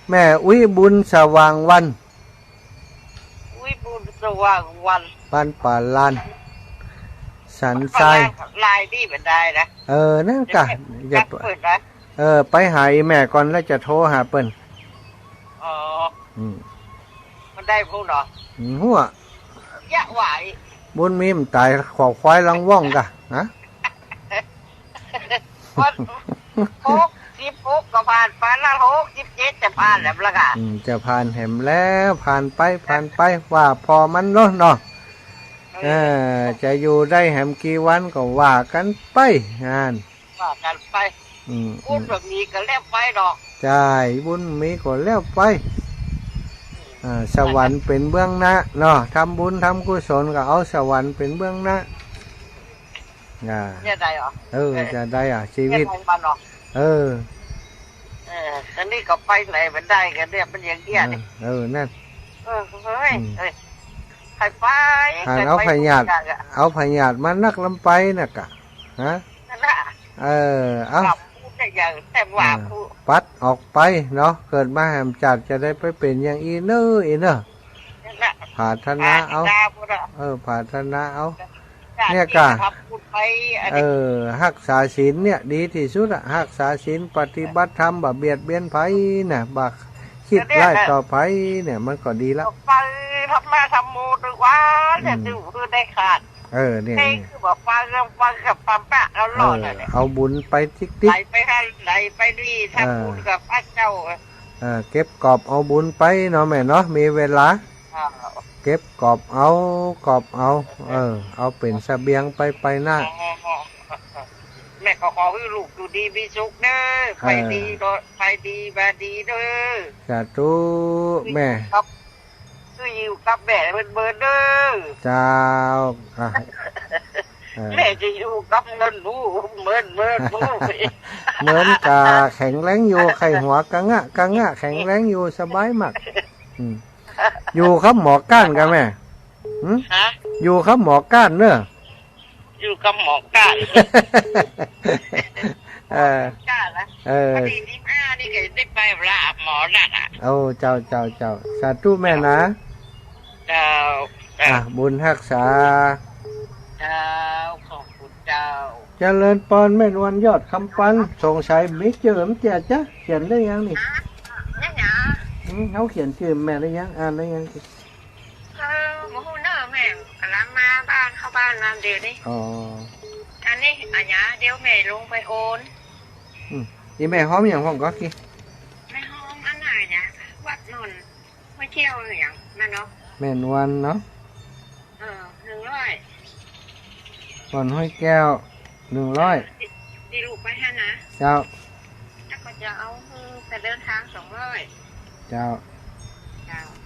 แม่อุ้ยบุญสว่างวัน วิบูลย์สว่างวัน บ้านป่าลานสันท ล ราย ลายนี่เป็นได้นะ นั่นกะอย่า เปิดนะ ไปหาอีแม่ก่อนแล้วจะโทรหาเปิ้น อ๋อ อืม มันได้พูดเหรอ หัวย ะไหว บุญมีมตายขอควายลังว่องกะฮะ วัน16ก็ผ่านไปแล้ว67จะผ่านแล้วละกัน จะผ่านแหมแล้วผ่านไปว่าพอมันเนาะจะอยู่ได้แหมกี่วันก็ว่ากันไปงาน ว่ากันไป ม พูดแบบนี้ก็แล้วไปดอก ใช่บุญมีก็แล้วไปสวรรค์เป็นเบื้องหน้าเนาะทำบุญทำกุศลก็เอาสวรรค์เป็นเบื้องหน้าเนี่ยได้เหรอ จะได้ชีวิต เนี่ยได้มันหรอ อันนี้ก็ไปไหนมันได้กันเนี่ยมันอย่างเงี้ยนี่ นั่น เฮ้ยใครไป เอาพญาติมานักลำไปน่ะกะฮะ นั่นแหละ เอา พูดแต่อย่างแต่ว่าพูด ปัดออกไปเนาะเกิดมาแหมจัดจะได้ไปเป็นอย่างอีเนอนั่เนอะนแหละ ผาธนาเอาผาธนาเอาเนี่ยกะรักษาศีลเนี่ยดีที่สุดรักษาศีลปฏิบัติธรรมบ่เบียดเบียนไผน่ะบ่คิดร้ายต่อไผเนี่ยมันก็ดีแล้วไปทำมาทำโมดูว่าจะดูคือได้ขาดเนี่ยคือบอกฟังกับปั๊มปะแล้วหลอดเลยเอาบุญไปติ๊กไหลไปให้ไหลไปดีทำบุญกับพระเจ้าเก็บกอบเอาบุญไปเนาะแม่เนาะมีเวลาเก็บกอบเอาเอาเป็นเสบียงไปหน้าแม่ก็ขอให้ลูกอยู่ดีมีสุขเด้อไปดีมาดีเด้อสาธุแม่คืออยู่กับแม่เบิร์เด้อเจ้าแม่จะอยู่กับเงินรู้เหมือนเหมือนกาแข็งแรงอยู่ไข่หัวกังะแข็งแรงอยู่สบายมากอยู่ครับหมอก้านกันแม่อยู่ครับหมอก้านเนอะอยู่กับหมอก้านก้านนะพอดี25นี่ก็ได้ไปราบหมอนัดเจ้าสาธุแม่นะเจ้าบุญรักษาเจ้าขอบคุณเจ้าเจริญปอนแม่นวลยอดคำปันสงสัยมิเจอมเจ้าจ๊ะเขียนได้ยังนี่เขาเขียนชื่อแม่ได้ยังอ่านได้ยังโมโหเนอแม่กำลังมาบ้านเข้าบ้านมาเดี๋ยวนี้อันนี้อันนี้เดี๋ยวแม่ลงไปโอนอีแม่หอมอย่างห้องก็กี่ไม่หอมอันไหนเนี่ยวัดนนไม่เที่ยวอย่างนั่นเนาะแม่นวลเนาะ100ก่อนห้อยแก้ว100ดีลูกไปให้นะเจ้าแล้วก็จะเอาแต่เดินทาง200เจ้า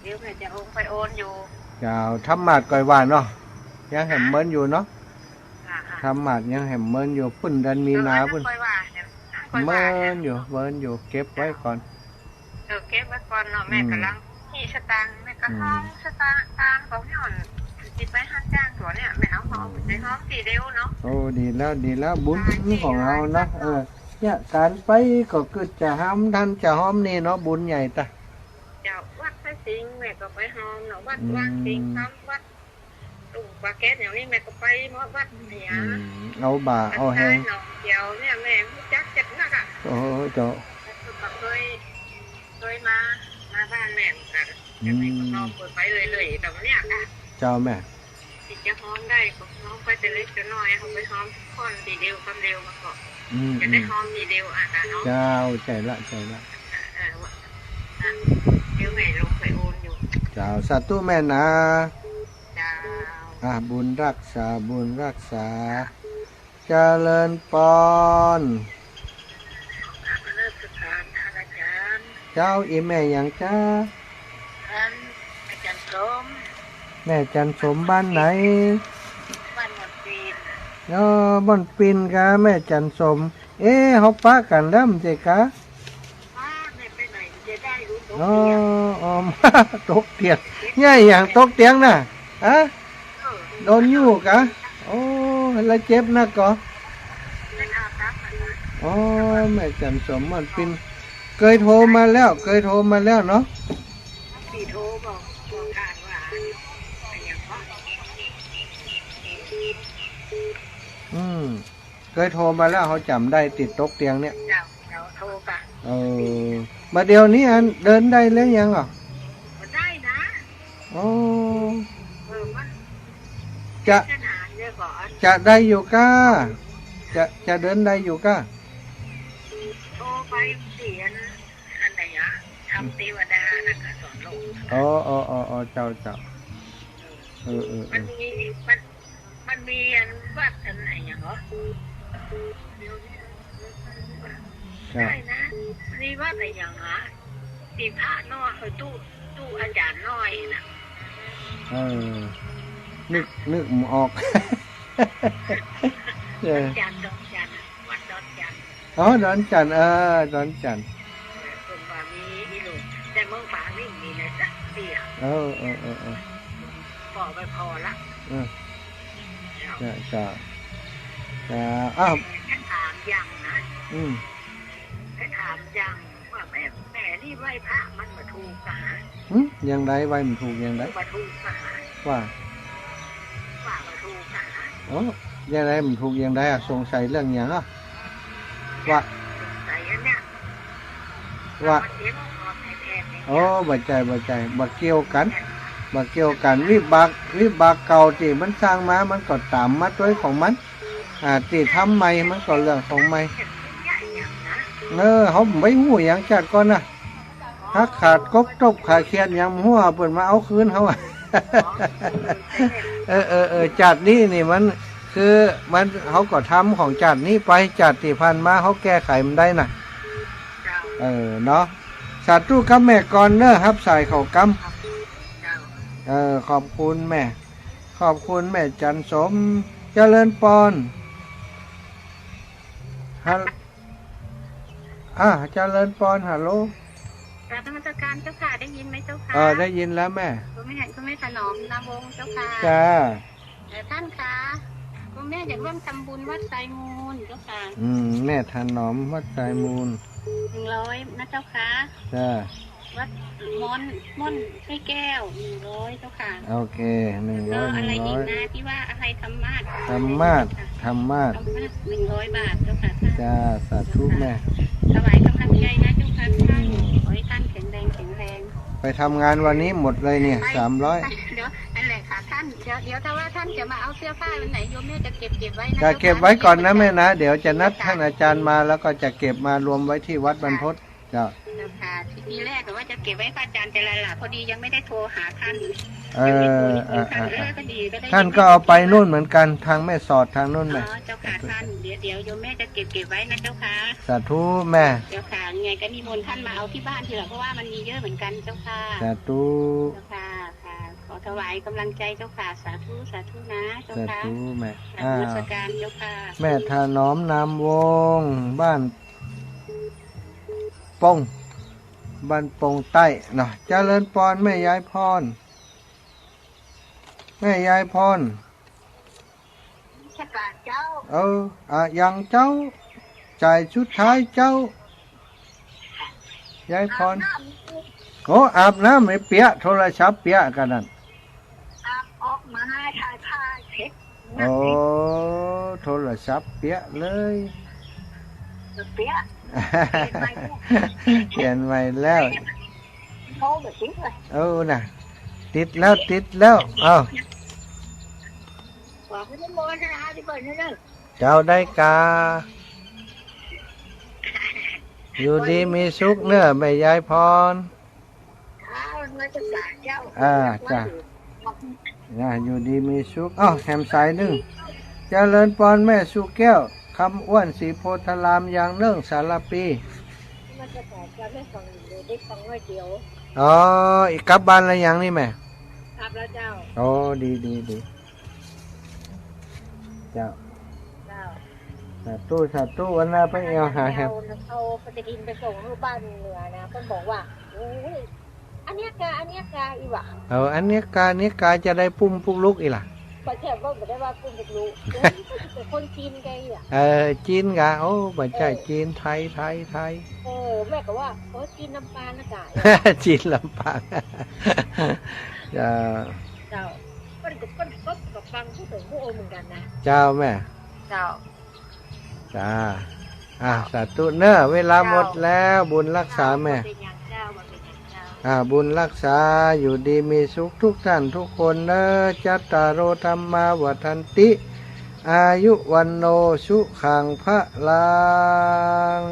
เดี๋ยวแม่จะลงไปโอนอยู่เจ้าทำหมาดก่อยหวานเนาะยังแหมเมินอยู่เนาะทำหมาดยังแหมเมินอยู่พุ่นดันมีนาพุ่นเมินอยู่เก็บไว้ก่อนเก็บไว้ก่อนเนาะแม่กำลังที่สตางค์แม่ก็ห้องสตางค์ของพี่อ่อนติดไปห้าจ้างตัวเนี่ยแม่เอาห้องในห้องตีเดียวเนาะโอ้ดีแล้วบุญของเรานะเนี่ยการไปก็คือจะห้ามท่านจะห้อมนี่เนาะบุญใหญ่ตาจะวัดพระสิงห์แม่ก็ไปห้อมเนาะวัดว่างสิงห์ทำวัดตุ่มปลาแก๊สอย่างนี้แม่ก็ไปวัดเนี่ยเอาบ่าเอาแห้งเดี๋ยวเนี่ยแม่จักจัดนักโอ้เจ้าเคยมาบ้านแม่กันจะไม่ก็น้องเปิดไปเลยแต่เนี่ยค่ะเจ้าแม่ติดจะห้อมได้ก็น้องไปจะเล็กจะน้อยเขาไปห้อมค่อนดีเดียวคำเดียวมาก่อนจะได้ห้อมดีเดียวนะเนาะเจ้าใจละเดี๋ยวแม่ลงไปโอนอยู่เจ้าสาธุแม่นะเจ้าบุญรักษาเจริญปอนเจ้าอีแม่อย่างจ้าอาจารย์ สม แม่จันสมบ้านไหน บ้านหมดปีน บ่อนปินกะแม่จันสม เฮาปะกันแล้วมั้งเจ๊กะ ไม่ไปไหนจะได้รู้ตัว อ๋อมาตกเตียงง่ายอย่างตกเตียงน่ะอะโดนอยู่กะโอ้แล้วเจ็บนักก็ เป็นอาบน้ำอะไร อ๋อแม่จันสมมันปินเคยโทรมาแล้ว เนาะ พี่โทรบอกทางว่าอย่างว่า เคยโทรมาแล้วเขาจำได้ติดตกเตียงเนี่ย เจ้าโทรกัน มาเดี๋ยวนี้อันเดินได้แล้วยังอ่ะ มันได้นะ อ๋อ มัน จะ ขนาดเยอะก่อน จะได้อยู่ก้าจะเดินได้อยู่ก้า โทรไปเสียนอันไหนอ่ะทำเทวดานะก็สอนโลก อ๋อเจ้ามันมีอันวัดอันไหนอย่างเหรอได้นะนี่วัดอะไรอย่างฮะตีพระน้อยตู้อาจารย์น้อยนะ นึกมันออก ดอนจันวัดดอนจัน อ๋อดอนจันดอนจัน คนว่ามีลูกแต่เมืองฝางนี่มีนะจ๊ะเตี้ย พอไปพอละ จะอ้าว แค่ถามยังนะ แค่ถามยังว่าแม่นี่ไหว้พระมันมาถูกกัน ยังไดไว้มันถูกยังได มาถูกกัน ว่า มาถูกกัน อ๋อยังไดมันถูกยังไดอ่ะสงสัยเรื่องหยังอ่ะว่า ใส่อันเนี้ย ว่า เสียงออกแทนเนี่ย อ๋อบ่ใจบ่เกี่ยวกันวิบากเก่าที่มันสร้างมามันก็ตามมาด้วยของมันที่ทำใหม่มันก็เรื่องของใหม่เขาไม่หู้หยังจากก่อนนะถ้าขาดกบตบขาเคียดหยังหัวเปิดมาเอาคืนเขาจัดนี้นี่มันคือมันเขาก็ทำของจัดนี้ไปจัดที่พันมาเขาแก้ไขมันได้น่ะเนาะสาธุกับแม่ก่อนเนอะครับใส่เขากำขอบคุณแม่จันสมเจริญปอนเจริญปอนฮัลโหล กราบนมัสการเจ้าค่ะได้ยินไหมเจ้าค่ะ ได้ยินแล้วแม่ คุณแม่ถนอมนาวงศ์เจ้าค่ะ จ้า ท่านคะคุณแม่อยากร่วมทำบุญวัดไซมูลเจ้าค่ะ แม่ถนอมวัดสายมูล 100นะเจ้าค่ะ จ้า วัดม่อนให้แก้ว100เจ้าค่ะ โอเค100 แล้วอะไรอีกนะที่ว่าอะไรธรรมาส ธรรมาส 100 บาทเจ้าค่ะท่าน จ้าสาธุแม่ ถวายกำลังใจนะเจ้าค่ะท่านขอให้ท่านแข็งแรง ไปทำงานวันนี้หมดเลยเนี่ย300 เดี๋ยวนั่นแหละค่ะท่านเดี๋ยวถ้าว่าท่านจะมาเอาเสื้อผ้าวันไหนโยมแม่จะเก็บไว้นะ จะเก็บไว้ก่อนนะแม่นะเดี๋ยวจะนัดท่านอาจารย์มาแล้วก็จะเก็บมารวมไว้ที่วัดบรรพตจ้า ค่ะทีแรกแต่ว่าจะเก็บไว้พระอาจารย์แต่ละหล่ะพอดียังไม่ได้โทรหาท่านท่านก็เอาไปนู่นเหมือนกันทางแม่สอดทางนู่นแม่ เจ้าค่ะท่านเดี๋ยวโยมแม่จะเก็บไว้นะเจ้าค่ะ สาธุแม่ เจ้าค่ะไงก็นิมนต์ท่านมาเอาที่บ้านทีหลังเพราะว่ามันมีเยอะเหมือนกันเจ้าค่ะ สาธุ เจ้าค่ะขอถวายกำลังใจเจ้าค่ะสาธุนะเจ้า สา ค่ะ ธุแม่ นมัสการเจ้าค่ะ แม่ถนอมนามวงบ้านปงใต้เนาะเจริญพรแม่ยายพรชะกาเจ้า อย่างเจ้าจ่ายชุดท้ายเจ้า ยายพรโอ้อาบน้ำไม่เปียโทรศัพท์เปียกันนั่น อาบออกมาถ่ายผ้าเช็ด โอ้โทรศัพท์เปียเลย เปีย เขียนไว้แล้ว โทรแบบนี้เลย น่ะติดแล้วเอา บอกให้โมทนาที่เปิดนี่เลย เจ้าได้กาอยู่ดีมีสุขเนื้อแม่ยายพร มาจะกาเจ้า จ้ะอยู่ดีมีสุขแฮมสายหนึ่งเจริญพรแม่สุแก้วคำอ้วนสีโพธารามยางเนื่องสารปี มันจะกาเจ้าได้ฟังเดียวได้ฟังน้อยเดียว อีกกลับบ้านอะไรอย่างนี่แม่ ก ครับแล้วเจ้า อ๋อดีดีดีเจ้า เจ้า สาธุวันหน้าไปเอาหาแฮบ เอาปฏิทินไปส่งที่บ้านเหนือนะเพิ่นบอกว่าโอ้ยอันเนี้ยกาอีหว่า อันนี้กาจะได้ปุ่มปุกลุกอีหล่ะ พอแค่ว่าบ่ได้ว่าคุณรู้โอ้ยเป็นคนจีนไงอ่ะ จีนกะโอ้บ่ใช่จีนไทย แม่ก็ว่าจีนน้ำปลานะกะ จีนลำปางเจ้า เจ้าก็กับฟังผู้ถึงผู้โอเหมือนกันนะ เจ้าแม่ เจ้า จ้าสาธุเนอะเวลาหมดแล้วบุญรักษาแม่ เป็นอย่างเจ้าบ่เป็นอย่างเจ้า บุญรักษาอยู่ดีมีสุขทุกท่านทุกคนเนอะจัตตารโอธรรมาวัฏันติอายุวันโนสุขังพระลัง